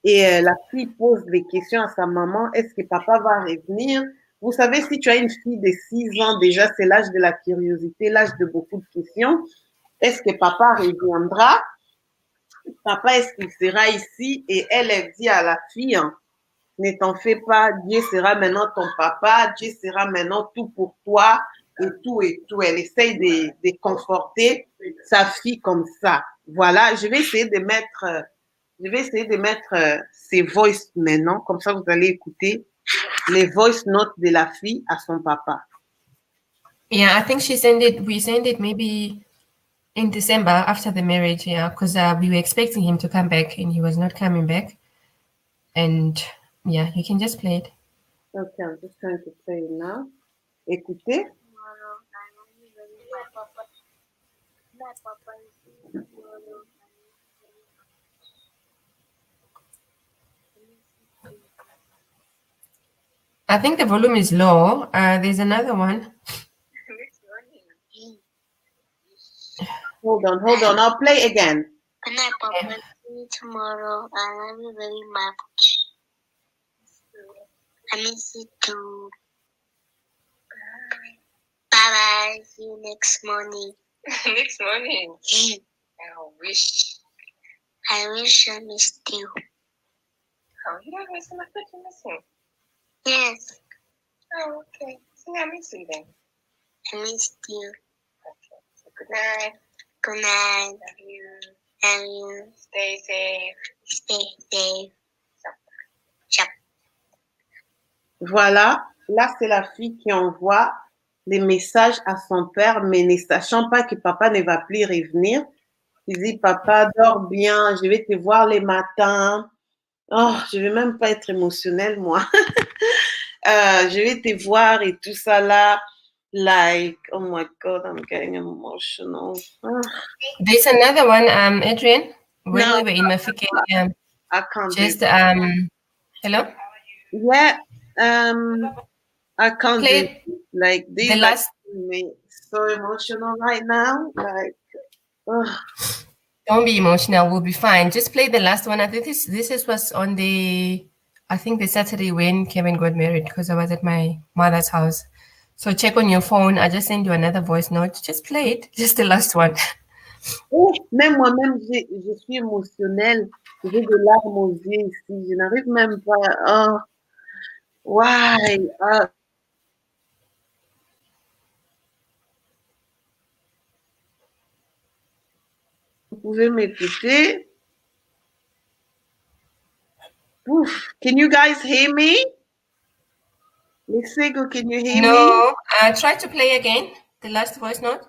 Et la fille pose des questions à sa maman. Est-ce que papa va revenir? Vous savez, si tu as une fille de 6 ans, déjà, c'est l'âge de la curiosité, l'âge de beaucoup de questions. Est-ce que papa reviendra? Papa, est-ce qu'il sera ici? Et elle dit à la fille, hein, ne t'en fais pas, Dieu sera maintenant ton papa, Dieu sera maintenant tout pour toi, et tout et tout. Elle essaye de conforter sa fille comme ça. Voilà, je vais essayer de mettre ses voice maintenant, comme ça vous allez écouter les voice notes de la fille à son papa. Yeah, I think we sent it maybe in December after the marriage, yeah, because we were expecting him to come back and he was not coming back. And yeah, you can just play it. Okay, I'm just trying to play it now. Écoutez. I think the volume is low. There's another one. Hold on. I'll play again. Good night, Papa. See you tomorrow. I love you very much. I miss you too. Bye. See you next morning. Next morning? I wish I missed you. Oh, you don't miss him? I thought you miss him. Yes. Oh, okay. So I miss you then. I missed you. Okay. So good night. Good night. Love you. Love you. Stay safe. Stay safe. Ciao. Voilà. Là, c'est la fille qui envoie les messages à son père, mais ne sachant pas que papa ne va plus revenir. Il dit, papa, dors bien, je vais te voir les matins. Oh, je vais même pas être émotionnelle, moi. Je vais te voir et tout ça là. Like, oh my God, I'm getting emotional. There's another one, Adrian. When we were in Mafike, I can't just, hello? Yeah, I can't do Play it. Like these the are last. making me so emotional right now. Like, ugh. Don't be emotional. We'll be fine. Just play the last one. I think this was on I think the Saturday when Kevin got married because I was at my mother's house. So check on your phone. I just sent you another voice note. Just play it. Just the last one. Oh, même moi-même, je suis émotionnelle. J'ai des larmes aux yeux ici. Je n'arrive même pas. Oh, why? Vous pouvez m'écouter? Oof. Can you guys hear me? Lesego, can you hear me? No, try to play again. The last voice note.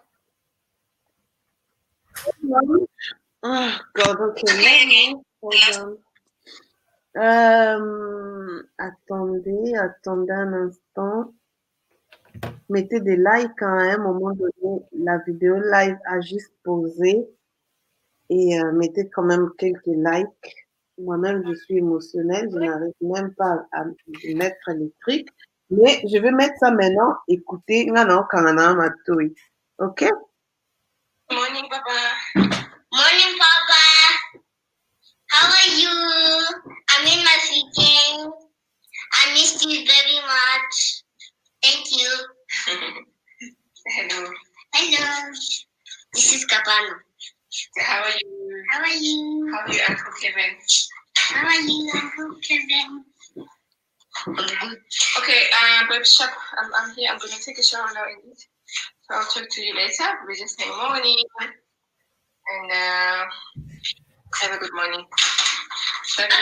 Oh God, okay. Hold on. Attendez un instant. Mettez des likes hein, à un moment donné. La vidéo live a juste posé. Et mettez quand même quelques likes. Moi-même, je suis émotionnelle. Je n'arrive même pas à mettre les trucs. Mais je vais mettre ça maintenant. Écoutez, non, Kanana Matoui. OK? Morning, Papa. Morning, Papa. How are you? I'm in my sleeping. I missed you very much. Thank you. Hello. Hello. This is Capano. How are you? How are you? How are you, Uncle Kevin? How are you, Uncle Kevin? Okay, babe, shop. I'm here. I'm going to take a shower now and eat. So I'll talk to you later. We just say morning. And have a good morning. Bye. Bye.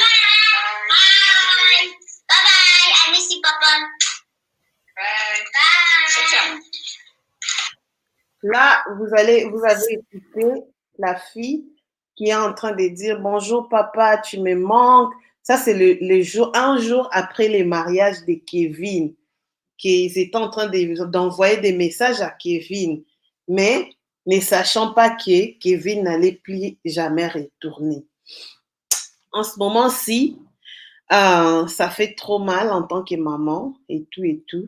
Bye. Bye. I miss you, Papa. Bye. Bye. Là, vous avez écouté la fille qui est en train de dire bonjour papa, tu me manques. Ça, c'est un jour après le mariage de Kevin, qu'ils étaient en train d'envoyer des messages à Kevin, mais ne sachant pas que Kevin n'allait plus jamais retourner. En ce moment-ci, ça fait trop mal en tant que maman et tout.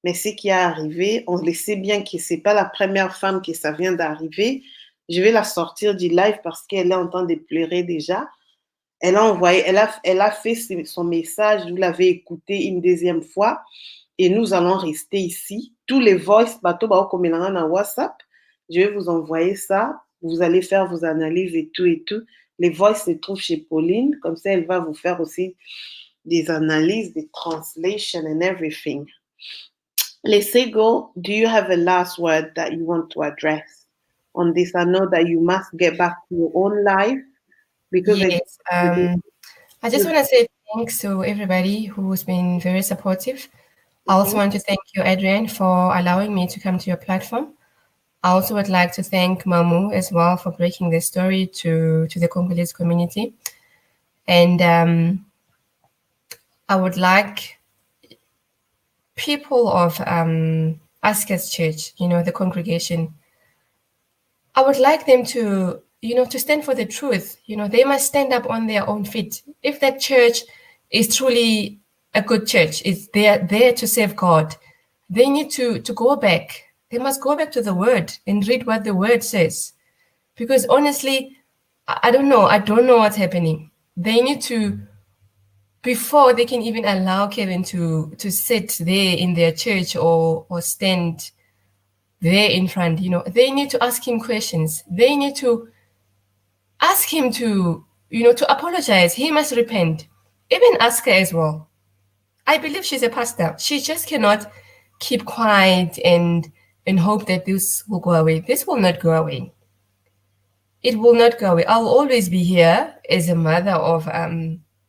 Mais ce qui est arrivé, on le sait bien que c'est pas la première femme que ça vient d'arriver. Je vais la sortir du live parce qu'elle est en train de pleurer déjà. Elle a fait son message, vous l'avez écouté une deuxième fois et nous allons rester ici. Tous les voice, bateau comme WhatsApp, je vais vous envoyer ça. Vous allez faire vos analyses et tout. Les voice se trouvent chez Pauline, comme ça elle va vous faire aussi des analyses, des translations and everything. Lesego, do you have a last word that you want to address on this? I know that you must get back to your own life because yes. I just want to say thanks to everybody who's been very supportive. I also want to thank you, Adrienne, for allowing me to come to your platform. I also would like to thank Mamu as well for breaking the story to the Congolese community. And I would like people of Aska's church, the congregation, I would like them to, to stand for the truth. They must stand up on their own feet. If that church is truly a good church, they're there to serve God, they need to go back. They must go back to the word and read what the word says. Because honestly, I don't know what's happening. They need to, before they can even allow Kevin to sit there in their church or stand there in front, they need to ask him questions. They need to ask him to, to apologize. He must repent. Even ask her as well. I believe she's a pastor. She just cannot keep quiet and hope that this will go away. This will not go away. It will not go away. I'll always be here as a mother of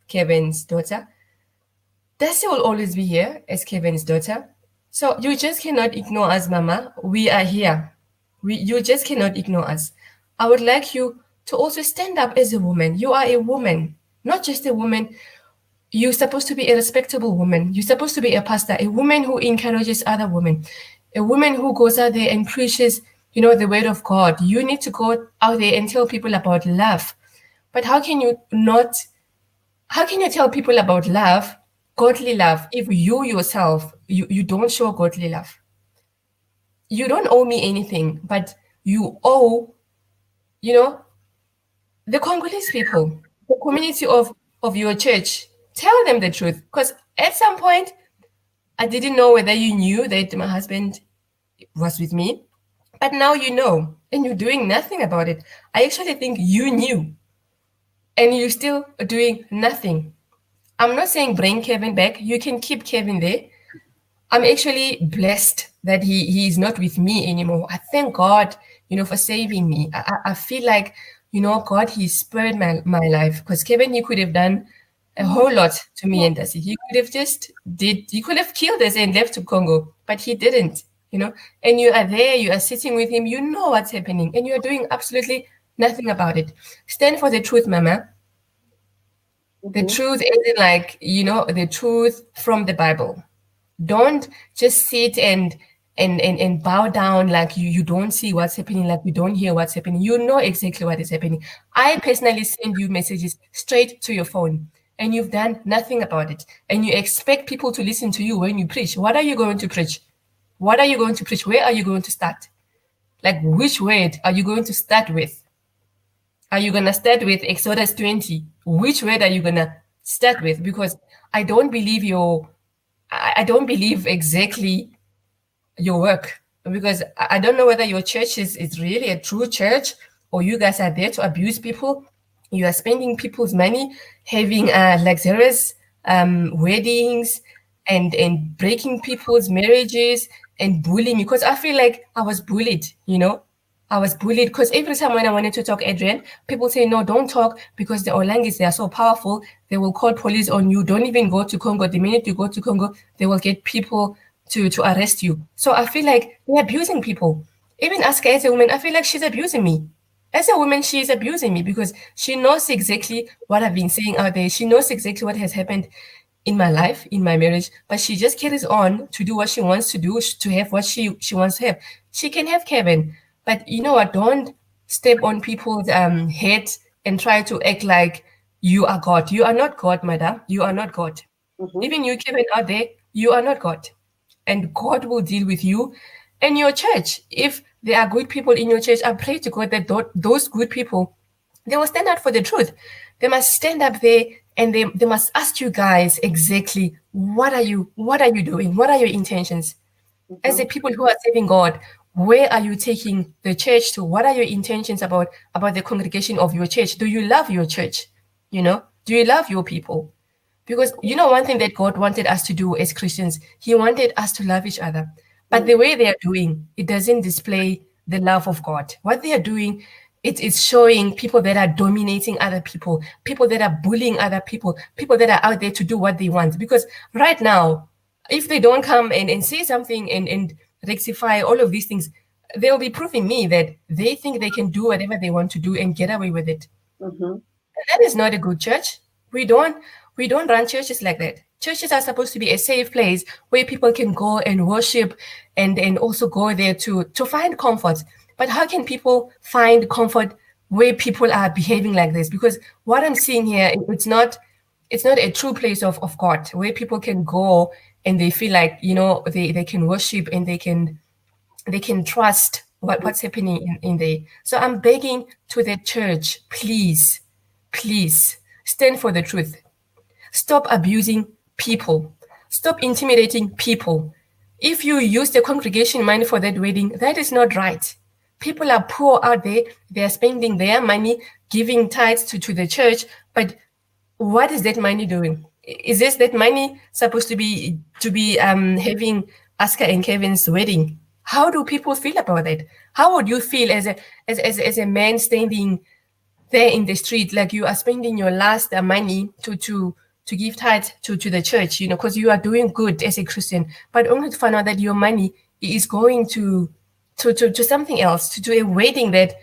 Kevin's daughter. Desi will always be here as Kevin's daughter. So you just cannot ignore us, Mama. We are here. You just cannot ignore us. I would like you to also stand up as a woman. You are a woman, not just a woman. You're supposed to be a respectable woman. You're supposed to be a pastor, a woman who encourages other women, a woman who goes out there and preaches, the word of God. You need to go out there and tell people about love. But how can you tell people about love, godly love, if you yourself, you don't show godly love. You don't owe me anything, but you owe, the Congolese people, the community of your church. Tell them the truth, because at some point, I didn't know whether you knew that my husband was with me, but now you know, and you're doing nothing about it. I actually think you knew, and you're still doing nothing. I'm not saying bring Kevin back. You can keep Kevin there. I'm actually blessed that he is not with me anymore. I thank God, for saving me. I feel like, God, he spared my life, because Kevin, he could have done a whole lot to me and Dasi. He could have killed us and left to Congo, but he didn't, and you are there, you are sitting with him, you know what's happening, and you're doing absolutely nothing about it. Stand for the truth, Mama. The truth isn't like, the truth from the Bible. Don't just sit and bow down like you don't see what's happening, like you don't hear what's happening. You know exactly what is happening. I personally send you messages straight to your phone, and you've done nothing about it. And you expect people to listen to you when you preach. What are you going to preach? What are you going to preach? Where are you going to start? Like, which word are you going to start with? Are you going to start with Exodus 20? Which word are you going to start with? Because I don't believe exactly your work, because I don't know whether your church is really a true church, or you guys are there to abuse people. You are spending people's money, having luxurious weddings and breaking people's marriages and bullying me, because I feel like I was bullied, I was bullied because every time when I wanted to talk, Adrian, people say, no, don't talk, because the Olangis, they are so powerful. They will call police on you. Don't even go to Congo. The minute you go to Congo, they will get people to arrest you. So I feel like they're abusing people. Even Aska, as a woman, I feel like she's abusing me. As a woman, she is abusing me because she knows exactly what I've been saying out there. She knows exactly what has happened in my life, in my marriage, but she just carries on to do what she wants to do, to have what she wants to have. She can have Kevin, but you know what? Don't step on people's head and try to act like you are God. You are not God, madam. You are not God. Even you, Kevin, out there, you are not God. And God will deal with you and your church. If there are good people in your church, I pray to God that those good people, they will stand up for the truth. They must stand up there and they must ask you guys exactly, what are you doing? What are your intentions? As the people who are serving God, where are you taking the church to? What are your intentions about the congregation of your church? Do you love your church? Do you love your people? Because one thing that God wanted us to do as Christians, he wanted us to love each other. But the way they are doing, it doesn't display the love of God. What they are doing, it's showing people that are dominating other people that are bullying other people that are out there to do what they want. Because right now, if they don't come and say something and rectify all of these things, they'll be proving me that they think they can do whatever they want to do and get away with it. That is not a good church. We don't run churches like that. Churches are supposed to be a safe place where people can go and worship and also go there to find comfort. But how can people find comfort where people are behaving like this? Because what I'm seeing here, it's not a true place of God where people can go and they feel like, they can worship and they can trust what's happening in there. So I'm begging to the church, please stand for the truth. Stop abusing people. Stop intimidating people. If you use the congregation money for that wedding, that is not right. People are poor out there. They are spending their money, giving tithes to the church. But what is that money doing? Is that money supposed to be having Aska and Kevin's wedding? How do people feel about that? How would you feel as a man standing there in the street, like you are spending your last money to give tithe to the church, because you are doing good as a Christian, but only to find out that your money is going to something else, to a wedding that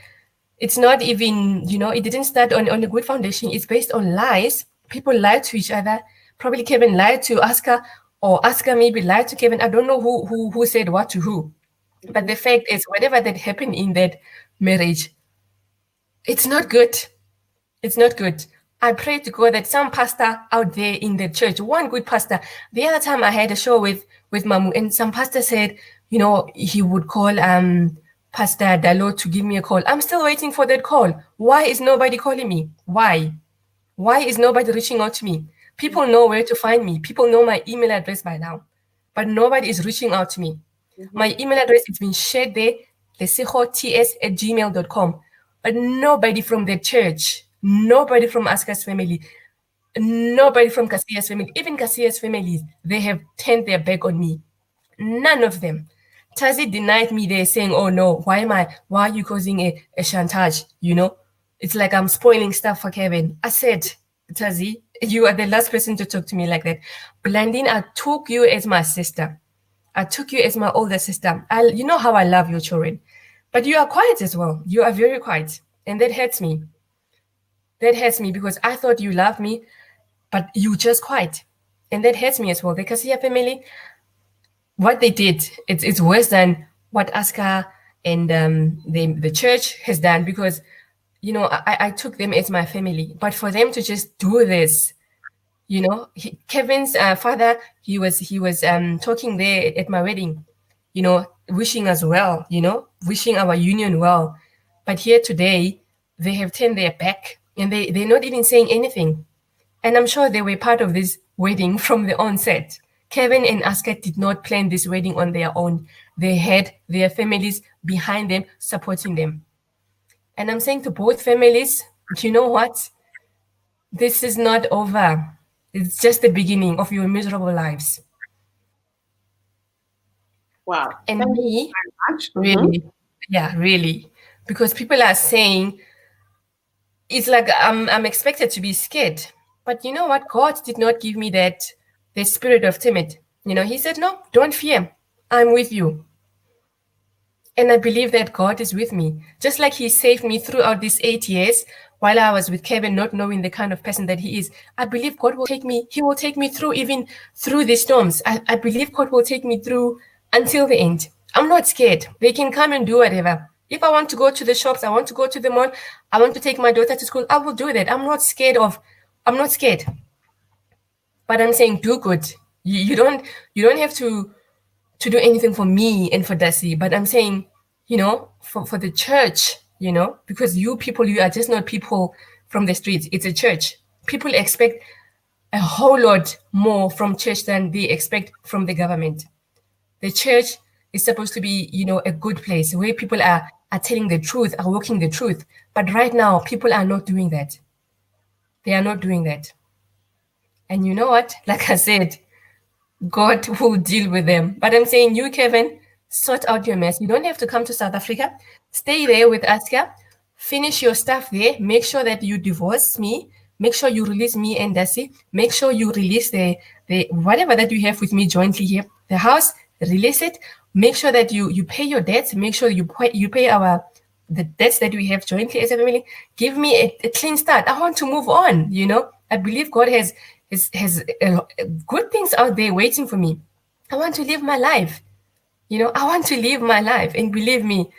it's not even, it didn't start on a good foundation. It's based on lies. People lied to each other. Probably Kevin lied to Aska, or Aska maybe lied to Kevin. I don't know who said what to who. But the fact is, whatever that happened in that marriage, it's not good. It's not good. I pray to God that some pastor out there in the church, one good pastor. The other time I had a show with Mamu, and some pastor said, you know, he would call Pastor Dalo to give me a call. I'm still waiting for that call. Why is nobody calling me? Why? Why is nobody reaching out to me? People know where to find me. People know my email address by now, but nobody is reaching out to me. My email address has been shared there, lesegots@gmail.com, but nobody from the church, nobody from Aska's family, nobody from Kaseya's family, even Kaseya's family, they have turned their back on me. None of them. Tazi denied me. They're saying, oh no, why are you causing a chantage? You know, it's like I'm spoiling stuff for Kevin. I said, Tazi, you are the last person to talk to me like that. Blandine, I took you as my sister. I took you as my older sister. You know how I love your children, but you are quiet as well. You are very quiet, and that hurts me. That hurts me because I thought you loved me, but you just quiet, and that hurts me as well. The Kaseya family, what they did, it's worse than what Aska and the church has done, because, you know, I took them as my family, but for them to just do this, you know, Kevin's father, he was talking there at my wedding, you know, wishing us well, you know, wishing our union well. But here today, they have turned their back, and they're not even saying anything. And I'm sure they were part of this wedding from the onset. Kevin and Aska did not plan this wedding on their own. They had their families behind them, supporting them. And I'm saying to both families, you know what? This is not over. It's just the beginning of your miserable lives. Wow. And Thank me, you very much. really, yeah, really. Because people are saying, it's like I'm expected to be scared. But you know what? God did not give me the spirit of timid. You know, he said, no, don't fear. I'm with you. And I believe that God is with me. Just like he saved me throughout these 8 years while I was with Kevin, not knowing the kind of person that he is. I believe God will take me. He will take me through, even through the storms. I believe God will take me through until the end. I'm not scared. They can come and do whatever. If I want to go to the shops, I want to go to the mall, I want to take my daughter to school, I will do that. I'm not scared. But I'm saying do good. You don't have to do anything for me and for Dasi. But I'm saying, you know, for the church, you know, because you people, you are just not people from the streets. It's a church. People expect a whole lot more from church than they expect from the government. The church is supposed to be, you know, a good place where people are telling the truth, are walking the truth. But right now, people are not doing that. They are not doing that. And you know what? Like I said, God will deal with them. But I'm saying, you, Kevin, sort out your mess. You don't have to come to South Africa. Stay there with Aska. Finish your stuff there. Make sure that you divorce me. Make sure you release me and Dasi. Make sure you release the whatever that you have with me jointly here. The house, release it. Make sure that you pay your debts. Make sure you pay the debts that we have jointly as a family. Give me a clean start. I want to move on. You know, I believe God has good things out there waiting for me. I want to live my life. You know, I want to live my life. And believe me,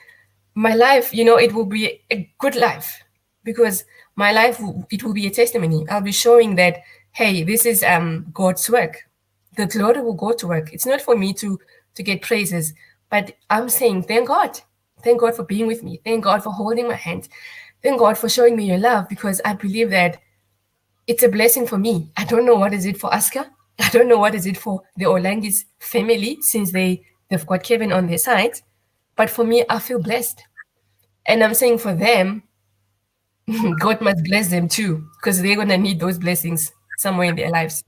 my life, you know, it will be a good life, because my life, it will be a testimony. I'll be showing that, hey, this is God's work. The glory will go to work. It's not for me to get praises, but I'm saying, thank God. Thank God for being with me. Thank God for holding my hand. Thank God for showing me your love, because I believe that it's a blessing for me. I don't know what is it for Aska. I don't know what is it for the Olangi's family, since they've got Kevin on their side. But for me, I feel blessed. And I'm saying for them, God must bless them too, because they're going to need those blessings somewhere in their lives.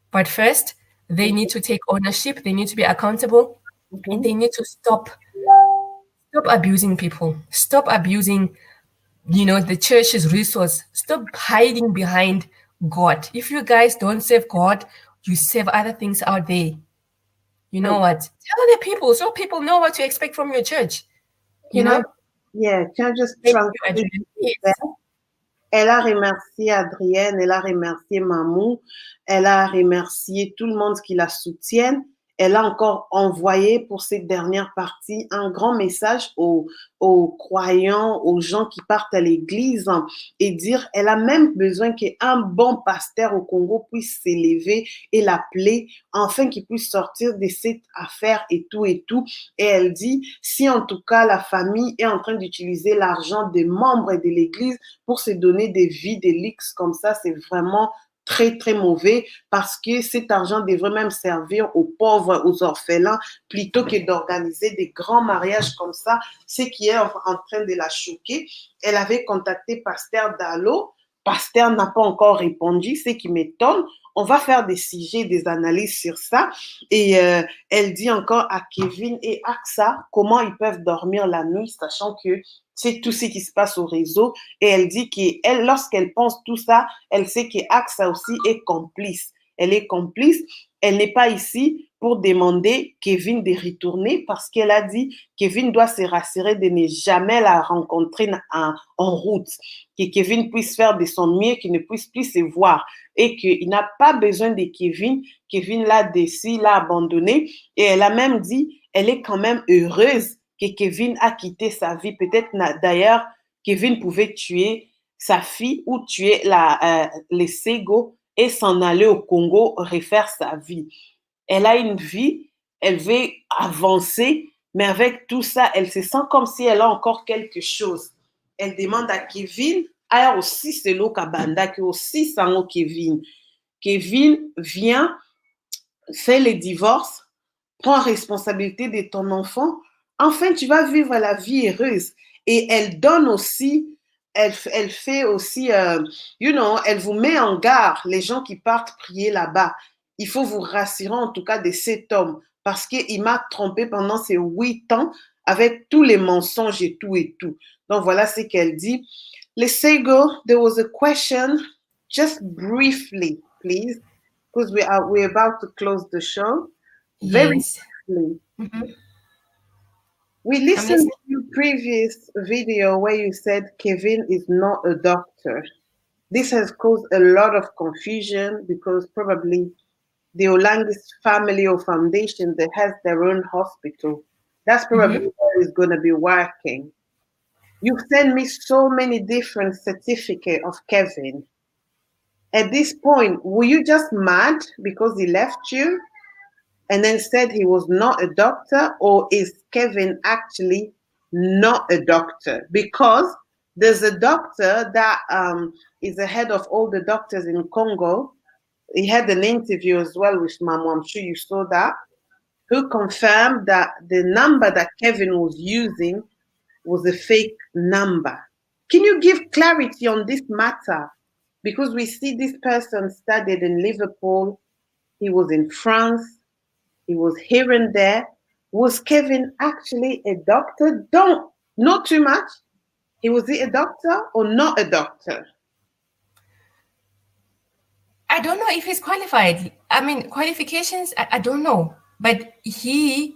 But first, they need to take ownership. They need to be accountable. And they need to stop abusing people. Stop abusing, you know, the church's resource. Stop hiding behind God. If you guys don't serve God, you serve other things out there. You know what? Tell the people, so people know what to expect from your church. You know? Yeah, can I just translate there? Elle a remercié Adrienne, elle a remercié Mamou, elle a remercié tout le monde qui la soutienne. elle a encore envoyé pour cette dernière partie un grand message aux croyants, aux gens qui partent à l'église et dire, elle a même besoin qu'un bon pasteur au Congo puisse s'élever et l'appeler afin qu'il puisse sortir de cette affaire et tout et tout. Et elle dit, si en tout cas la famille est en train d'utiliser l'argent des membres de l'église pour se donner des vies, des leaks comme ça, c'est vraiment très, très mauvais parce que cet argent devrait même servir aux pauvres, aux orphelins, plutôt que d'organiser des grands mariages comme ça, ce qui est en train de la choquer. Elle avait contacté Pasteur Dallo. Pasteur n'a pas encore répondu, ce qui m'étonne. On va faire des sujets, des analyses sur ça. Et elle dit encore à Kevin et Acsa comment ils peuvent dormir la nuit, sachant que c'est tout ce qui se passe au réseau. Et elle dit qu'elle, lorsqu'elle pense tout ça, elle sait qu'Acsa aussi est complice. Elle est complice. Elle n'est pas ici pour demander Kevin de retourner parce qu'elle a dit Kevin doit se rassurer de ne jamais la rencontrer en route. Que Kevin puisse faire de son mieux, qu'il ne puisse plus se voir et qu'il n'a pas besoin de Kevin. Kevin l'a déçu, l'a abandonné. Et elle a même dit, elle est quand même heureuse que Kevin a quitté sa vie. Peut-être d'ailleurs, Kevin pouvait tuer sa fille ou tuer Lesego et s'en aller au Congo refaire sa vie. Elle a une vie, elle veut avancer, mais avec tout ça, elle se sent comme si elle a encore quelque chose. Elle demande à Kevin, aya aussi selo kabanda, que aussi sango Kevin. Kevin vient, fait le divorce, prends responsabilité de ton enfant. Enfin, tu vas vivre la vie heureuse. Et elle donne aussi, elle fait aussi, elle vous met en garde, les gens qui partent prier là-bas. Il faut vous rassurer en tout cas de cet homme parce qu'il m'a trompé pendant ces 8 ans avec tous les mensonges et tout et tout. Donc voilà ce qu'elle dit. Lesego, there was a question, just briefly, please, because we're about to close the show. Very briefly. Mm-hmm. We listened to your previous video where you said Kevin is not a doctor. This has caused a lot of confusion because probably the Olangi family or foundation that has their own hospital, that's probably where it's going to be working. You've sent me so many different certificates of Kevin. At this point, were you just mad because he left you and then said he was not a doctor, or is Kevin actually not a doctor? Because there's a doctor that is the head of all the doctors in Congo. He had an interview as well with Mamu, I'm sure you saw that, who confirmed that the number that Kevin was using was a fake number. Can you give clarity on this matter? Because we see this person studied in Liverpool, he was in France, he was here and there. Was Kevin actually a doctor? Not too much. Was he a doctor or not a doctor? I don't know if he's qualified. I mean, qualifications, I don't know. But he,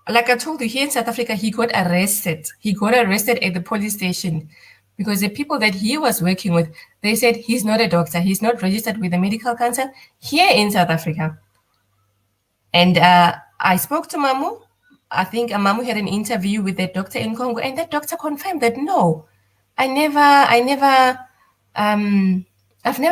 like I told you, here in South Africa, he got arrested. He got arrested at the police station because the people that he was working with, they said he's not a doctor. He's not registered with the Medical Council here in South Africa. And I spoke to Mamu. I think Mamu had an interview with that doctor in Congo, and that doctor confirmed that no, I've never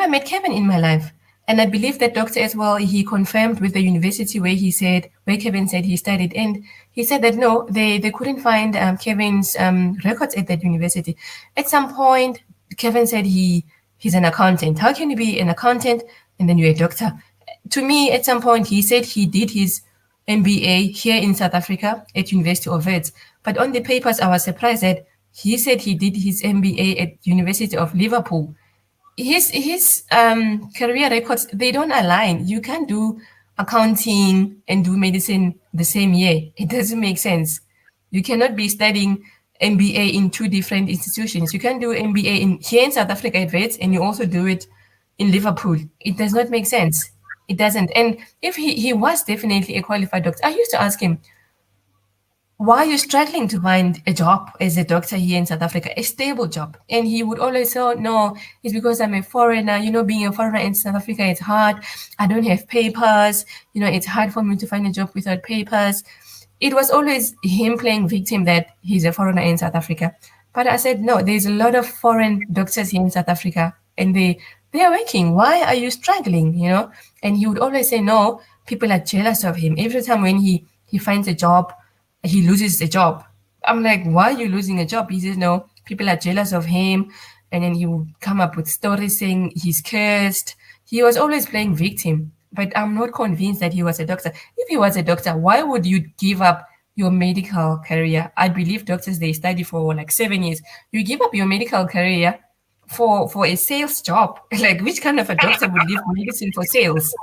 met Kevin in my life. And I believe that doctor as well, he confirmed with the university where Kevin said he studied. And he said that no, they couldn't find Kevin's records at that university. At some point, Kevin said he's an accountant. How can you be an accountant and then you're a doctor? To me, at some point, he said he did his MBA here in South Africa at University of Wits. But on the papers, I was surprised that he said he did his MBA at University of Liverpool. His career records, they don't align. You can't do accounting and do medicine the same year. It doesn't make sense. You cannot be studying MBA in 2 different institutions. You can do MBA here in South Africa at Wits, and you also do it in Liverpool. It does not make sense. It doesn't. And if he was definitely a qualified doctor, I used to ask him, why are you struggling to find a job as a doctor here in South Africa, a stable job? And he would always say, oh, no, it's because I'm a foreigner. You know, being a foreigner in South Africa, it's hard. I don't have papers. You know, it's hard for me to find a job without papers. It was always him playing victim that he's a foreigner in South Africa. But I said, no, there's a lot of foreign doctors here in South Africa and they are working. Why are you struggling? You know? And he would always say, no, people are jealous of him. Every time when he finds a job, he loses the job. I'm like, why are you losing a job? He says, no, people are jealous of him. And then he would come up with stories saying he's cursed. He was always playing victim. But I'm not convinced that he was a doctor. If he was a doctor, why would you give up your medical career? I believe doctors, they study for like 7 years. You give up your medical career for a sales job. Like, which kind of a doctor would leave medicine for sales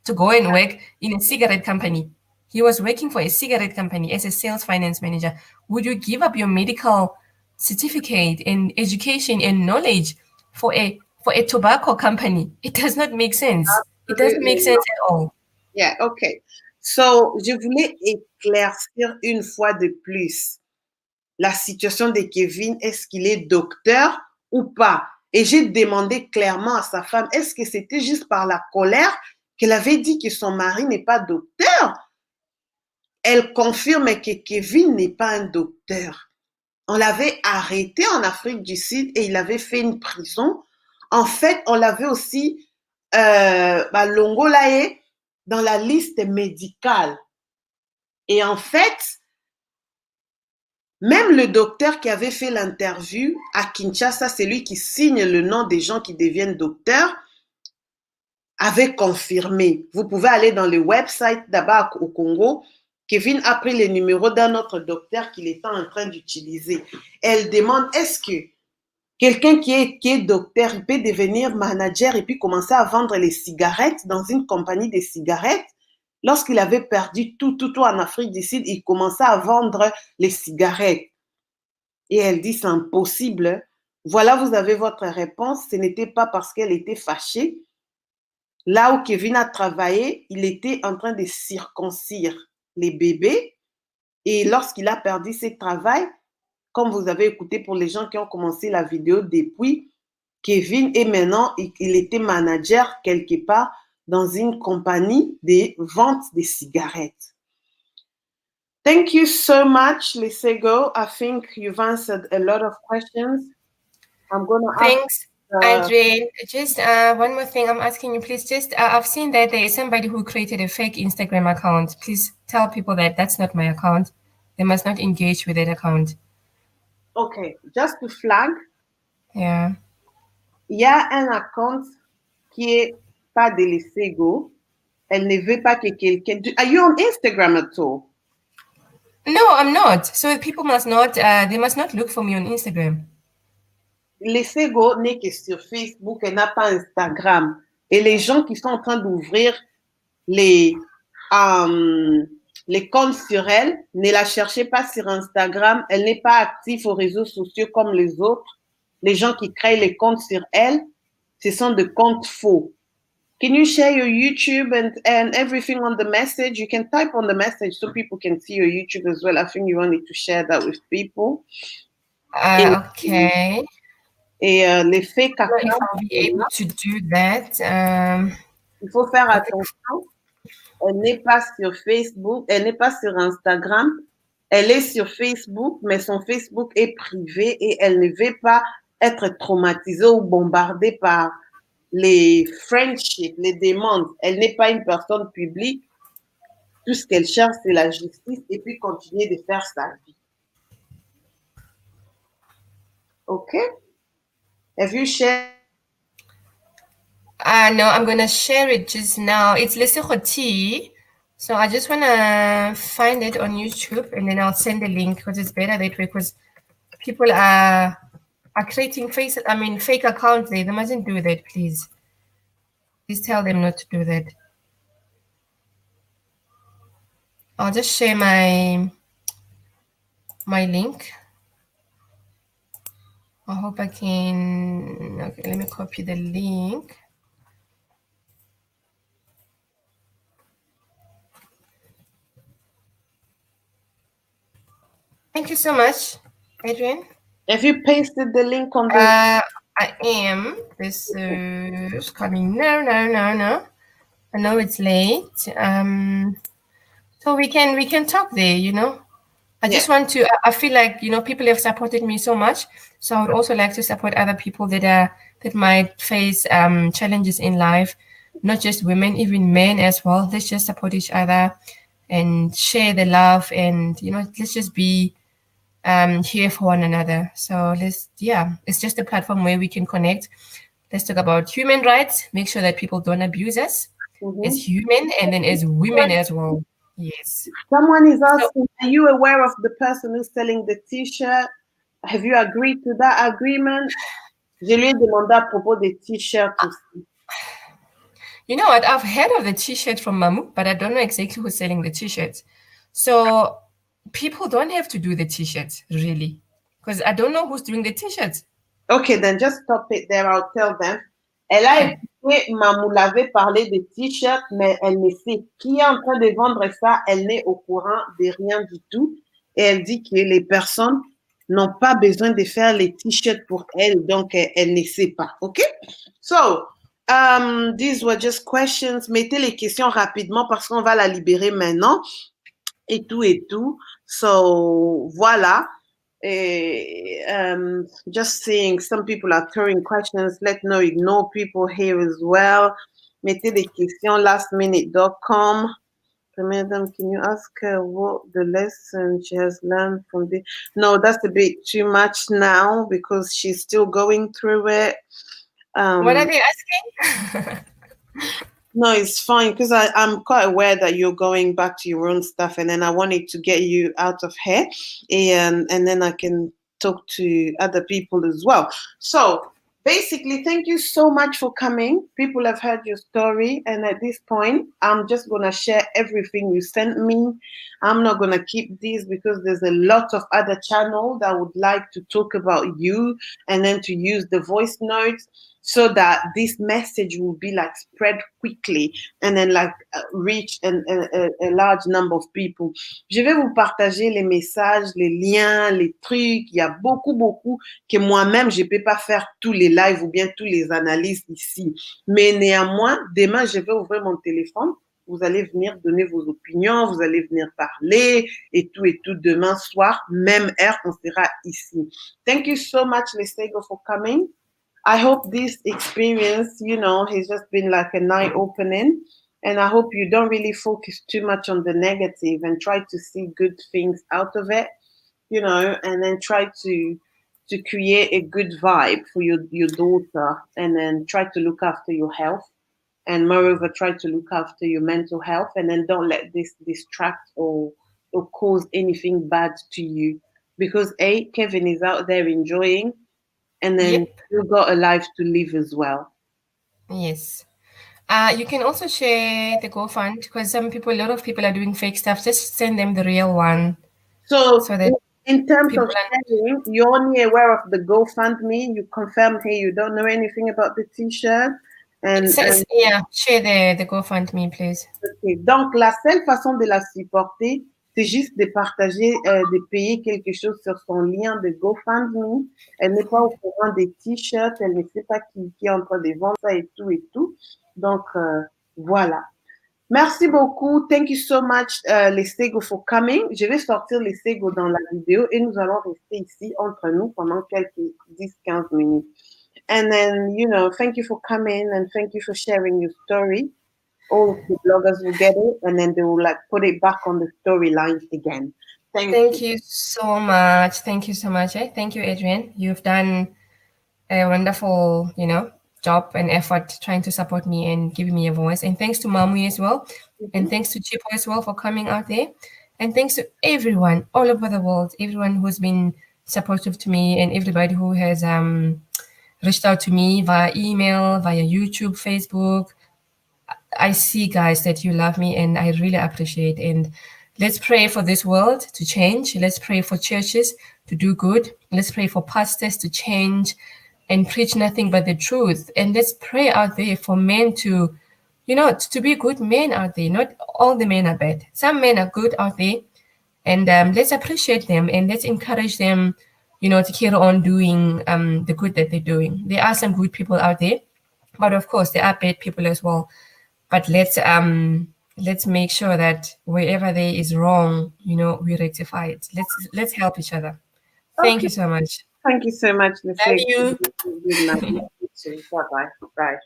to go and work in a cigarette company? He was working for a cigarette company as a sales finance manager. Would you give up your medical certificate and education and knowledge for a tobacco company? It does not make sense. It doesn't make sense at all. Yeah, okay. So, je voulais éclaircir une fois de plus la situation de Kevin. Est-ce qu'il est docteur ou pas? Et j'ai demandé clairement à sa femme, est-ce que c'était juste par la colère qu'elle avait dit que son mari n'est pas docteur? Elle confirme que Kevin n'est pas un docteur. On l'avait arrêté en Afrique du Sud et il avait fait une prison. En fait, on l'avait aussi longolaye dans la liste médicale. Et en fait, même le docteur qui avait fait l'interview à Kinshasa, c'est lui qui signe le nom des gens qui deviennent docteurs, avait confirmé. Vous pouvez aller dans le website d'abord au Congo. Kevin a pris le numéro d'un autre docteur qu'il était en train d'utiliser. Elle demande, est-ce que quelqu'un qui est docteur, il peut devenir manager et puis commencer à vendre les cigarettes dans une compagnie de cigarettes? Lorsqu'il avait perdu tout en Afrique du Sud, il commençait à vendre les cigarettes. Et elle dit, c'est impossible. Voilà, vous avez votre réponse. Ce n'était pas parce qu'elle était fâchée. Là où Kevin a travaillé, il était en train de circoncire les bébés. Et lorsqu'il a perdu ce travail, comme vous avez écouté pour les gens qui ont commencé la vidéo depuis, Kevin est maintenant, il était manager quelque part dans une compagnie de vente de cigarettes. Thank you so much, Lesego. I think you've answered a lot of questions. I'm going to Thanks, Adrienne. Just one more thing I'm asking you, please. Just I've seen that there is somebody who created a fake Instagram account. Please tell people that that's not my account. They must not engage with that account. Okay, just to flag. Yeah. Il y a un account qui est pas de Lesego. Elle ne veut pas que quelqu'un... Are you on Instagram at all? No, I'm not. So people must not, they must not look for me on Instagram. Lesego n'est que sur Facebook, elle n'a pas Instagram. Et les gens qui sont en train d'ouvrir les comptes sur elle, ne la cherchez pas sur Instagram. Elle n'est pas active aux réseaux sociaux comme les autres. Les gens qui créent les comptes sur elle, ce sont des comptes faux. Can you share your YouTube and everything on the message? You can type on the message so people can see your YouTube as well. I think you wanted to share that with people. Okay. Et les fake accounts. If I'll be able to do that. Il faut faire attention. Elle n'est pas sur Facebook, elle n'est pas sur Instagram. Elle est sur Facebook, mais son Facebook est privé et elle ne veut pas être traumatisée ou bombardée par les friendships, les demandes. Elle n'est pas une personne publique. Tout ce qu'elle cherche, c'est la justice et puis continuer de faire sa vie. OK? Have you shared? No, I'm going to share it just now. It's Lesego T. So I just want to find it on YouTube and then I'll send the link because it's better that way because people are creating fake accounts. They mustn't do that, please. Please tell them not to do that. I'll just share my link. I hope I can. Okay, let me copy the link. you so much, Adrian. Have you pasted the link on the? I am. This is coming. No. I know it's late. So we can talk there. I just want to. I feel like people have supported me so much. So I would also like to support other people that might face challenges in life, not just women, even men as well. Let's just support each other and share the love, and let's just be here for one another. So it's just a platform where we can connect. Let's talk about human rights, make sure that people don't abuse us as human and then as women as well. Yes. Someone is asking, are you aware of the person who's selling the t-shirt? Have you agreed to that agreement? Je lui ai demandé à propos des t-shirts aussi. You know what? I've heard of the t-shirt from Mamu, but I don't know exactly who's selling the t-shirts. So people don't have to do the t-shirts, really, because I don't know who's doing the t-shirts. Okay, then just stop it there. I'll tell them. Elle a écouté, Mamou l'avait parlé des t-shirts, mais elle ne sait qui est en train de vendre ça. Elle n'est au courant de rien du tout. Et elle dit que les personnes n'ont pas besoin de faire les t-shirts pour elle, donc elle ne sait pas. OK? So, these were just questions. Mettez les questions rapidement parce qu'on va la libérer maintenant. Et tout. So, voilà. Just seeing some people are throwing questions. Let's not ignore people here as well. Mettez des questions lastminute.com. Madam, can you ask her what the lesson she has learned from this? No, that's a bit too much now because she's still going through it. What are they asking? No, it's fine because I'm quite aware that you're going back to your own stuff, and then I wanted to get you out of here, and then I can talk to other people as well. So basically, thank you so much for coming. People have heard your story, and at this point, I'm just gonna share everything you sent me. I'm not gonna keep these because there's a lot of other channels that would like to talk about you, and then to use the voice notes, so that this message will be like spread quickly and then like reach a large number of people. Je vais vous partager les messages, les liens, les trucs. Il y a beaucoup que moi-même, je ne peux pas faire tous les lives ou bien tous les analyses ici. Mais néanmoins, demain, je vais ouvrir mon téléphone. Vous allez venir donner vos opinions, vous allez venir parler et tout demain soir, même heure, on sera ici. Thank you so much, Lesego, for coming. I hope this experience, has just been like an eye-opening, and I hope you don't really focus too much on the negative and try to see good things out of it, and then try to create a good vibe for your daughter, and then try to look after your health, and moreover, try to look after your mental health, and then don't let this distract or cause anything bad to you, because Kevin is out there enjoying. And then you've got a life to live as well. Yes. You can also share the GoFund because a lot of people are doing fake stuff. Just send them the real one. So that in terms of sharing, you're only aware of the GoFundMe. You confirm, hey, you don't know anything about the t-shirt. Share the GoFundMe, please. Okay. Donc, la seule façon de la supporter, c'est juste de partager, de payer quelque chose sur son lien de GoFundMe. Elle n'est pas au courant des t-shirts, elle ne sait pas qui est en train de vendre ça et tout. Donc, voilà. Merci beaucoup. Thank you so much, Lesego, for coming. Je vais sortir Lesego dans la vidéo et nous allons rester ici entre nous pendant quelques 10-15 minutes. And then, thank you for coming and thank you for sharing your story. All of the bloggers will get it, and then they will put it back on the storyline again. Thank you so much. Thank you so much. Thank you, Adrian. You've done a wonderful, job and effort trying to support me and giving me a voice. And thanks to Mamu as well. And thanks to Chipo as well for coming out there. And thanks to everyone all over the world, everyone who's been supportive to me and everybody who has reached out to me via email, via YouTube, Facebook. I see, guys, that you love me and I really appreciate it. And let's pray for this world to change. Let's pray for churches to do good. Let's pray for pastors to change and preach nothing but the truth. And let's pray out there for men to, to be good men out there. Not all the men are bad. Some men are good out there And let's appreciate them and let's encourage them, to carry on doing the good that they're doing. There are some good people out there, but of course there are bad people as well. But let's make sure that wherever there is wrong, we rectify it. Let's help each other. Thank Okay. you so much. Thank you so much, Love Lesego. you. Good night. Bye-bye. Bye.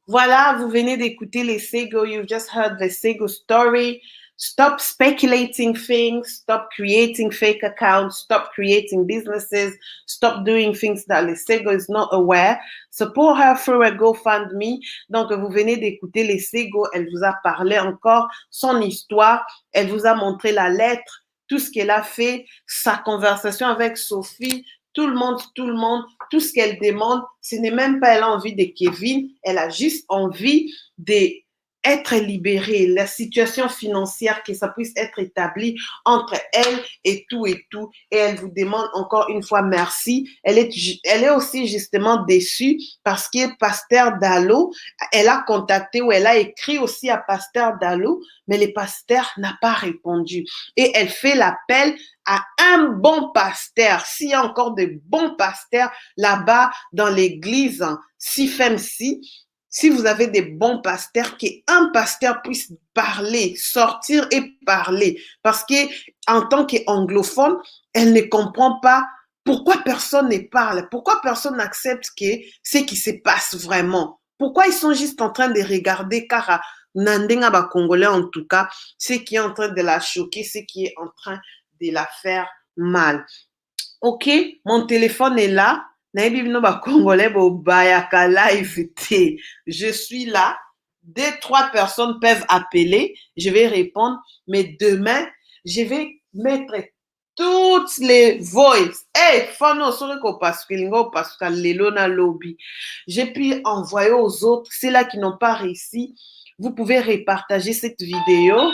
Voilà, vous venez d'écouter Lesego. You've just heard Lesego story. Stop speculating things. Stop creating fake accounts. Stop creating businesses. Stop doing things that Lesego is not aware. Support her through a GoFundMe. Donc, vous venez d'écouter Lesego. Elle vous a parlé encore son histoire. Elle vous a montré la lettre, tout ce qu'elle a fait, sa conversation avec Sophie. Tout le monde, tout ce qu'elle demande, ce n'est même pas elle a envie de Kevin, elle a juste envie d'être libérée, la situation financière, que ça puisse être établi entre elle et tout. Et elle vous demande encore une fois merci. Elle est aussi justement déçue parce que Pasteur Dallo, elle a contacté ou elle a écrit aussi à Pasteur Dallo, mais le pasteur n'a pas répondu. Et elle fait l'appel à un bon pasteur. S'il y a encore de bons pasteurs là-bas dans l'église, si vous avez des bons pasteurs, qu'un pasteur puisse parler, sortir et parler. Parce que en tant qu'anglophone, elle ne comprend pas pourquoi personne ne parle, pourquoi personne n'accepte ce qui se passe vraiment. Pourquoi ils sont juste en train de regarder, car Nandenga ba Congolais en tout cas, ce qui est en train de la choquer, ce qui est en train de la faire mal. Ok, mon téléphone est là. Je suis là. 2-3 personnes peuvent appeler. Je vais répondre. Mais demain, je vais mettre toutes les voices. Hey, j'ai pu envoyer aux autres. Ceux-là qui n'ont pas réussi, vous pouvez repartager cette vidéo.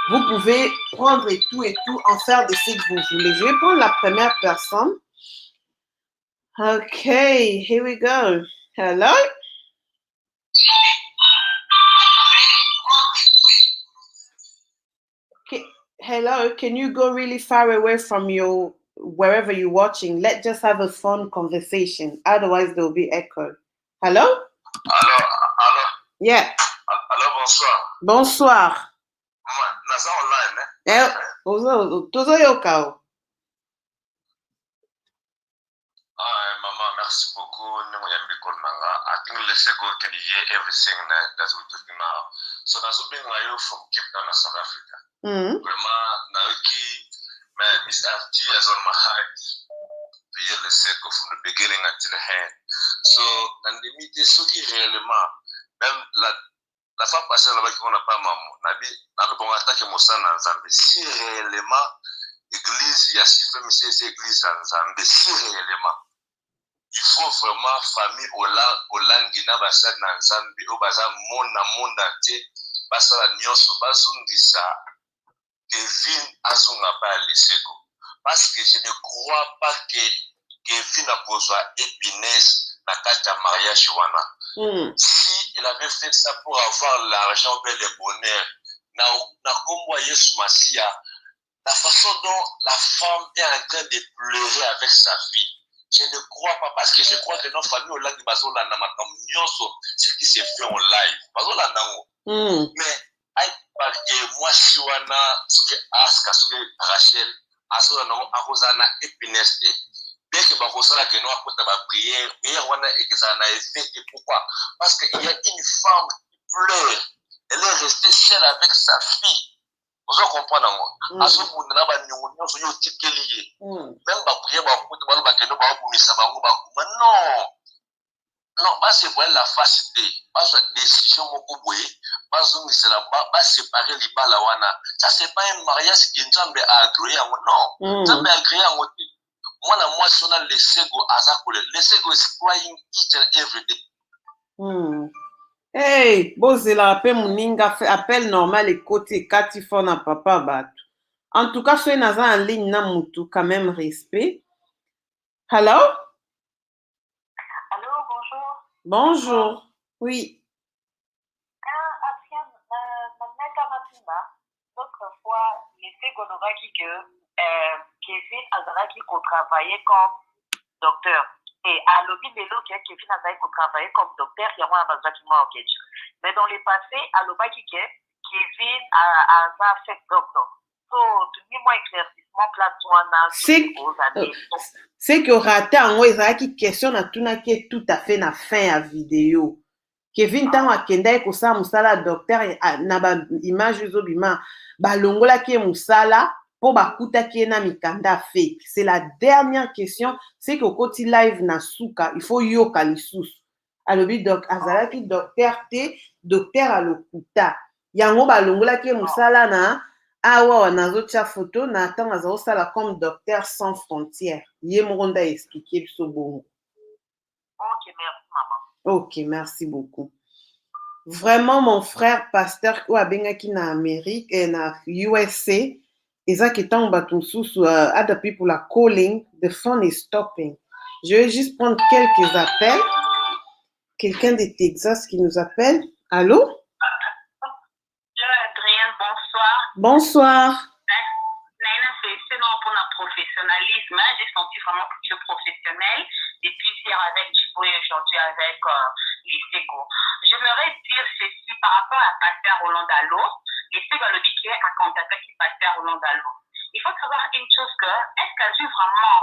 Vous pouvez prendre et tout, en faire de ce que vous voulez. Je vais prendre la première personne. Okay, here we go. Hello? Okay. Hello, can you go really far away from wherever you're watching? Let's just have a phone conversation. Otherwise, there'll be echo. Hello? Allô? Yeah. Allô, bonsoir. Bonsoir. Naza online, Tozoyoka. Mama, merci beaucoup. I think Lesego can hear everything that we're talking now. So that's been you from Cape Town, South Africa. Man, Miss FT is on my heart to hear Lesego from the beginning until the end. So, and the media so réellement, même la fois passée, on n'a pas maman. N'a le bon attaque Moussana en Zambie. Si réellement, l'église, il y a si fait, c'est l'église en Zambie. Si réellement, il faut vraiment famille Olangi na basali na Nzambe o baza monde entier basala nyonso bazungisa Kevin azunga pa Lesego parce que je ne crois pas que Kevin a besoin épinesse na kati ya mariage wana. Si il avait fait ça pour avoir l'argent et le bonheur na kombo Yesu Masia, la façon dont la femme est en train de pleurer avec sa fille, je ne crois pas, parce que je crois que nos familles au lac de Bazolanda, ce qui se fait en live. Bazolanda, mais parce que moi, si on a Aska, Rachel, Azolanda, épinesse. Dès que Bakosala, que nous avons la prière, et que ça a effet. Pourquoi? Parce qu'il y a une femme qui pleure. Elle est restée seule avec sa fille. Vous comprenez moi? À ce moment-là, même non, pas c'est vrai la facilité, pas une décision beaucoup pas séparer les balawana. Ça c'est pas un mariage qui est a agréé non. Jambe agréé en côté. Moi si on a Lesego azakule. Lesego is crying each and every day. Hey, bozela appel muninga fait appel normal et côté katifona papa bat. En tout cas, soyez dans en ligne na mutu quand même respect. Hello? Allô, bonjour. Bonjour. Oui. L'autre fois, qu'on aura qui que Kevin Azaraki qu'on travaillait comme docteur. Et à l'objet de l'eau, Kevin Azaraki qu'on travaillait comme docteur, il y a un bâtiment au Québec. Mais dans le passé, à l'objet Kevin a fait docteur. Donc, dis-moi éclaircissement place c'est que raté en haut, Azaraki question na tuna qui est tout à fait na fin à vidéo. Kevin tango akendai kosala musala docteur na ba image ezobima balongola ki musala po bakutaki na mikanda fake. C'est la dernière question, c'est que koti live na suka, il faut yoka lisusu. Alobi donc azalaki docteur te, docteur alokuta. Yango balongola ki musala na awa nazotia photo na tango azosala comme docteur sans frontières. Ye moronda expliquer biso bongo. OK, merci maman. Ok, merci beaucoup. Vraiment, mon frère pasteur ou abengaki na Amérique et na USA, eza ketan batunsusu adapté pour la calling, the phone is stopping. Je vais juste prendre quelques appels. Quelqu'un de Texas qui nous appelle. Allô? Adrienne, bonsoir. Bonsoir. Sinon, pour notre professionnalisme, j'ai senti vraiment que tu es professionnel depuis hier avec Djibo et aujourd'hui avec Lesego. J'aimerais dire ceci par rapport à Pasteur Roland Dallot. Lesego le dit qu'il est à contacter qui Pasteur Roland Dallot. Il faut savoir une chose que, est-ce qu'elle a eu vraiment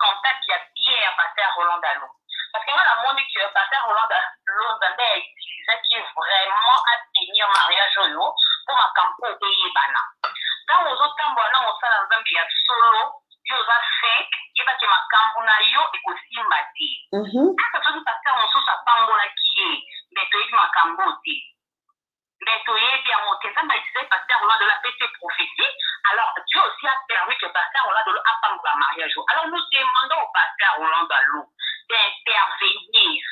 contact hier Pasteur Roland Dallot? Parce que moi, la monnaie que Pasteur Roland Dallot a utilisé qui est vraiment à tenir mariage pour ma campagne de Yébana. Quand on a tambola on sala nzambe ya solo yo za fake yeba ke makambo na yo ekosimba te aka toki pasteur mosusu apambola kiye nde toyebi makambo te nde toyebi yango te nzambe autilize pasteur Roland de la PC prophétie. Alors Dieu aussi a permis que pasteur Roland de l'eau apambola mariage. Alors nous demandons au pasteur Roland de l'eau d'intervenir.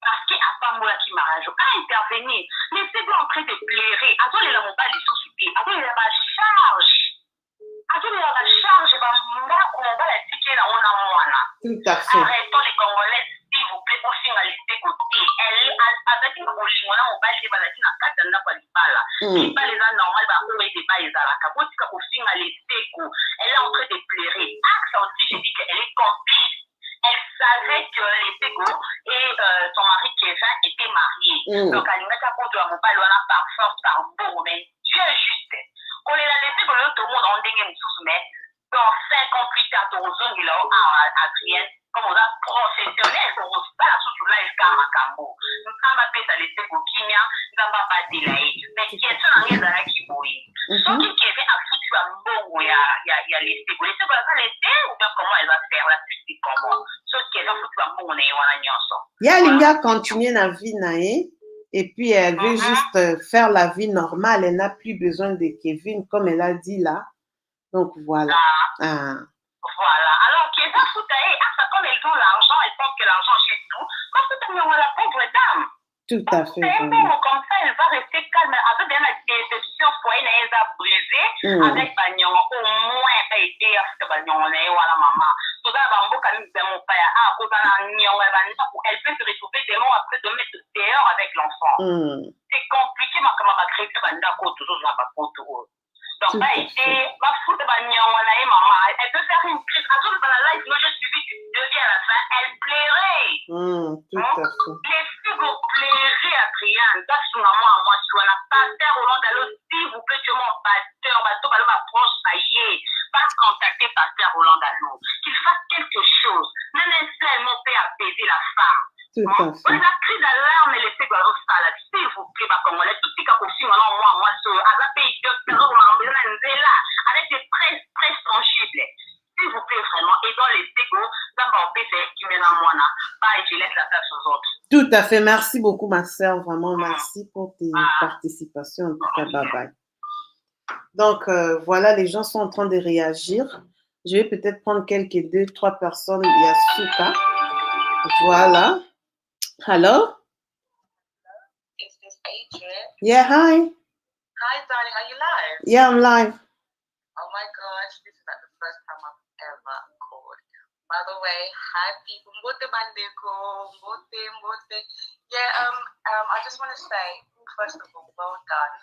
Parce que apambola ki mariage à intervenir. Laissez-vous en train de pleurer. Attendez la mobile sous-cité. Attendez la charge. Attendez la charge. Tout à fait. Arrêtons les Congolais, s'il vous plaît, pour finir les côté. Elle avec une bolingola mobile de balatine à 4 ans pour l'ipala. Et pas les gens normaux, bah, où est pas les alaka. Pour finir les séco. Elle est en train de pleurer. Acsa aussi, j'ai dit qu'elle est complice. Elle savait que Lesego et son mari Kevin étaient mariés. Donc, elle n'a pas compte de la par force, par bon, mais Dieu est juste. On est laissé pour tout le monde en dégaine sous, mais dans 5 ans plus tard, dans zone de là, à Adrienne, comme on a professionnel, on ne pas la sous là, il a Macambo. Nous sommes pas fait à Lesego Kimia, nous sommes pas délayé. Mais qui est sur la mise à la Kiboui. Donc, Kevin a foutu un bon, il y a Lesego. Lesego va laisser, ou bien comment elle va faire la suite, comment. Sauf qu'elle va foutu un bon, on est en agneau. Yalinga continue la vie nae. Et puis, elle veut juste faire la vie normale. Elle n'a plus besoin de Kevin, comme elle a dit là. Donc, voilà. Voilà. Alors, Kevin Foutaï, comme elle veut l'argent, elle pense que l'argent chez tout. Comme ça, on a la pauvre dame. Tout à fait. Comme ça, elle va rester calme. Avec des déceptions, foyer, elle va briser. Avec Bagnon, au moins, elle va aider à ce que Bagnon, voilà, maman. Tout ça, elle peut se retrouver des mots après de mettre dehors avec l'enfant. C'est compliqué, ma maman va créer toujours dans ma côte. Donc, elle peut faire une crise. À tout dans la live, moi, je suis vite, à la fin, elle plairait. Tout à fait. Les filles plairait, Adrienne. Ça, c'est moi, je suis un pasteur au long de l'eau. S'il vous plaît, tu es mon pasteur, ma proche, ça y est. Pas contacter pasteur Roland Dallot. Qu'il fasse quelque chose. Même un mon père apaiser la femme. Tout à fait. La crise d'alarme, elle était dans le s'il vous plaît, ma Congolais, tout ce qui a aussi, moi, à la pays de avec des très sensibles. S'il vous plaît, vraiment, et dans les ségos, d'abord, qui met dans moi, pas et je laisse la place aux autres. Tout à fait. Merci beaucoup, ma sœur. Vraiment, merci pour tes participations. En tout cas, bye bye. Donc, voilà, les gens sont en train de réagir. Je vais peut-être prendre quelques 2-3 personnes. Il y a Souka. Voilà. Hello? Is this Adrian? Yeah, hi. Hi, darling. Are you live? Yeah, I'm live. Oh my gosh, this is not the first time I've ever called. By the way, hi people. Mbote bandeko, mbote. Yeah, I just want to say, first of all, well done.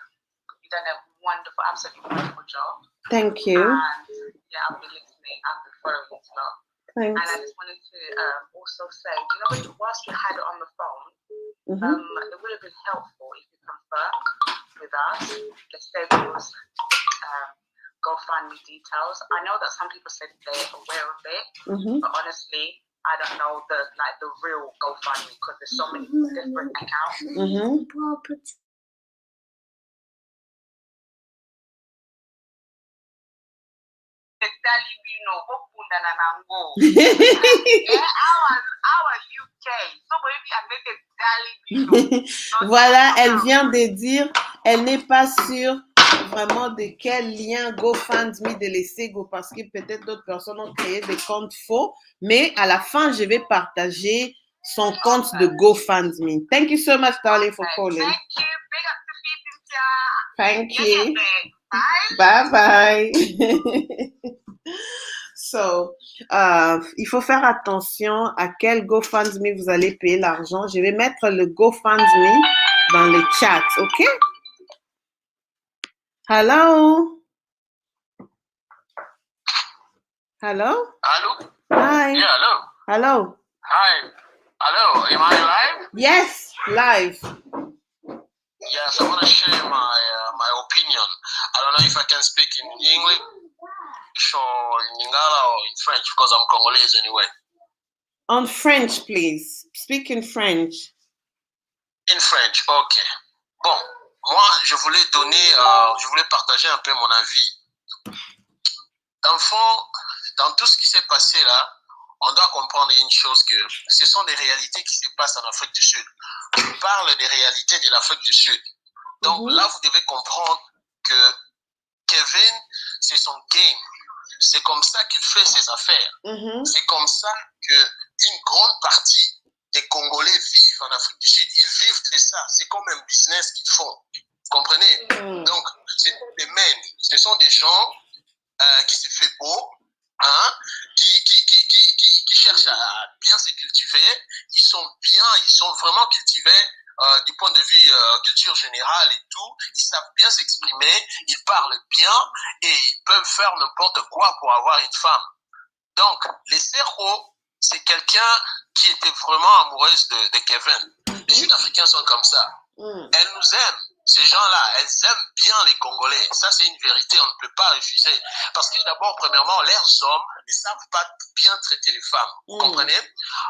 done a wonderful, absolutely wonderful job. Thank you. And yeah, I've been listening, I've been following it a lot. Thanks. And I just wanted to also say, whilst you had it on the phone, it would have been helpful if you confirmed with us Lesego's GoFundMe details. I know that some people said they're aware of it, but honestly, I don't know the real GoFundMe because there's so many different accounts. Voilà, elle vient de dire, elle n'est pas sûre vraiment de quel lien GoFundMe de Lesego parce que peut-être d'autres personnes ont créé des comptes faux, mais à la fin, je vais partager son compte de GoFundMe. Thank you so much, darling, for calling. Thank you. Big up to Cynthia. Thank you. Bye bye. So, il faut faire attention à quel GoFundMe vous allez payer l'argent. Je vais mettre le GoFundMe dans le chat, ok? Hello? Hello? Hello? Hi. Yeah, hello. Hello? Hi. Hello, am I live? Yes, live. Yes, I want to share my opinion. I don't know if I can speak in English or in Lingala or in French because I'm Congolese anyway. On French, please. Speak in French. In French, ok. Bon, moi, je voulais partager un peu mon avis. Dans le fond, dans tout ce qui s'est passé là, on doit comprendre une chose, que ce sont des réalités qui se passent en Afrique du Sud. Je parle des réalités de l'Afrique du Sud. Donc là, vous devez comprendre que Kevin, c'est son game. C'est comme ça qu'il fait ses affaires. C'est comme ça qu'une grande partie des Congolais vivent en Afrique du Sud. Ils vivent de ça. C'est comme un business qu'ils font. Vous comprenez? Donc, c'est des men. Ce sont des gens qui se font beau, hein, qui cherchent à bien se cultiver. Ils sont vraiment cultivés du point de vue culture générale et tout. Ils savent bien s'exprimer, ils parlent bien et ils peuvent faire n'importe quoi pour avoir une femme. Donc, Lesego, c'est quelqu'un qui était vraiment amoureuse de Kevin. Les Sud-Africains sont comme ça. Elles nous aiment. Ces gens-là, elles aiment bien les Congolais. Ça, c'est une vérité, on ne peut pas refuser. Parce que d'abord, premièrement, leurs hommes ne savent pas bien traiter les femmes. Vous comprenez?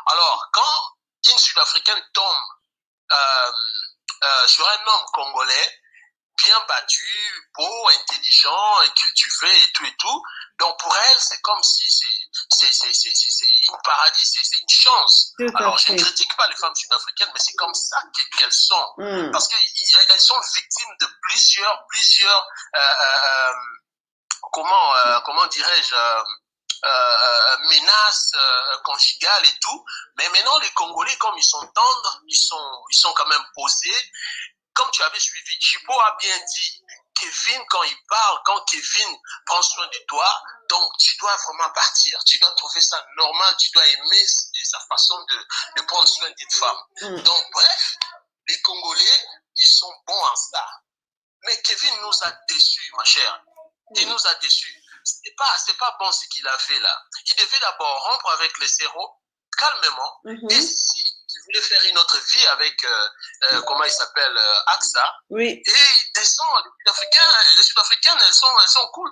Alors, quand une Sud-Africaine tombe sur un homme congolais, bien battu, beau, intelligent, et cultivé et tout, donc pour elle, c'est comme si c'est une paradis, c'est une chance. Alors, je ne critique pas les femmes sud-africaines, mais c'est comme ça qu'elles sont. Parce qu'elles sont victimes de plusieurs comment dirais-je, menaces conjugales et tout. Mais maintenant, les Congolais, comme ils sont tendres, ils sont quand même posés. Comme tu avais suivi, Chipo a bien dit, Kevin, quand il parle, quand Kevin prend soin de toi, donc tu dois vraiment partir. Tu dois trouver ça normal, tu dois aimer sa façon de prendre soin d'une femme. Donc, bref, les Congolais, ils sont bons en ça. Mais Kevin nous a déçus, ma chère. Il nous a déçus. C'est pas bon ce qu'il a fait là. Il devait d'abord rompre avec les Lesego, calmement, et si il voulait faire une autre vie avec, comment il s'appelle, Acsa, et il descend. Les Sud-Africaines, elles sont cool.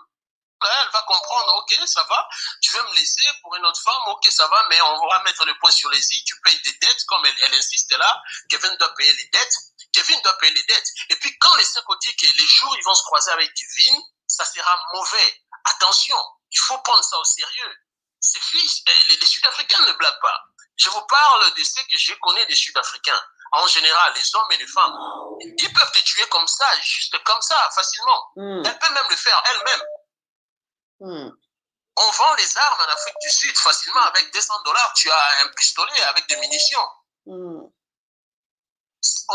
Elle va comprendre, ok, ça va, tu veux me laisser pour une autre femme, ok, ça va, mais on va mettre le point sur les i, tu payes tes dettes, comme elle insiste là, Kevin doit payer les dettes, Kevin doit payer les dettes. Et puis quand les Lesego dit que les jours ils vont se croiser avec Kevin, ça sera mauvais. Attention, il faut prendre ça au sérieux. Ces filles, les Sud-Africains ne blaguent pas. Je vous parle de ce que je connais des Sud-Africains. En général, les hommes et les femmes, ils peuvent te tuer comme ça, juste comme ça, facilement. Elles peuvent même le faire elles-mêmes. On vend les armes en Afrique du Sud facilement avec $200. Tu as un pistolet avec des munitions. On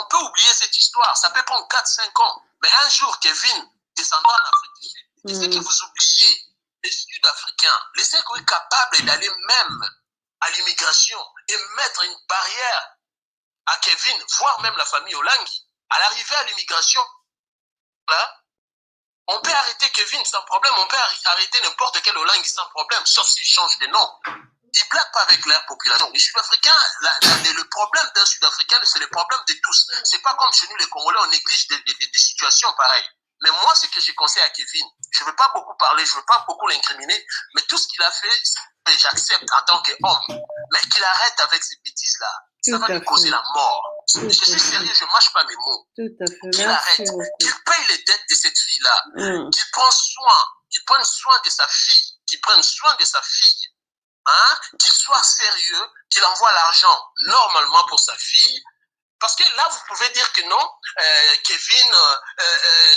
peut oublier cette histoire. Ça peut prendre 4-5 ans. Mais un jour, Kevin descendra en Afrique du Sud. Et c'est que vous oubliez, les Sud-Africains, les Lesego est capable d'aller même à l'immigration et mettre une barrière à Kevin, voire même la famille Olangi. À l'arrivée à l'immigration, là, On peut arrêter Kevin sans problème, on peut arrêter n'importe quel Olangi sans problème, sauf s'il change de nom. Ils ne blaguent pas avec leur population. Les Sud-Africains, le problème d'un Sud-Africain, c'est le problème de tous. C'est pas comme chez nous, les Congolais, on néglige des situations pareilles. Mais moi, ce que j'ai conseillé à Kevin, je ne veux pas beaucoup parler, je ne veux pas beaucoup l'incriminer, mais tout ce qu'il a fait, j'accepte en tant qu'homme. Mais qu'il arrête avec ces bêtises-là. Ça va lui causer la mort. Je suis sérieux, je ne mâche pas mes mots. Qu'il arrête, qu'il paye les dettes de cette fille-là, qu'il prenne soin de sa fille, qu'il prenne soin de sa fille, hein, qu'il soit sérieux, qu'il envoie l'argent normalement pour sa fille. Parce que là, vous pouvez dire que non, Kevin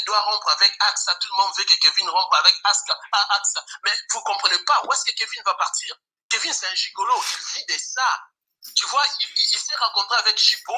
doit rompre avec Acsa. Tout le monde veut que Kevin rompe avec Acsa. Mais vous ne comprenez pas, où est-ce que Kevin va partir? Kevin, c'est un gigolo, il vit de ça. Tu vois, il s'est rencontré avec Chipo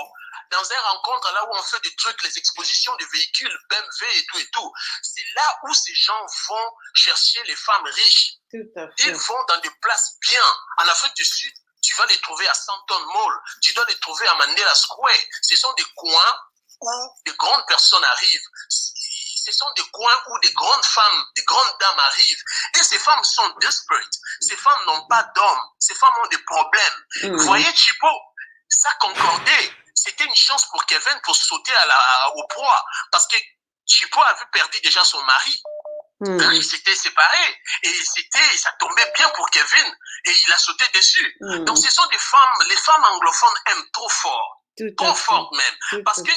dans une rencontre là où on fait des trucs, les expositions de véhicules, BMW et tout. C'est là où ces gens vont chercher les femmes riches. Ils vont dans des places bien. En Afrique du Sud, tu vas les trouver à Santon Mall, tu dois les trouver à Mandela Square. Ce sont des coins où des grandes personnes arrivent. Ce sont des coins où des grandes femmes, des grandes dames arrivent. Et ces femmes sont desperate. Ces femmes n'ont pas d'hommes. Ces femmes ont des problèmes. Vous voyez, Chipo, ça concordait. C'était une chance pour Kevin pour sauter au proie. Parce que Chipo avait perdu déjà son mari. Ils s'étaient séparés. Et ça tombait bien pour Kevin. Et il a sauté dessus. Donc ce sont des femmes, les femmes anglophones aiment trop fort. Trop fort même. Parce que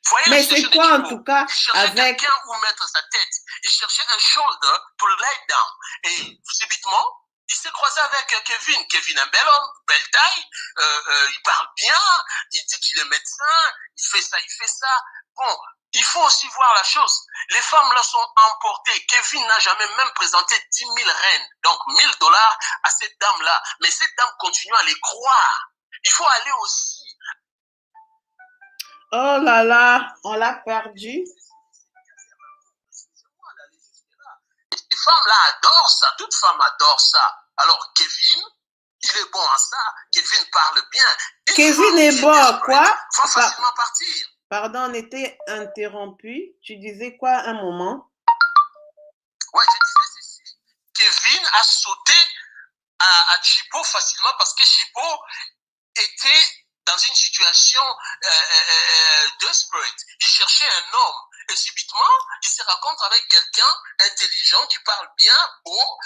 voyez, mais c'est quoi en tout cas avec quelqu'un où mettre sa tête. Il cherchait un shoulder to lay down. Et subitement, il s'est croisé avec Kevin. Kevin, un bel homme, belle taille, il parle bien, il dit qu'il est médecin, il fait ça. Bon, il faut aussi voir la chose. Les femmes là sont emportées. Kevin n'a jamais même présenté 10 000 reines, donc $1000 à cette dame-là. Mais cette dame continue à les croire. Il faut aller aussi. Oh là là, on l'a perdu. Les femmes là adorent ça, toute femme adore ça. Alors Kevin, il est bon à ça. Kevin parle bien. Kevin est bon à quoi? Va facilement partir. Pardon, on était interrompu. Tu disais quoi un moment? Ouais, je disais ceci. Kevin a sauté à Chipo facilement parce que Chipo était dans une situation desperate. Il cherchait un homme. Et subitement, il se rencontre avec quelqu'un intelligent qui parle bien, beau,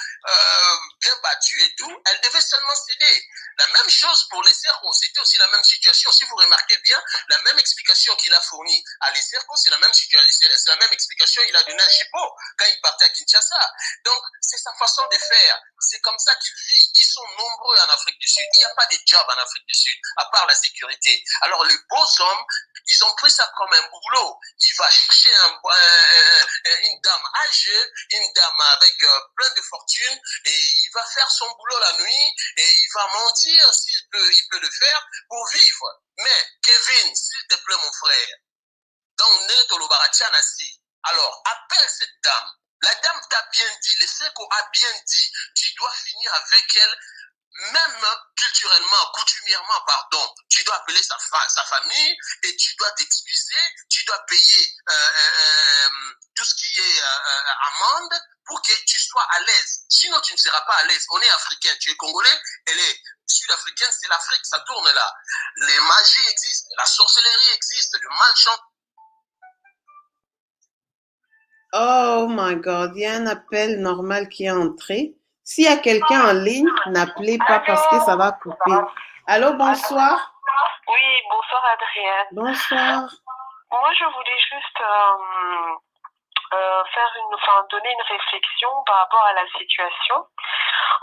bien battu et tout. Elle devait seulement céder. La même chose pour les cercos, c'était aussi la même situation. Si vous remarquez bien, la même explication qu'il a fournie à les cercos, c'est la même situation, c'est la même explication qu'il a donnée à Chipo quand il partait à Kinshasa. Donc, c'est sa façon de faire. C'est comme ça qu'il vit. Ils sont nombreux en Afrique du Sud. Il n'y a pas de job en Afrique du Sud, à part la sécurité. Alors, les beaux hommes, ils ont pris ça comme un boulot. Il va chercher une dame âgée, une dame avec plein de fortune, et il va faire son boulot la nuit, et il va mentir s'il peut, il peut le faire pour vivre. Mais, Kevin, s'il te plaît, mon frère, donc, alors, appelle cette dame. La dame t'a bien dit, le Lesego a bien dit, tu dois finir avec elle, même culturellement, coutumièrement, pardon. Tu dois appeler sa famille et tu dois t'excuser, tu dois payer tout ce qui est amende pour que tu sois à l'aise. Sinon, tu ne seras pas à l'aise. On est africain, tu es congolais, elle est sud-africaine, c'est l'Afrique, ça tourne là. Les magies existent, la sorcellerie existe, le malchant. Oh my God, il y a un appel normal qui est entré. S'il y a quelqu'un en ligne, n'appelez pas parce que ça va couper. Allô, bonsoir. Oui, bonsoir Adrienne. Bonsoir. Moi, je voulais juste donner une réflexion par rapport à la situation.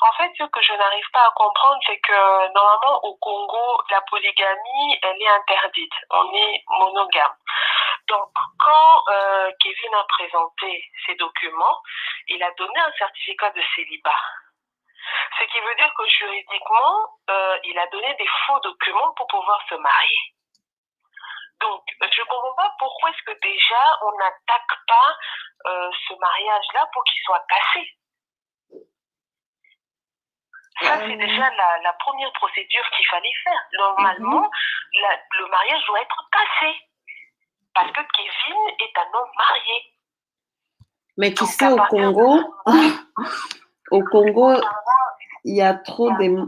En fait, ce que je n'arrive pas à comprendre, c'est que normalement au Congo, la polygamie, elle est interdite. On est monogame. Donc, quand Kevin a présenté ses documents, il a donné un certificat de célibat. Ce qui veut dire que juridiquement, il a donné des faux documents pour pouvoir se marier. Donc, je ne comprends pas pourquoi est-ce que déjà on n'attaque pas ce mariage-là pour qu'il soit cassé. Ça, c'est déjà la première procédure qu'il fallait faire. Normalement, le mariage doit être cassé. Parce que Kevin est un homme marié. Mais tu Donc, sais, à au partir de Congo, ce moment, au Congo, il y a trop de...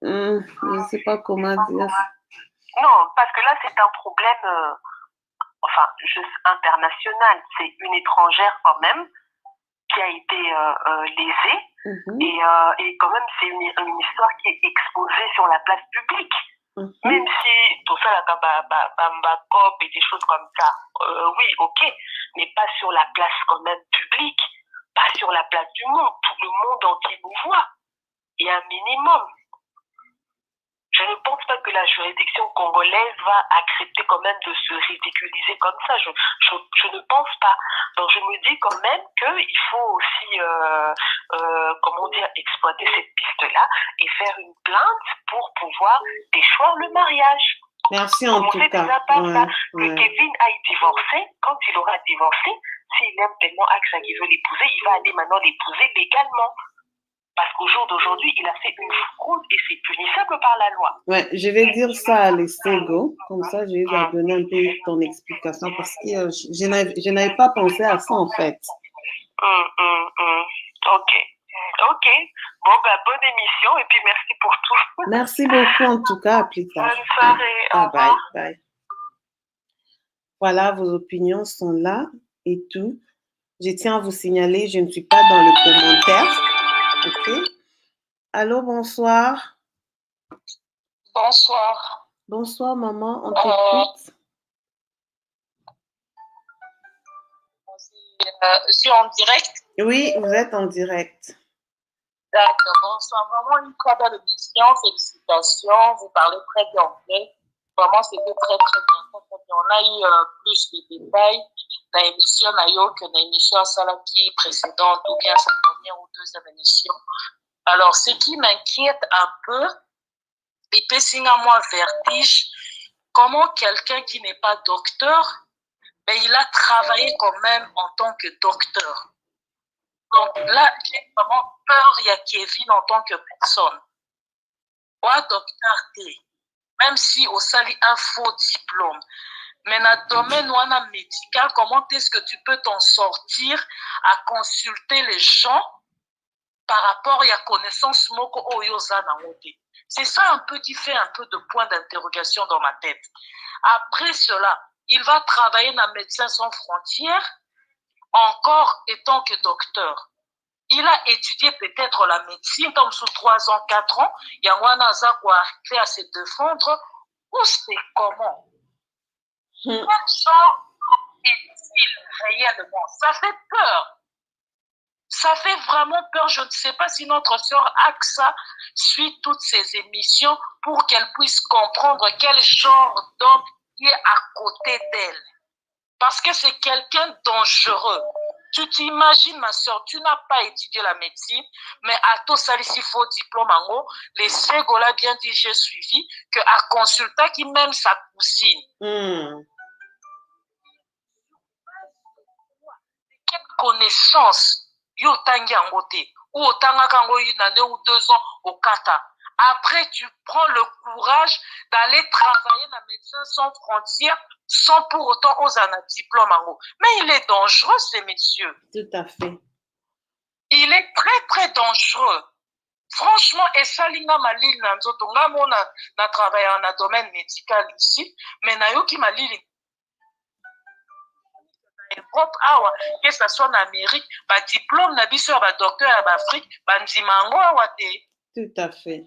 je ne sais pas comment dire. non, parce que là, c'est un problème enfin, juste international. C'est une étrangère quand même qui a été lésée. Et quand même, c'est une histoire qui est exposée sur la place publique. Même si tout ça, la cop et des choses comme ça, oui, ok, mais pas sur la place quand même publique, pas sur la place du monde. Tout le monde entier nous voit. Il y a un minimum. Je ne pense pas que la juridiction congolaise va accepter quand même de se ridiculiser comme ça. Je ne pense pas. Donc je me dis quand même qu'il faut aussi, comment dire, exploiter cette piste-là et faire une plainte pour pouvoir déchoir le mariage. Merci en tout cas. Déjà par ça, que Kevin aille divorcer. Quand il aura divorcé, s'il aime tellement Acsa qui veut l'épouser, il va aller maintenant l'épouser légalement. Parce qu'au jour d'aujourd'hui, il a fait une fraude et c'est punissable par la loi. Ouais, je vais dire ça à Lesego. Comme ça, je vais lui donner un peu ton explication parce que je n'avais pas pensé à ça en fait. Ok. Ok. Bon, bah, bonne émission et puis merci pour tout. Merci beaucoup en tout cas. À plus tard. Bonne soirée. Au bye, revoir. bye. Voilà, vos opinions sont là et tout. Je tiens à vous signaler, je ne suis pas dans les commentaires. Ok. Allô, bonsoir. Bonsoir. Bonsoir, maman, on t'écoute. Je suis en direct. Oui, vous êtes en direct. D'accord, bonsoir. Vraiment une très belle émission. Félicitations. Vous parlez très bien anglais. Vraiment, c'était très, très bien. On a eu plus de détails dans l'émission Nayo que dans l'émission Salaki précédente ou bien sa première ou deuxième émission. Alors, ce qui m'inquiète un peu, et puis signe à moi vertige, comment quelqu'un qui n'est pas docteur, mais il a travaillé quand même en tant que docteur. Donc là, j'ai vraiment peur, il y a Kevin en tant que personne. Ou docteur T, même si au sali un faux diplôme. Mais dans le domaine médical, comment est-ce que tu peux t'en sortir à consulter les gens par rapport à la connaissance moko oyoza na wote? C'est ça un peu qui fait un peu de point d'interrogation dans ma tête. Après cela, il va travailler dans Médecins sans frontières, encore étant que docteur. Il a étudié peut-être la médecine, comme sous 3 ans, 4 ans, il y a un à se défendre, ou c'est comment? Quel genre est-il réellement? Ça fait peur. Ça fait vraiment peur. Je ne sais pas si notre sœur Acsa suit toutes ces émissions pour qu'elle puisse comprendre quel genre d'homme est à côté d'elle. Parce que c'est quelqu'un de dangereux. Tu t'imagines, ma soeur, tu n'as pas étudié la médecine, mais à tout ça, ici, faux diplôme en haut, les Lesego l'a bien dit, j'ai suivi, qu'à consulta qui même sa cousine. Quelle connaissance yo tangi angote ou otanga kango une année ou 2 ans au kata. Après, tu prends le courage d'aller travailler dans Médecins sans frontières sans pour autant oser un diplôme en haut. Mais il est dangereux, ces messieurs. Tout à fait. Il est très, très dangereux. Franchement, et ça, linga malili na nzoto, nga mona na travailler dans le domaine médical ici, mais na yo ki malili Europe, que ce soit en Amérique, ba diplôme na biso ba docteur à Afrique, ba ndimango awa te. Tout à fait.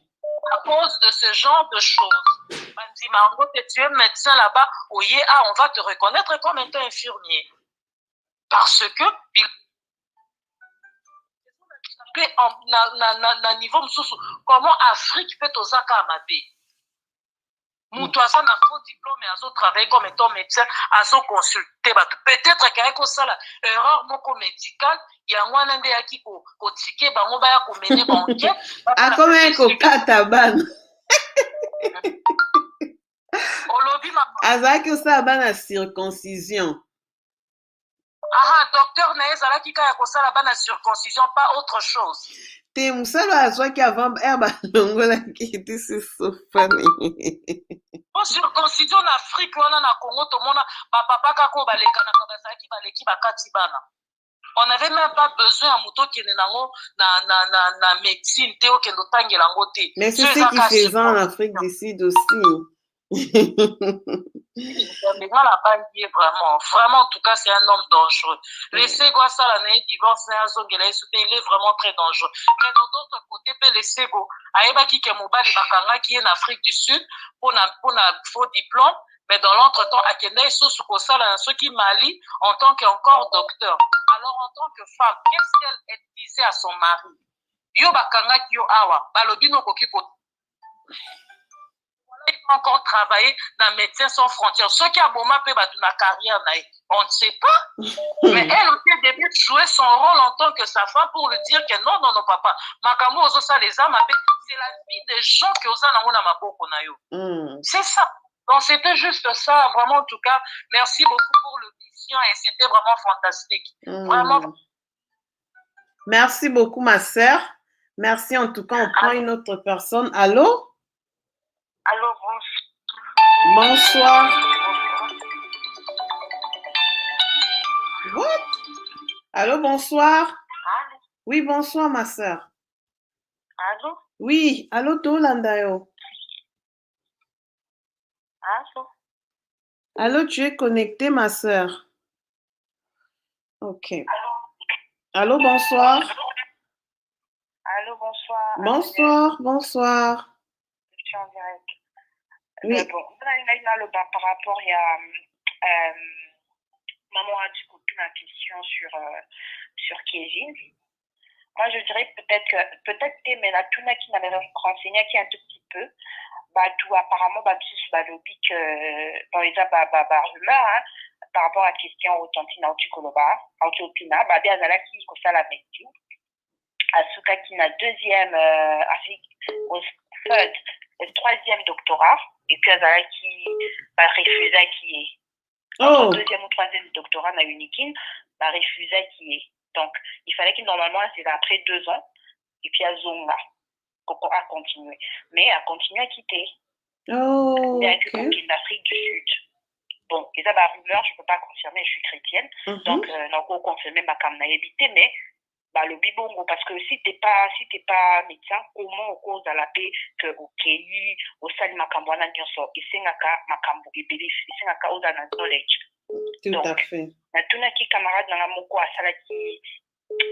À cause de ce genre de choses. Ba ndimango te, tu es médecin là-bas, oye, on va te reconnaître comme étant infirmier. Parce que na niveau msusu, comment Afrique peut osaka amabe? Moutouassa n'a pas de diplôme et a travaillé comme étant médecin, a consulté. Peut-être qu'il y a une erreur médicale, il y a un endroit qui a tiqué, bango baya ko mener banquet. Ah, comme un kokataban. Olobi maman. Azaki osa bana circoncision. Docteur Naez alaki kaya kosala bana circoncision, pas autre chose. Te musalo azwaki avant longola qui était sur sofani. Circoncision en Afrique, on a Congo, tout le monde, papa kako baleka na kabasaki baleki bakati bana. On n'avait même pas besoin à moto qui est na médecine, théo qui est tangelangote. Mais c'est ce qu'ils faisaient en Afrique du Sud aussi. Vraiment, en tout cas, c'est un homme dangereux. Lesego, ça, l'année divorce, il est vraiment très dangereux. Mais dans d'autres côtés, Lesego, Aeba qui est mobile, qui est en Afrique du Sud, pour un faux diplôme, mais dans l'entretemps, Akenda est sous ce qui Mali en tant qu'encore docteur. Alors, en tant que femme, qu'est-ce qu'elle disait à son mari? Yo bakanga yo awa, balobino kokiko. Il faut encore travailler dans Médecins sans frontières. Ceux qui ont fait ma carrière, on ne sait pas. Mais elle aussi devait jouer son rôle en tant que sa femme pour lui dire que non, papa. Makamu ozosa les âmes, c'est la vie des gens qui osent na maboko na yo. C'est ça. Donc c'était juste ça. Vraiment, en tout cas, merci beaucoup pour l'audition et c'était vraiment fantastique. Vraiment. Merci beaucoup, ma sœur. Merci. En tout cas, on prend une autre personne. Allô? Allô, bonsoir. What? Allô, bonsoir. Allô? Oui, bonsoir, ma sœur. Allô? Oui, allô, Tolandayo. Allô? Allô, tu es connectée, ma sœur. Ok. Allô, bonsoir. Allô, bonsoir. Bonsoir, bonsoir. Je suis en direct. Oui. Bon, par rapport, il y a maman a dit aucune question sur Kevin. Moi, je dirais peut-être mais la tuna qui m'avait renseigné qui un tout petit peu, tout apparemment, lobby que, par exemple, rumeur, hein, par rapport à la question au tantina autikoloba, autikopina, bien azala qui kosa la médecine. Asuka qui n'a deuxième, le troisième doctorat, et puis azala qui refusa qui est. Entre deuxième ou troisième doctorat na unikin, refusa qui est. Donc, il fallait qu'il normalement, c'est après 2 ans, et puis à Zonga, a continué. Mais a continué à quitter. Mais avec l'Afrique du Sud. Bon, et ça, rumeur, je ne peux pas confirmer, je suis chrétienne. Donc, non, on confirmer ma cam évité, mais le bibongo, parce que si t'es pas médecin, comment on cause à la paix que au pays, au sali makambo na nyonso, isengaka makambo ebelif, isengaka oza na knowledge. Tout à fait. Na tuna ki camarade na moko asala ki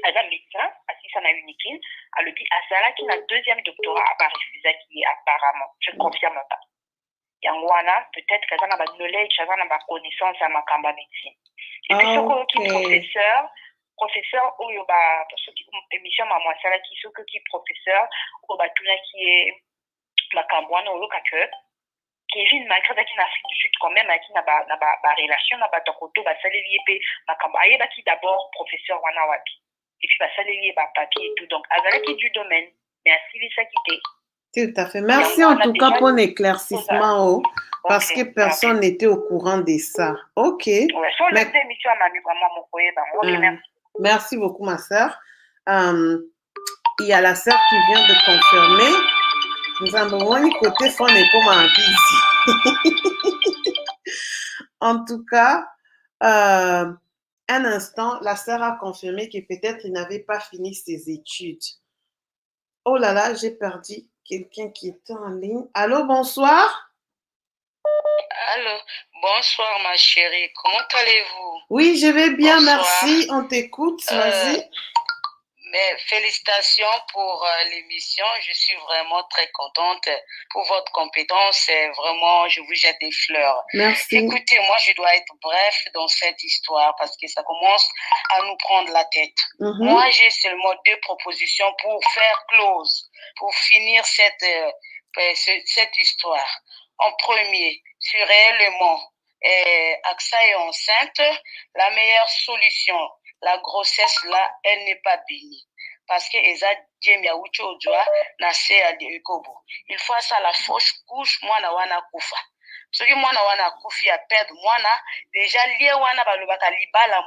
aza médecin, assisa na unikin, alobi asala ki na deuxième doctorat ba refusa qui apparemment, je confirme pas. Yangwana, peut-être qu'elle a na knowledge, elle a na connaissance à makamba médecine. Et puis ce qui professeur oyo parce que émission maman sala ki soko ki professeur o batuna qui est makambwana o lokaque Kevin malgré d'aki na Afrique du Sud quand même aki na ba relation na ba tokoto ba saleli pe makamba ayeba ki d'abord professeur wana wapi et puis ba saleli ba papier et tout donc azala ki du domaine mais asili sa quitté. Tout à fait. Merci en tout cas pour l'éclaircissement parce que personne n'était au courant de ça. Ok. Ouais, sur les émissions à ma vraiment mon foyer merci. Merci beaucoup, ma sœur. Il y a la sœur qui vient de confirmer. Nous avons un côté fond et comme un bis. En tout cas, un instant, la sœur a confirmé que peut-être il n'avait pas fini ses études. Oh là là, j'ai perdu quelqu'un qui était en ligne. Allô, bonsoir. Allô, bonsoir ma chérie, comment allez-vous? Oui, je vais bien, bonsoir. Merci, on t'écoute, vas-y. Mais félicitations pour l'émission, je suis vraiment très contente pour votre compétence, vraiment, je vous jette des fleurs. Merci. Écoutez, moi je dois être bref dans cette histoire parce que ça commence à nous prendre la tête. Moi j'ai seulement 2 propositions pour faire close, pour finir cette histoire. En premier, si réellement Acsa est enceinte, la meilleure solution, la grossesse là, elle n'est pas bénie. Parce que Eza Djemia Uchodjoa na sea de Ekobo. Il faut ça la fausse couche, mwana wana kufa. Ce qui mwana wana kufi a perdre mwana, déjà lié wana balobaka libala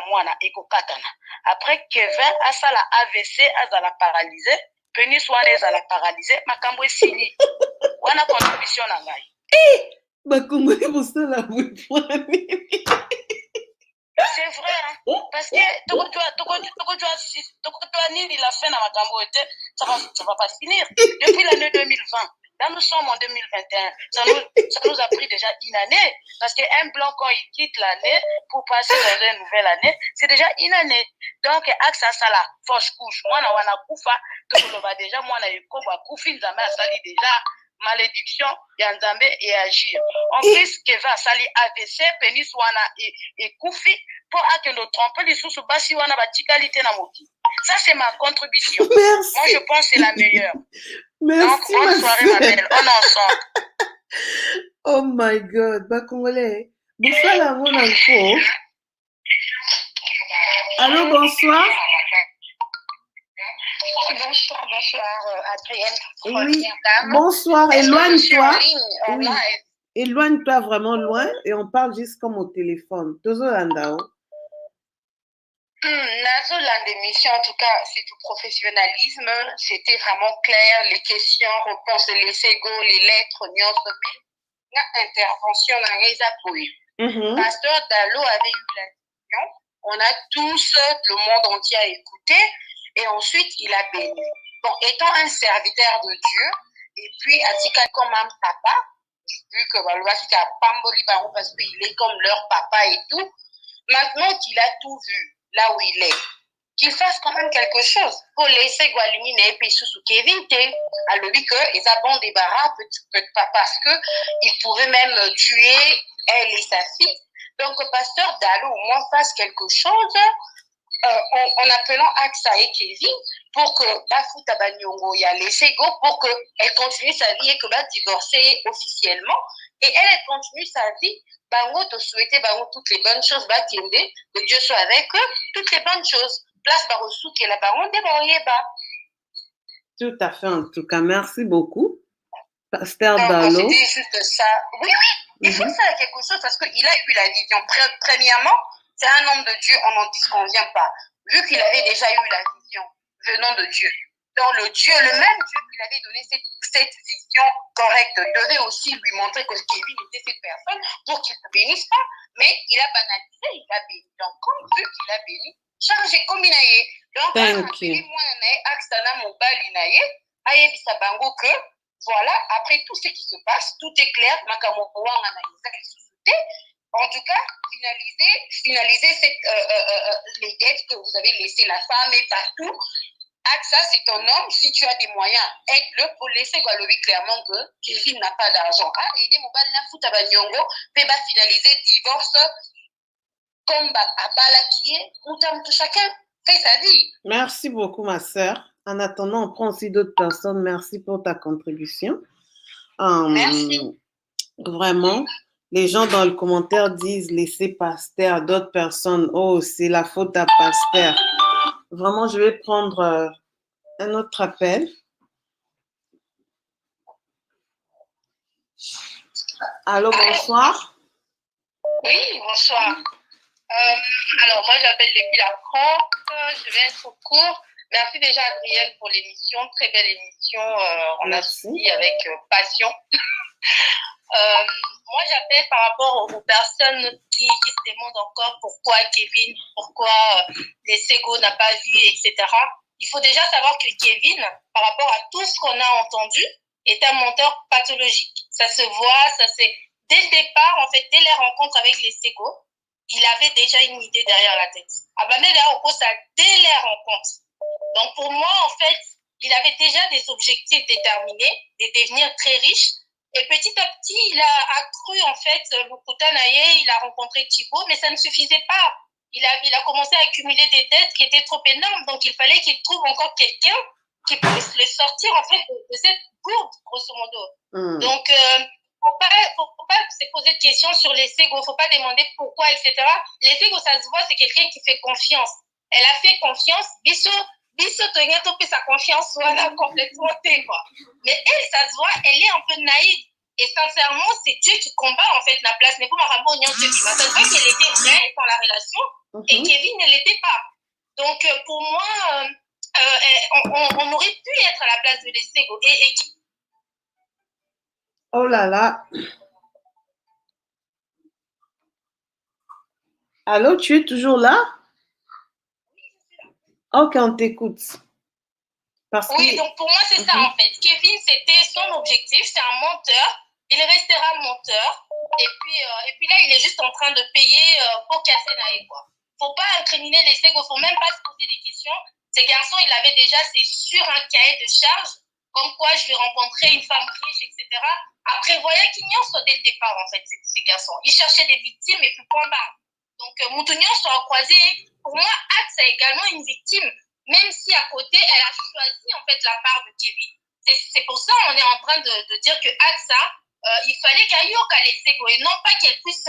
mwana eko katana. Après Kevin a ça la AVC, a la paralysé, penis wana a la paralysé, makambo esili. Wana contribution na ngai. Bakongoli bosala bwepwani. C'est vrai, hein? Parce que ça va pas finir. Depuis l'année 2020, là nous sommes en 2021, ça nous a pris déjà une année. Parce qu'un blanc, quand il quitte l'année pour passer dans une nouvelle année, c'est déjà une année. Donc, Acsa Sala, fausse couche, moi, na wana kufa, que vous l'avez déjà, moi, na yukoba, kufi, nzame a sali déjà, malédiction, yanzambe et agir. En plus, Keva sali AVC, pénis wana et kufi, pour que nous tromper les sous basi wana batikalité na moki. Ça, c'est ma contribution. Merci. Moi, je pense que c'est la meilleure. Merci, donc, bonne soirée, ma belle. On est ensemble. Oh my God, Bakongolais. Bonsoir, la mon info. Allô, bonsoir. Bonsoir, Adrienne. Oui, bonsoir, éloigne-toi. Oui. Éloigne-toi vraiment loin et on parle juste comme au téléphone. Tozo Landao. Nazo l'émission, en tout cas, c'est du professionnalisme. C'était vraiment clair. Les questions, réponses, les Lesego, les lettres, intervention dans les appuis. Pasteur Dalo avait eu la question. On a tous, le monde entier a écouté. Et ensuite, il a béni. Bon, étant un serviteur de Dieu, et puis, Atika comme un papa, vu que c'est à Pamboli Baron parce qu'il est comme leur papa et tout, maintenant qu'il a tout vu, là où il est, qu'il fasse quand même quelque chose pour laisser Gualini et puis sous Kevin à lui que ils ont bon débarras, peut-être pas parce que il pouvait même tuer elle et sa fille. Donc, le pasteur Dalo au moins fasse quelque chose en appelant Acsa et Kevin pour que Bafuta Banyongo y a Lesego pour qu'elle continue sa vie et que va divorcer officiellement. Et elle continue sa vie. Bango te souhaiter Bango toutes les bonnes choses, que Dieu soit avec eux, toutes les bonnes choses. Place Barosou qui est la baronne des Boroyeba. Tout à fait, en tout cas. Merci beaucoup, pasteur Dalo. C'était juste ça. Oui, il faut faire quelque chose parce qu'il a eu la vision. Premièrement, c'est un homme de Dieu, on n'en disconvient pas. Vu qu'il avait déjà eu la vision venant de Dieu. Donc le même Dieu qui lui avait donné cette vision correcte devait aussi lui montrer que Kevin était cette personne pour qu'il ne bénisse pas. Mais il a banalisé, il a béni. Donc comme vu qu'il a béni, chargé comme il a eu. Donc, moi, Aksana Mobali Naye, Ayebisa Bango que voilà, après tout ce qui se passe, tout est clair. En tout cas, finaliser les dettes que vous avez laissées la femme et partout. Acsa, c'est ton homme. Si tu as des moyens, aide-le pour laisser Gualobi clairement que Kevin n'a pas d'argent. Aider Mobali na Futa Banyongo, peut finaliser le divorce comme Abala qui est, tout chacun fait sa vie. Merci beaucoup, ma sœur. En attendant, on prend aussi d'autres personnes. Merci pour ta contribution. Merci. Vraiment, les gens dans le commentaire disent laissez pasteur, d'autres personnes, oh, c'est la faute à pasteur. Vraiment, je vais prendre un autre appel. Allô, bonsoir. Oui, bonsoir. Alors, moi, j'appelle depuis la France. Je vais être court. Merci déjà, Adrienne, pour l'émission. Très belle émission. On a suivi avec passion. Moi, j'appelle par rapport aux personnes qui se demandent encore pourquoi Kevin, pourquoi Lesego n'a pas vu, etc. Il faut déjà savoir que Kevin, par rapport à tout ce qu'on a entendu, est un menteur pathologique. Ça se voit, dès le départ, en fait, dès les rencontres avec Lesego, il avait déjà une idée derrière la tête. Dès les rencontres. Donc, pour moi, en fait, il avait déjà des objectifs déterminés, de devenir très riche. Et petit à petit, il a accru, en fait, Lukutanaye, il a rencontré Thibaut, mais ça ne suffisait pas. Il a commencé à accumuler des dettes qui étaient trop énormes, donc il fallait qu'il trouve encore quelqu'un qui puisse le sortir, en fait, de cette gourde, grosso modo. Donc, faut pas se poser de questions sur les Lesego, faut pas demander pourquoi, etc. Lesego, ça se voit, c'est quelqu'un qui fait confiance. Elle a fait confiance, Bisso puis sa confiance voilà complètement quoi. Mais elle, ça se voit, elle est un peu naïve. Et sincèrement, c'est Dieu qui combat en fait la place. Mais pour ma ramon, ça se voit qu'elle était vraie dans la relation et Kevin ne l'était pas. Donc pour moi, on aurait pu être à la place de Lesego. Oh là là. Allô, tu es toujours là? Ok, on t'écoute. Oui, donc pour moi, c'est ça en fait. Kevin, c'était son objectif, c'est un menteur. Il restera menteur. Et puis là, il est juste en train de payer pour casser la quoi. Faut pas incriminer les Lesego, faut même pas se poser des questions. Ces garçons, il avait déjà, c'est sur un cahier de charge, comme quoi je vais rencontrer une femme riche, etc. Après, voyez qu'ignorent dès le départ en fait, ces garçons. Ils cherchaient des victimes et puis point barre. Donc, Moutounion soit croisé. Pour moi, Acsa est également une victime, même si à côté, elle a choisi en fait la part de Kevin. C'est pour ça qu'on est en train de dire que Acsa, il fallait qu'elle y ait Lesego et non pas qu'elle puisse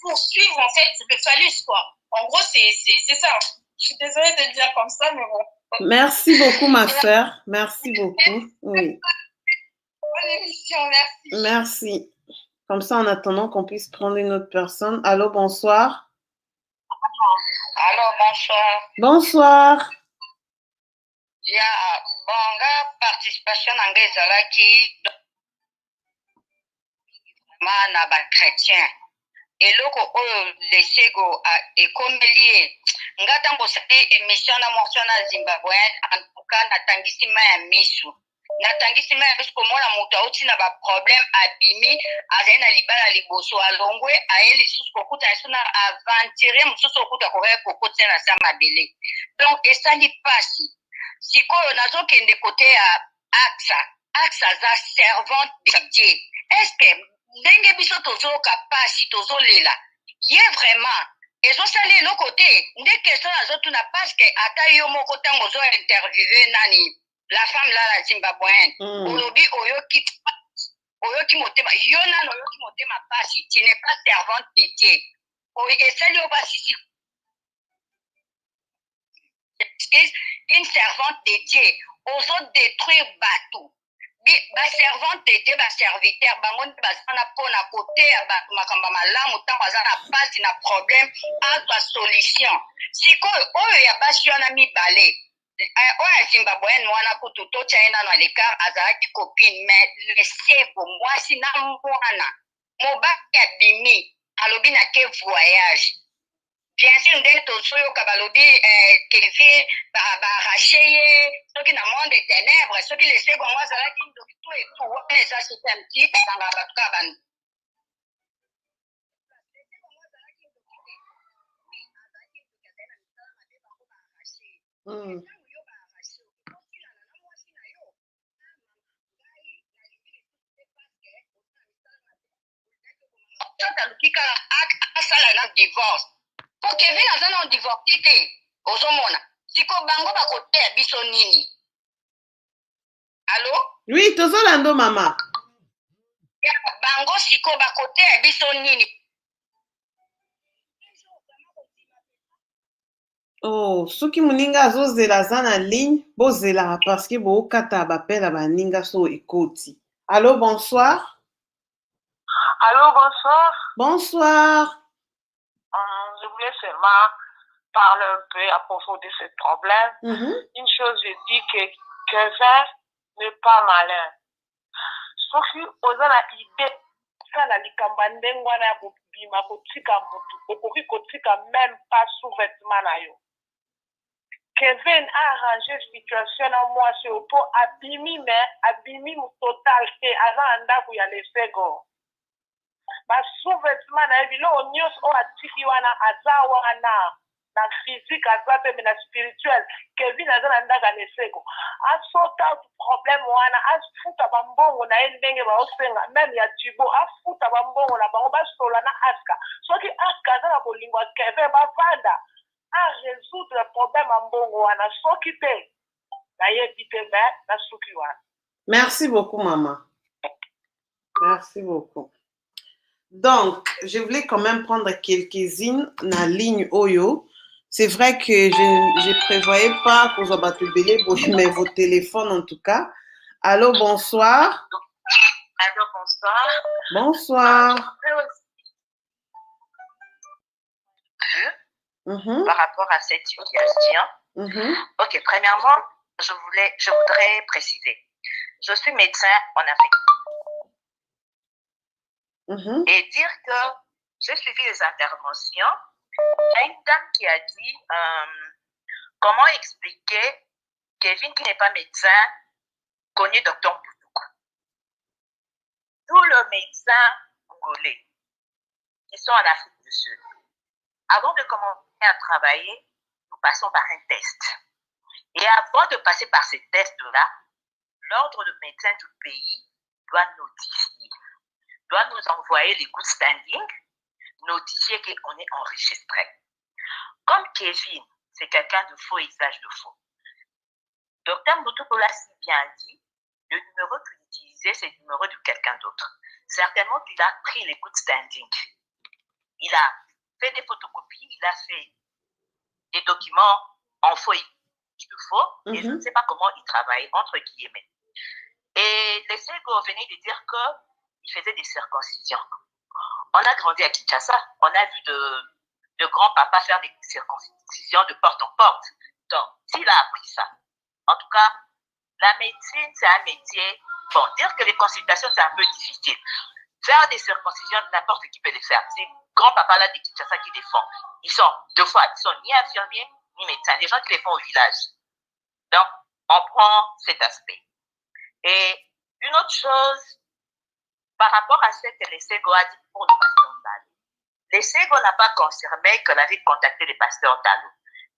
poursuivre en fait le phallus quoi. En gros, c'est ça. Je suis désolée de le dire comme ça, mais bon. Merci beaucoup, ma sœur. Merci beaucoup. Oui. Bonne émission, merci. Merci. Comme ça, en attendant qu'on puisse prendre une autre personne. Allô, bonsoir. Allô, bonsoir. Bonsoir. Il y a bonga participation en ezalaki na ba chrétien. Eloko oyo Lesego ekomeli ye nga ntango osali émission na morso na zimbabwéenne antuka natangisi ma ya miso komona moto auti na baproblème abimi azali na libala liboso alongwe aye lisusu kokuta yesu na aventurier mosusu okuta kokoya kokotia na sa mabele donc esali pasi sikoyo nazokende kote ya Acsa aza servante de Dieu. Est-ce que ndenge biso tozoyoka pasi tozolela ye vraiment ezosala eloko te nde question nazotuna parce que ata yo moko ntango ozointerviewe nani la femme la zimbabwéenne olobi oyoki motema yo nani oyoki motema pasi tu n'es pas servante de Dieu esali yo basisi une servante de Dieu ozodétruire bato baservante de Dieu baserviteur bango nde baza na mpona koteya bato makambo malamu ntango aza na pasi na problème azwa solution sikoyo oyo ya basi wana mibale oyo ya zimbabwéenne wana kutu totya ye nano alekar azalaki copine mais Lesego mwasi na mwana mobali abimi alobi na ke voyage bien sûr ndenge tozoyoka balobi Kevin baarrache ye soki na monde ténèbre soki Lesego ngo azalaki ndokitu etu wana eza sete mti esanga bato kaka banu aluki kaka asala na divorce po Kevin aza na divorce te ozomona siko bango bakoteya biso nini allo Oui, tozolando mama bango siko bakoteya biso nini oh soki moninga azozela aza na ligne bozelaka parce que bookata bapela baninga so ekoti. Allô, bonsoir. Allô, bonsoir. Bonsoir. Je voulais seulement parler un peu à propos de ce problème. Une chose, je dis que Kevin n'est pas malin. Sauf que aux a l'idée ça la likamba ndengo na bima kotika mutu okoki kotika même pas sous-vêtement na yo. Kevin a arrangé situation na moi sur po abimi mais abimi mu total ke ala ndako ya Lesego. Ba sous-vêtement na bilo nyos o atiki wana azawa na physique azape mais na spirituel Kevin azana ndaka Lesego asota problème wana afuta bambongo na ndenge ba osenga même ya tibo afuta bambongo na bango basola na aska soki aska azana bolingo Kevin bavanda a résoudre le problème ambongo wana soki te na yebi te mais na suki wana. Merci beaucoup maman. Merci beaucoup. Donc, je voulais quand même prendre quelques-unes na ligne Oyo. C'est vrai que je ne prévoyais pas qu'on soit battu belé, mais vos téléphones en tout cas. Allô, bonsoir. Allô, bonsoir. Bonsoir. Par rapport à cette situation. Ok, premièrement, je voudrais préciser. Je suis médecin en Afrique. Et dire que j'ai suivi les interventions Il y a une dame qui a dit comment expliquer Kevin qui n'est pas médecin connaît Docteur Boutoukou. Tous les médecins congolais qui sont en Afrique du Sud, avant de commencer à travailler, nous passons par un test. Et avant de passer par ces tests-là, l'ordre de médecin du pays doit notifier, doit nous envoyer les good standing, notifier qu'on est enregistré. Comme Kevin, c'est quelqu'un de faux usage de faux. Docteur Boutoukou l'a si bien dit, le numéro qu'il utilisait, c'est le numéro de quelqu'un d'autre. Certainement qu'il a pris les good standing. Il a fait des photocopies, il a fait des documents en faux de faux, et je ne sais pas comment il travaille, entre guillemets. Et Lesego venait de dire qu'il faisait des circoncisions. On a grandi à Kinshasa, on a vu de grands-papas faire des circoncisions de porte en porte. Donc, s'il a appris ça, en tout cas, la médecine, c'est un métier. Bon, dire que les consultations, c'est un peu difficile. Faire des circoncisions, n'importe qui peut les faire. C'est grands-papas là de Kinshasa qui les font. Ils sont ni infirmiers, ni médecins. Les gens qui les font au village. Donc, on prend cet aspect. Et une autre chose, par rapport à ce que Lesego a dit pour le pasteur Dalou. Lesego n'a pas confirmé qu'elle avait contacté le pasteur Dalou.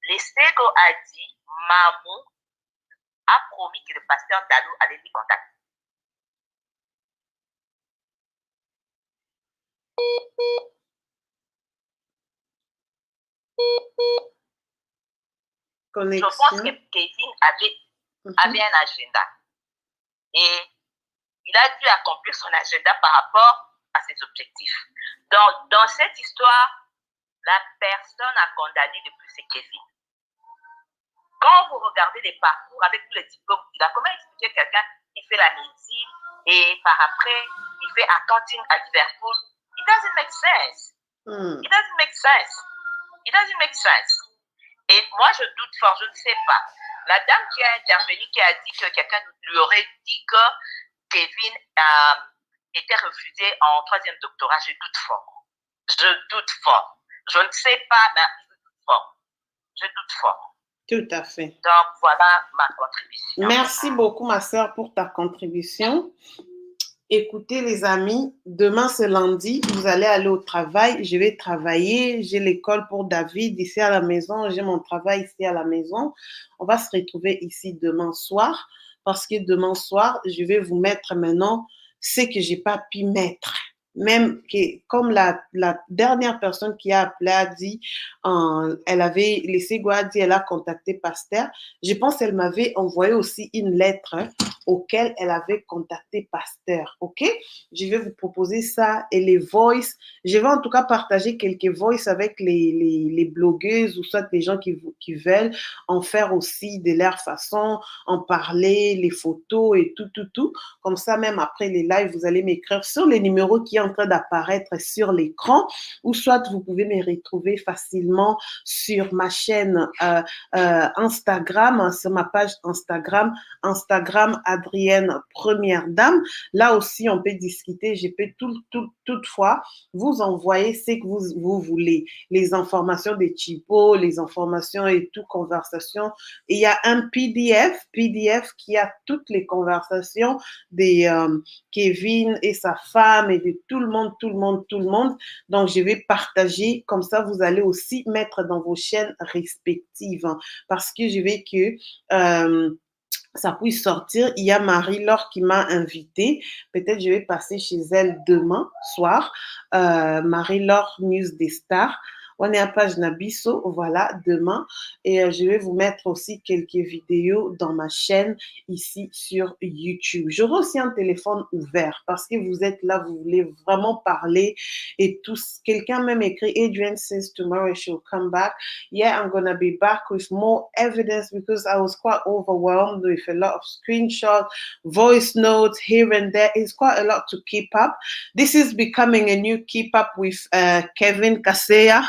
Lesego a dit, Mamou a promis que le pasteur Dalou allait lui contacter. Connexion. Je pense que Kevin avait un agenda. Et il a dû accomplir son agenda par rapport à ses objectifs. Dans cette histoire, la personne à condamner le plus, c'est Kevin. Quand vous regardez les parcours avec tous les diplômes qu'il a, comment expliquer quelqu'un qui fait la médecine et par après, il fait accounting à Liverpool? It doesn't make sense. It doesn't make sense. It doesn't make sense. Et moi, je doute fort, je ne sais pas. La dame qui a intervenu, qui a dit que quelqu'un lui aurait dit que Kevin était refusé en 3e doctorat, je doute fort. Je doute fort. Je ne sais pas, mais je doute fort. Je doute fort. Tout à fait. Donc, voilà ma contribution. Merci beaucoup, ma sœur, pour ta contribution. Écoutez, les amis, demain, c'est lundi, vous allez aller au travail. Je vais travailler. J'ai l'école pour David ici à la maison. J'ai mon travail ici à la maison. On va se retrouver ici demain soir parce que demain soir, je vais vous mettre maintenant ce que je n'ai pas pu mettre. Même que, comme la dernière personne qui a appelé a dit, elle avait laissé a dit, elle a contacté Pasteur. Je pense qu'elle m'avait envoyé aussi une lettre auquel elle avait contacté Pasteur. OK? Je vais vous proposer ça et les voice. Je vais en tout cas partager quelques voice avec les blogueuses ou soit les gens qui veulent en faire aussi de leur façon, en parler, les photos et tout. Comme ça, même après les lives, vous allez m'écrire sur les numéros qui sont en train d'apparaître sur l'écran ou soit vous pouvez me retrouver facilement sur ma chaîne Instagram, sur ma page Instagram Adrienne Première Dame. Là aussi, on peut discuter. Je peux toutefois vous envoyer ce que vous voulez. Les informations des typos, les informations et tout, conversation. Et il y a un PDF qui a toutes les conversations des Kevin et sa femme et de tout le monde. Donc, je vais partager. Comme ça, vous allez aussi mettre dans vos chaînes respectives. Parce que je veux que ça puisse sortir. Il y a Marie-Laure qui m'a invitée. Peut-être je vais passer chez elle demain soir. Marie-Laure News des Stars. On est à page Nabiso, voilà, demain. Et je vais vous mettre aussi quelques vidéos dans ma chaîne ici sur YouTube. J'aurai aussi un téléphone ouvert parce que vous êtes là, vous voulez vraiment parler et tous. Quelqu'un même écrit, Adrian says tomorrow she'll come back. Yeah, I'm gonna be back with more evidence because I was quite overwhelmed with a lot of screenshots, voice notes here and there. It's quite a lot to keep up. This is becoming a new keep up with Kevin Kaseya.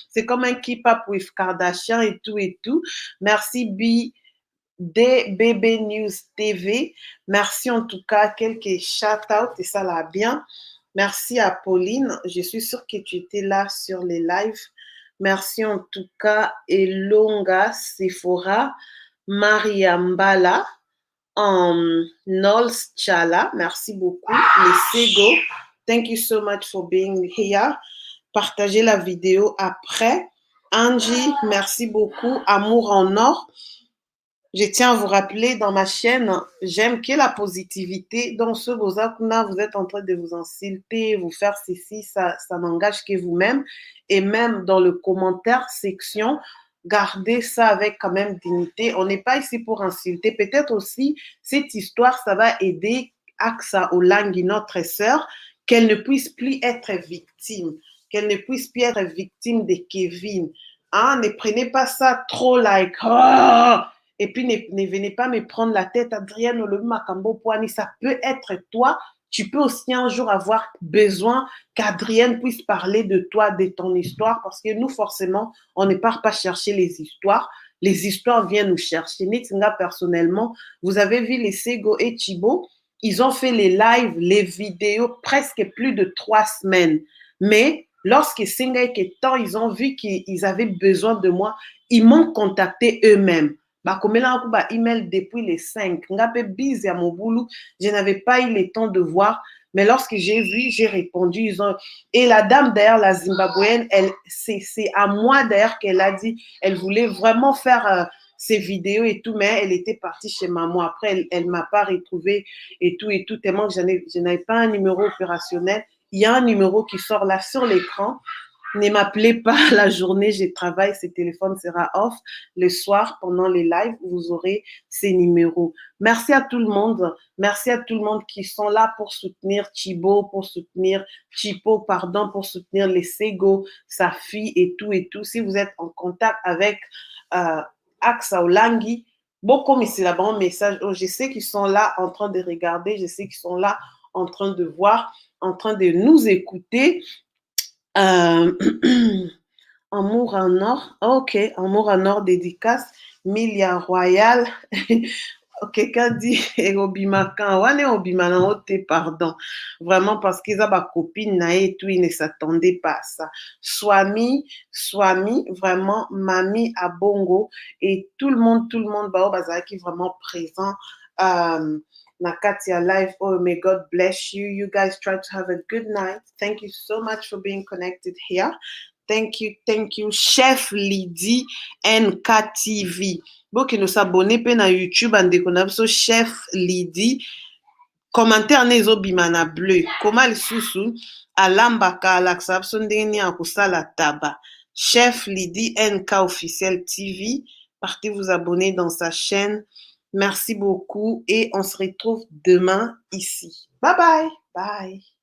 C'est comme un keep up with Kardashian et tout. Merci DBB News TV. Merci en tout cas, quelques shout-out et ça là bien. Merci à Pauline. Je suis sûre que tu étais là sur les lives. Merci en tout cas, Elonga Sephora, Maria Mbala, Nols Chala, merci beaucoup. Lesego, thank you so much for being here. Partagez la vidéo après. Angie, merci beaucoup. Amour en or. Je tiens à vous rappeler dans ma chaîne, j'aime que la positivité. Dans ce Bozakuna, vous êtes en train de vous insulter, vous faire ceci, ça n'engage que vous-même. Et même dans le commentaire section, gardez ça avec quand même dignité. On n'est pas ici pour insulter. Peut-être aussi, cette histoire, ça va aider Acsa Olangi, notre sœur, qu'elle ne puisse plus être victime, qu'elle ne puisse plus être victime de Kevin. Hein? Ne prenez pas ça trop like, oh! Et puis, ne venez pas me prendre la tête, Adrienne, le Makambo Poani, ça peut être toi. Tu peux aussi un jour avoir besoin qu'Adrienne puisse parler de toi, de ton histoire, parce que nous, forcément, on ne part pas chercher les histoires. Les histoires viennent nous chercher. Nitsinga, personnellement, vous avez vu Lesego et Chibo, ils ont fait les lives, les vidéos, presque plus de 3 semaines. Mais lorsque Singa et Temps, ils ont vu qu'ils avaient besoin de moi, ils m'ont contacté eux-mêmes. Email depuis les 5. Je n'avais pas eu le temps de voir, mais lorsque j'ai vu, j'ai répondu. Et la dame d'ailleurs, la Zimbabwéenne, c'est à moi d'ailleurs qu'elle a dit, elle voulait vraiment faire ses vidéos et tout, mais elle était partie chez maman. Après, elle ne m'a pas retrouvée et tout, tellement que je n'avais pas un numéro opérationnel. Il y a un numéro qui sort là sur l'écran. Ne m'appelez pas la journée, je travaille, ce téléphone sera off. Le soir, pendant les lives, vous aurez ces numéros. Merci à tout le monde. Merci à tout le monde qui sont là pour soutenir Chibo, pour soutenir Chipo, pardon, pour soutenir Lesego, sa fille et tout. Si vous êtes en contact avec Acsa Olangi, beaucoup mais c'est là-bas un message. Oh, je sais qu'ils sont là en train de regarder, je sais qu'ils sont là en train de voir, en train de nous écouter. Amour en or, ok, Amour en or dédicace, Milia Royal. Quelqu'un dit Erobimakan, wane Obimana ote, pardon. Vraiment parce qu'ils ont ma copine et tout, ils ne s'attendaient pas à ça. Swami, vraiment, Mami à Bongo et tout le monde, Bao Bazaki vraiment présent. Nakatia Live, oh may God bless you. You guys try to have a good night. Thank you so much for being connected here. Thank you, Chef Lydie NKTV. Boki nous s'abonner pe na YouTube andeko na biso Chef Lydie. Commentaire nezo bimana bleu. Koma lisusu alambaka alaksa biso ndenge nini akosala taba. Chef Lydie NK officiel TV. Partez vous abonner dans sa chaîne. Merci beaucoup et on se retrouve demain ici. Bye bye. Bye.